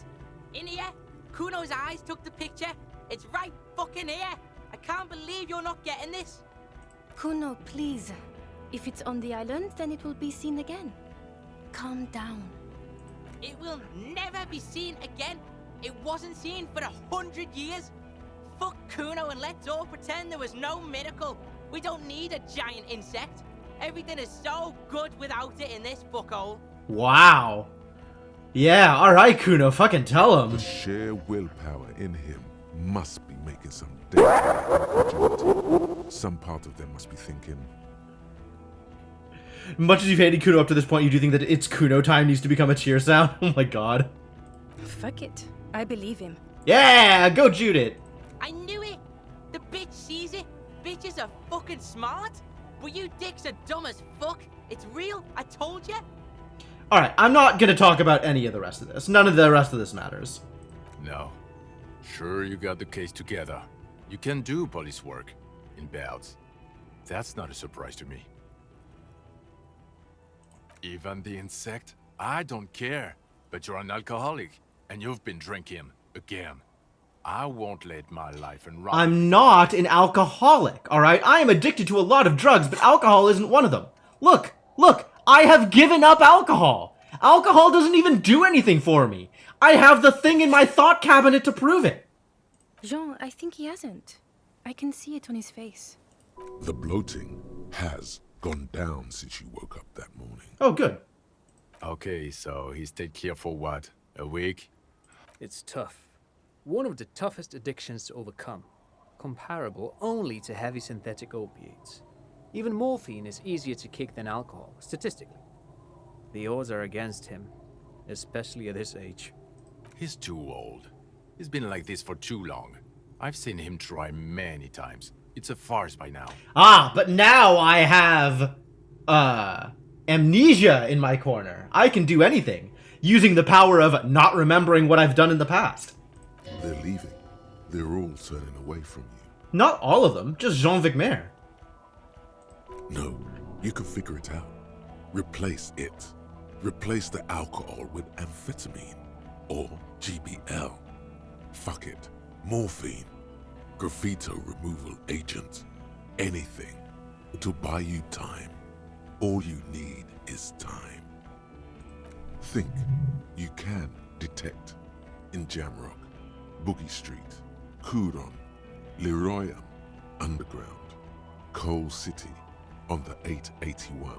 In here. Kuno's eyes took the picture. It's right fucking here. I can't believe you're not getting this. Kuno, please. If it's on the island, then it will be seen again. Calm down. It will never be seen again. It wasn't seen for 100 years. Fuck Kuno and let's all pretend there was no miracle. We don't need a giant insect. Everything is so good without it in this fuckhole. Wow. Yeah, alright, Kuno, fucking tell him. The sheer willpower in him must be making some incredulity. Some part of them must be thinking, Much as you've hated Kuno up to this point, you do think that it's Kuno time needs to become a cheer sound? Oh my god. Fuck it. I believe him. Yeah, go Judith. I knew it. The bitch sees it. Bitches are fucking smart. But you dicks are dumb as fuck. It's real. I told you. Alright, I'm not gonna talk about any of the rest of this. None of the rest of this matters. No. Sure, you got the case together. You can do police work. In bouts. That's not a surprise to me. Even the insect? I don't care. But you're an alcoholic, and you've been drinking again. I won't let my life and run. I'm not an alcoholic, alright? I am addicted to a lot of drugs, but alcohol isn't one of them. Look, I have given up alcohol. Alcohol doesn't even do anything for me. I have the thing in my thought cabinet to prove it. Jean, I think he hasn't. I can see it on his face. The bloating has gone down since you woke up that morning. Oh, good. Okay, so he stayed clear for what? A week? It's tough. One of the toughest addictions to overcome. Comparable only to heavy synthetic opiates. Even morphine is easier to kick than alcohol, statistically. The odds are against him, especially at his age. He's too old. He's been like this for too long. I've seen him try many times. It's a farce by now. Ah, but now I have, amnesia in my corner. I can do anything, using the power of not remembering what I've done in the past. They're leaving. They're all turning away from you. Not all of them, just Jean-Vic Maire. No, you can figure it out. Replace it. Replace the alcohol with amphetamine or GBL. Fuck it. Morphine. Graffito removal agent. Anything to buy you time. All you need is time. Think you can detect in Jamrock, Boogie Street, Coudon, Leroyam, Underground, Coal City, on the 881.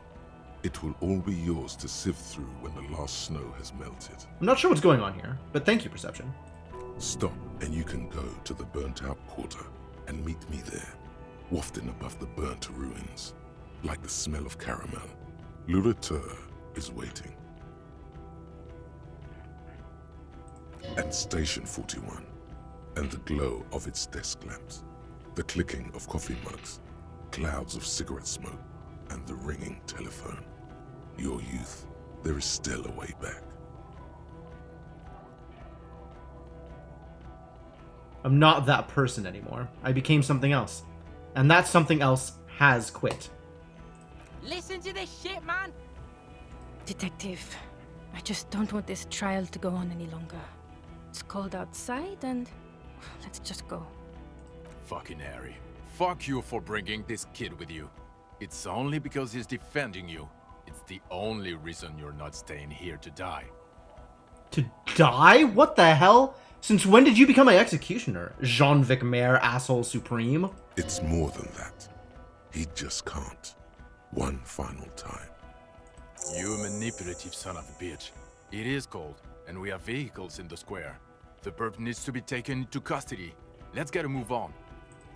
It will all be yours to sift through when the last snow has melted. I'm not sure what's going on here, but thank you, Perception. Stop and you can go to the burnt out quarter and meet me there, wafting above the burnt ruins, like the smell of caramel. Lurateur is waiting. And Station 41, and the glow of its desk lamps, the clicking of coffee mugs, clouds of cigarette smoke, and the ringing telephone. Your youth, there is still a way back. I'm not that person anymore. I became something else. And that something else has quit. Listen to this shit, man. Detective, I just don't want this trial to go on any longer. It's cold outside and let's just go. Fucking Harry. Fuck you for bringing this kid with you. It's only because he's defending you. It's the only reason you're not staying here to die. To die? What the hell? Since when did you become my executioner? Jean-Vic Maire, asshole supreme? It's more than that. He just can't. One final time. You manipulative son of a bitch. It is cold, and we have vehicles in the square. The perp needs to be taken into custody. Let's get a move on.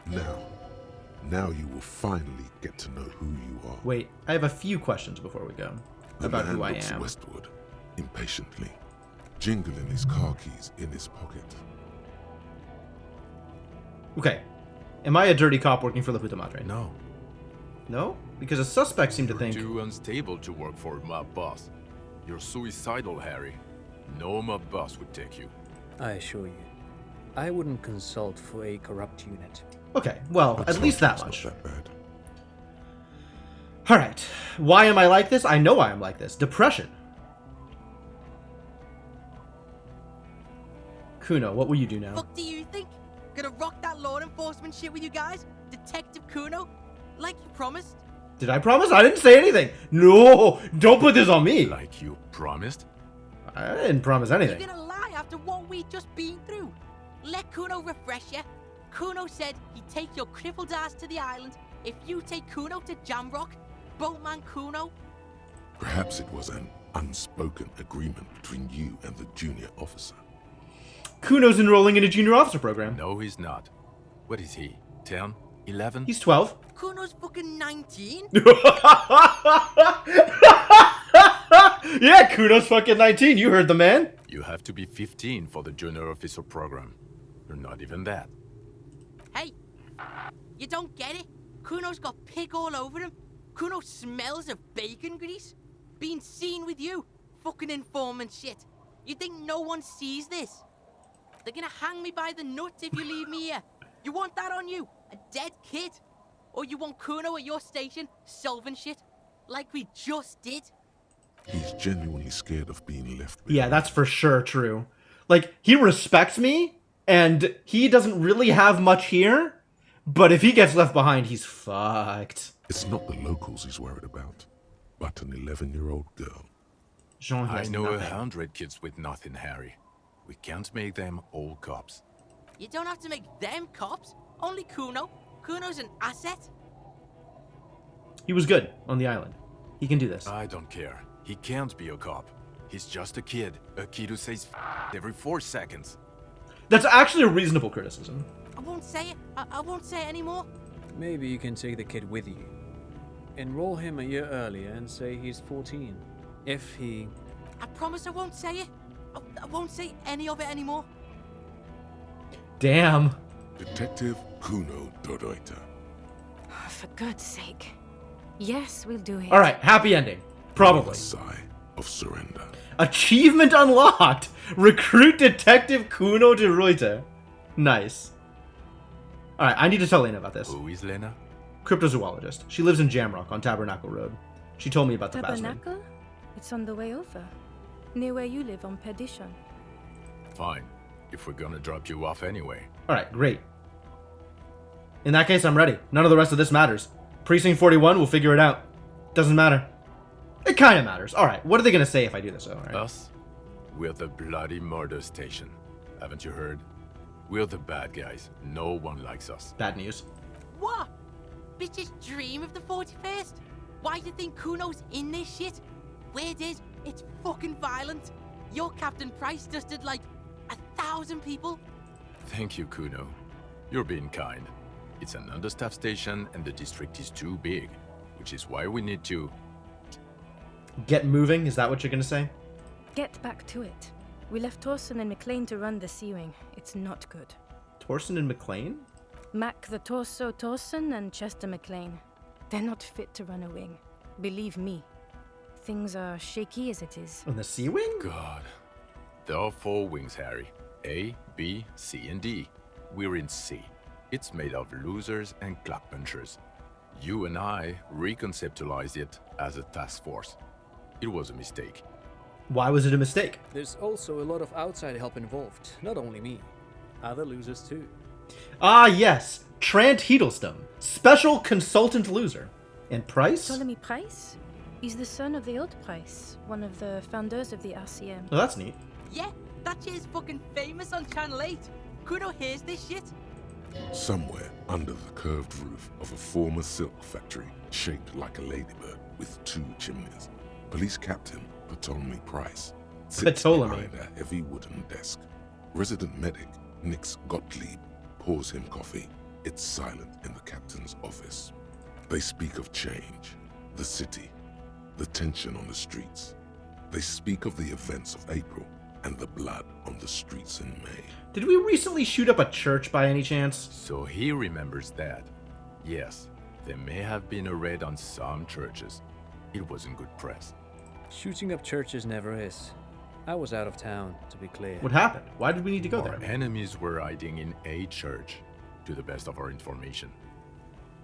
Now you will finally get to know who you are. Wait, I have a few questions before we go. The About man who I looks am. westward, impatiently, jingling his car keys in his pocket. Okay. Am I a dirty cop working for La Puta Madre? No. No? Because a suspect seemed to You're think... too unstable to work for my boss. You're suicidal, Harry. No mob boss would take you. I assure you, I wouldn't consult for a corrupt unit. Okay, well, But at least that something's much. not that bad. Alright. Why am I like this? I know I am like this. Depression. Kuno, what will you do now? Fuck do you think? Gonna rock that law enforcement shit with you guys? Detective Kuno? Like you promised? Did I promise? I didn't say anything. No, don't put this on me. Like you promised? I didn't promise You're anything. gonna lie after what we just been through? Let Kuno refresh you. Kuno said he'd take your crippled ass to the island if you take Kuno to Jamrock. Boatman Kuno. Perhaps it was an unspoken agreement between you and the junior officer. Kuno's enrolling in a junior officer program. No, he's not. What is he? 10? 11? He's 12. Kuno's fucking 19? Yeah, Kuno's fucking 19. You heard the man. You have to be 15 for the junior officer program. You're not even that. Hey, you don't get it? Kuno's got pig all over him. Kuno smells of bacon grease. Being seen with you, fucking informant shit. You think no one sees this? They're gonna hang me by the nuts if you leave me here. You want that on you? A dead kid? Or you want Kuno at your station solving shit? Like we just did? He's genuinely scared of being left behind. Yeah, that's for sure true. Like, he respects me, and he doesn't really have much here, but if he gets left behind, he's fucked. It's not the locals he's worried about, but an 11-year-old girl. Jean I has know nothing. 100 kids with nothing, Harry. We can't make them all cops. You don't have to make them cops. Only Kuno. Kuno's an asset. He was good on the island. He can do this. I don't care. He can't be a cop. He's just a kid who says every 4 seconds. That's actually a reasonable criticism. I won't say it. I won't say it anymore. Maybe you can take the kid with you. Enroll him a year earlier and say he's 14. If he... I promise I won't say it. I won't say any of it anymore. Damn. Detective Kuno Doroita. For God's sake. Yes, we'll do it. All right, happy ending. Probably. A sigh of surrender. Achievement unlocked. Recruit Detective Kuno de Reuter. Nice. All right, I need to tell Lena about this. Who is Lena? Cryptozoologist. She lives in Jamrock on Tabernacle Road. She told me about the Basman. Tabernacle? It's on the way over. Near where you live on Perdition. Fine. If we're gonna drop you off anyway. All right, great. In that case, I'm ready. None of the rest of this matters. Precinct 41 will figure it out. Doesn't matter. It kind of matters. All right, what are they going to say if I do this, though? All right. Us? We're the bloody murder station. Haven't you heard? We're the bad guys. No one likes us. Bad news. What? Bitches dream of the 41st? Why do you think Kuno's in this shit? Weird is, it's fucking violent. Your Captain Price just did like 1,000 people. Thank you, Kuno. You're being kind. It's an understaffed station and the district is too big, which is why we need to... Get moving? Is that what you're going to say? Get back to it. We left Torson and McLean to run the Sea Wing. It's not good. Torson and McLean? Mac the Torso Torson and Chester McLean. They're not fit to run a wing. Believe me. Things are shaky as it is. On the Sea Wing? God. There are 4 wings, Harry. A, B, C, and D. We're in C. It's made of losers and clock punchers. You and I reconceptualized it as a task force. It was a mistake. Why was it a mistake? There's also a lot of outside help involved. Not only me. Other losers too. Ah, yes. Trant Hiddleston. Special consultant loser. And Price? Ptolemy Price? He's the son of the old Price, one of the founders of the RCM. Oh, that's neat. Yeah, that shit's fucking famous on Channel 8. Kuno hears this shit. Somewhere under the curved roof of a former silk factory shaped like a ladybird with 2 chimneys, Police Captain Ptolemy Price sits Ptolemy. behind a heavy wooden desk. Resident medic Nix Gottlieb pours him coffee. It's silent in the captain's office. They speak of change, the city, the tension on the streets. They speak of the events of April and the blood on the streets in May. Did we recently shoot up a church by any chance? So he remembers that. Yes, there may have been a raid on some churches. It wasn't good press. Shooting up churches never is. I was out of town, to be clear. What happened? Why did we need to go Our there? enemies were hiding in a church, to the best of our information.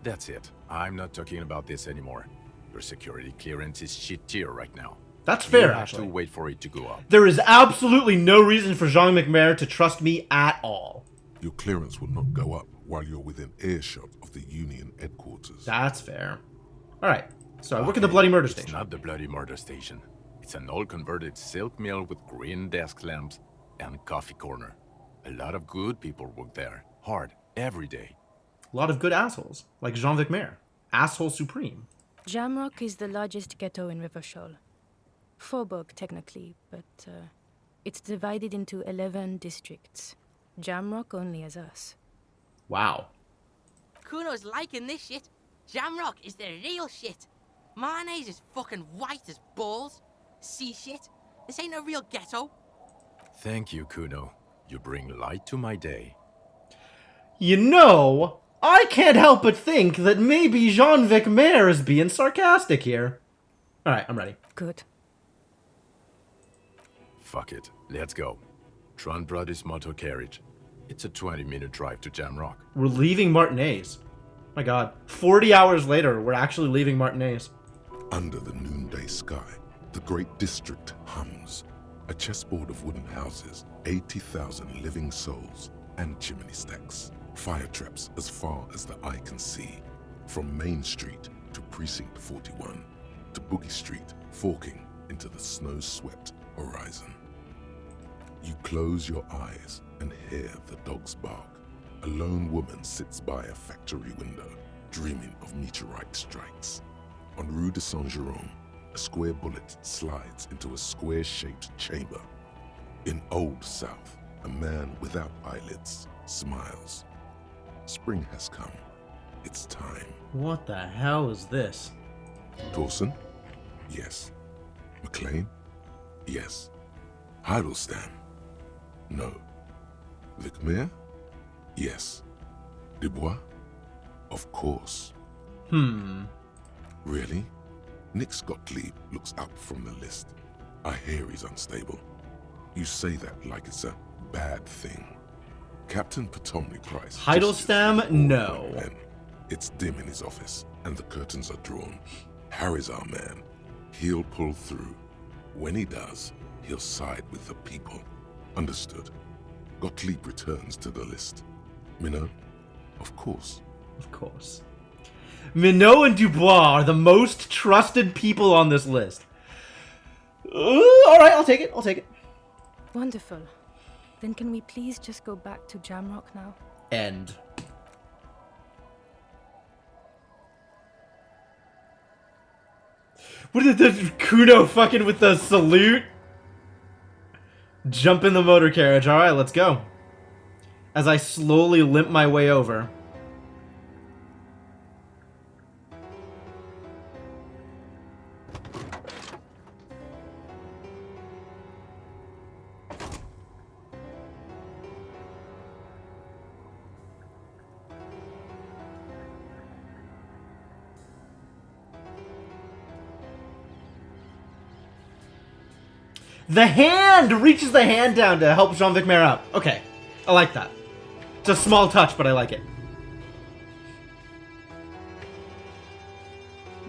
That's it. I'm not talking about this anymore. Your security clearance is shit tier right now. That's fair, You have actually. to wait for it to go up. There is absolutely no reason for Jean McMahon to trust me at all. Your clearance will not go up while you're within earshot of the Union headquarters. That's fair. All right. So I work at the Bloody Murder It's Station. not the bloody murder station. It's an old converted silk mill with green desk lamps and coffee corner. A lot of good people work there. Hard. Every day. A lot of good assholes, like Jean McMahon. Asshole supreme. Jamrock is the largest ghetto in River Shoal. Faubourg, technically, but it's divided into 11 districts. Jamrock only has us. Wow. Kuno's liking this shit. Jamrock is the real shit. Mayonnaise is fucking white as balls. See shit? This ain't a real ghetto. Thank you, Kuno. You bring light to my day. You know, I can't help but think that maybe Jean-Vic Mayer is being sarcastic here. Alright, I'm ready. Good. Fuck it. Let's go. Tron brought his motor carriage. It's a 20-minute drive to Jamrock. We're leaving Martinez. My god. 40 hours later, we're actually leaving Martinez. Under the noonday sky, the great district hums. A chessboard of wooden houses, 80,000 living souls, and chimney stacks. Fire traps as far as the eye can see. From Main Street to Precinct 41, to Boogie Street, forking into the snow-swept horizon. You close your eyes and hear the dogs bark. A lone woman sits by a factory window, dreaming of meteorite strikes. On Rue de Saint-Jérôme, a square bullet slides into a square-shaped chamber. In Old South, a man without eyelids smiles. Spring has come. It's time. What the hell is this? Dawson? Yes. McLean? Yes. Heidelstein? No. Vicmair? Yes. Dubois? Of course. Really? Nick Gottlieb looks up from the list. I hear he's unstable. You say that like it's a bad thing. Captain Potomny Price. Heidelstein? No. It's dim in his office, and the curtains are drawn. Harry's our man. He'll pull through. When he does, he'll side with the people. Understood. Gottlieb returns to the list. Minot? Of course. Of course. Minot and Dubois are the most trusted people on this list. Alright, I'll take it. I'll take it. Wonderful. Then can we please just go back to Jamrock now? End. What is this? Kuno fucking with the salute? Jump in the motor carriage. Alright, let's go. As I slowly limp my way over. The hand reaches the hand down to help Jean-Vic Mayer up. Okay, I like that. It's a small touch, but I like it.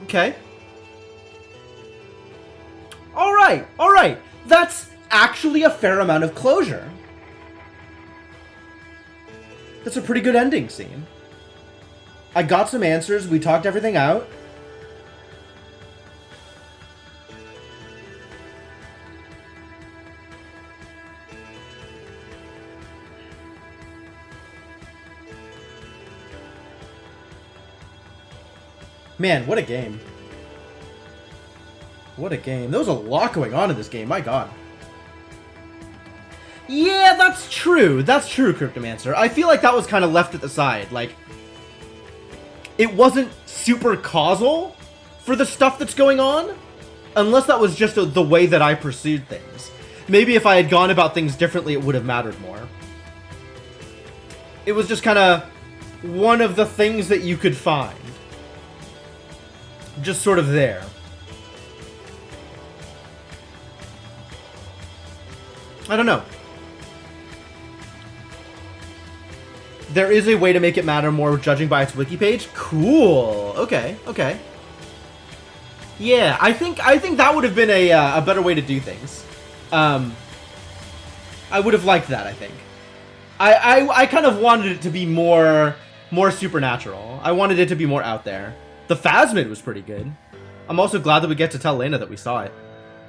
Okay. Alright, alright. That's actually a fair amount of closure. That's a pretty good ending scene. I got some answers, we talked everything out. Man, what a game. What a game. There was a lot going on in this game, my god. Yeah, that's true. That's true, Cryptomancer. I feel like that was kind of left at the side. Like, it wasn't super causal for the stuff that's going on. Unless that was just the way that I pursued things. Maybe if I had gone about things differently, it would have mattered more. It was just kind of one of the things that you could find. Just sort of there. I don't know. There is a way to make it matter more judging by its wiki page. Cool. Okay. Okay. Yeah, I think that would have been a better way to do things. I would have liked that, I think. I kind of wanted it to be more supernatural. I wanted it to be more out there. The Phasmid was pretty good. I'm also glad that we get to tell Lena that we saw it.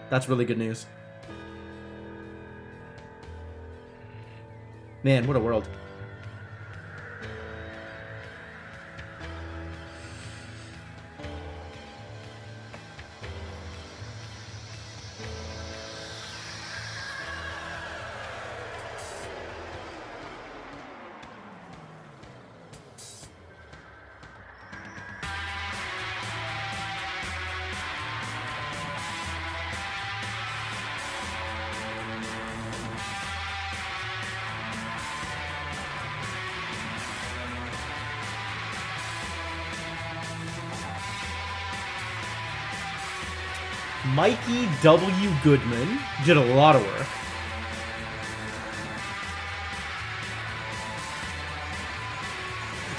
That's really good news. Man, what a world. Mikey W. Goodman did a lot of work.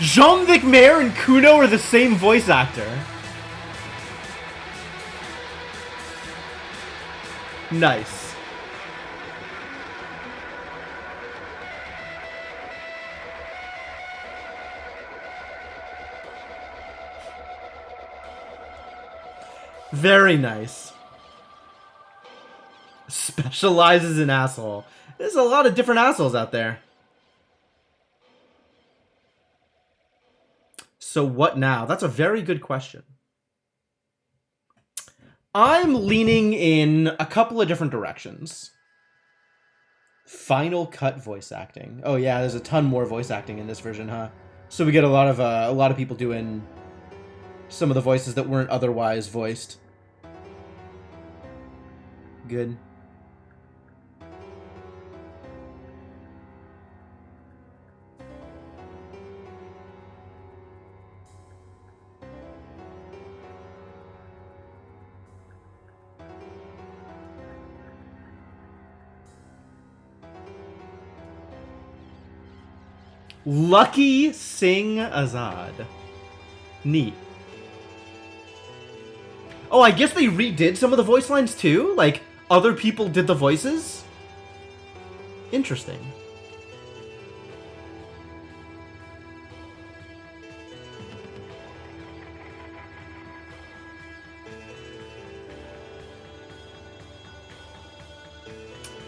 Jean-Vic Mayer and Kuno are the same voice actor. Nice. Very nice. Specializes in asshole. There's a lot of different assholes out there. So what now? That's a very good question. I'm leaning in a couple of different directions. Final Cut voice acting. Oh yeah, there's a ton more voice acting in this version, huh? So we get a lot of people doing some of the voices that weren't otherwise voiced. Good. Lucky Singh Azad. Neat. Oh, I guess they redid some of the voice lines too? Like, other people did the voices? Interesting.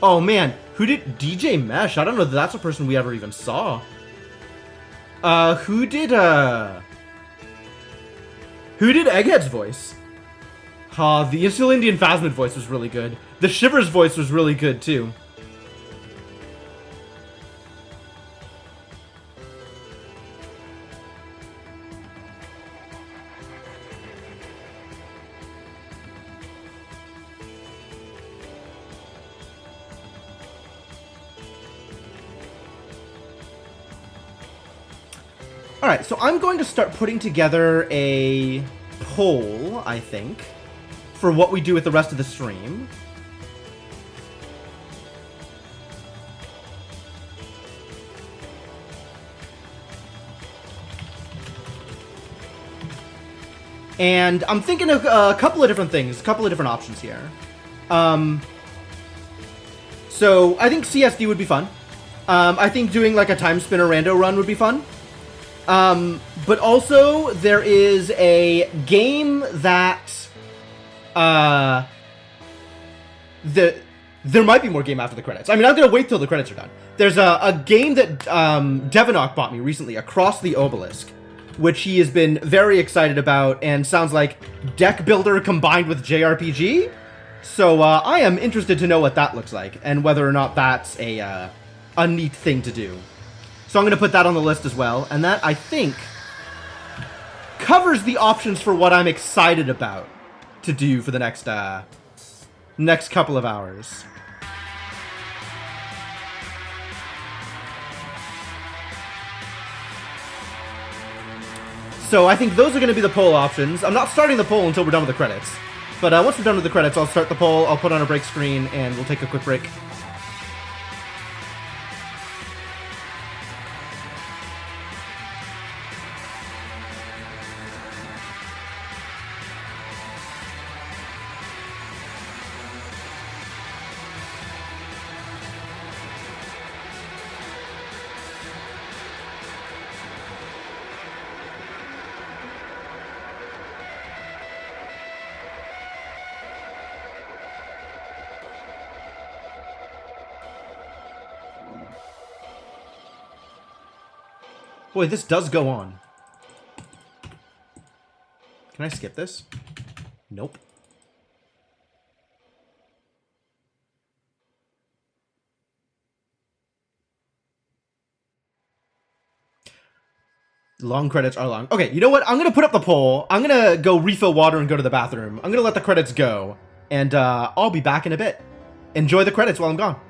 Oh man, who did DJ Mesh? I don't know if that's a person we ever even saw. Who did Egghead's voice? The Insul Indian Phasmid voice was really good. The Shivers voice was really good too. Alright, so I'm going to start putting together a poll, I think, for what we do with the rest of the stream. And I'm thinking of a couple of different things, a couple of different options here. So I think CSD would be fun. I think doing like a Time Spinner Rando run would be fun. But also there is a game that there might be more game after the credits. I mean, I'm gonna wait till the credits are done. There's a game that Devinok bought me recently, Across the Obelisk, which he has been very excited about and sounds like deck builder combined with JRPG. So I am interested to know what that looks like and whether or not that's a neat thing to do. So I'm going to put that on the list as well, and that, I think, covers the options for what I'm excited about to do for the next couple of hours. So I think those are going to be the poll options. I'm not starting the poll until we're done with the credits. But once we're done with the credits, I'll start the poll, I'll put on a break screen, and we'll take a quick break. Boy, this does go on. Can I skip this? Nope. Long credits are long. Okay, you know what? I'm gonna put up the poll. I'm gonna go refill water and go to the bathroom. I'm gonna let the credits go. And I'll be back in a bit. Enjoy the credits while I'm gone.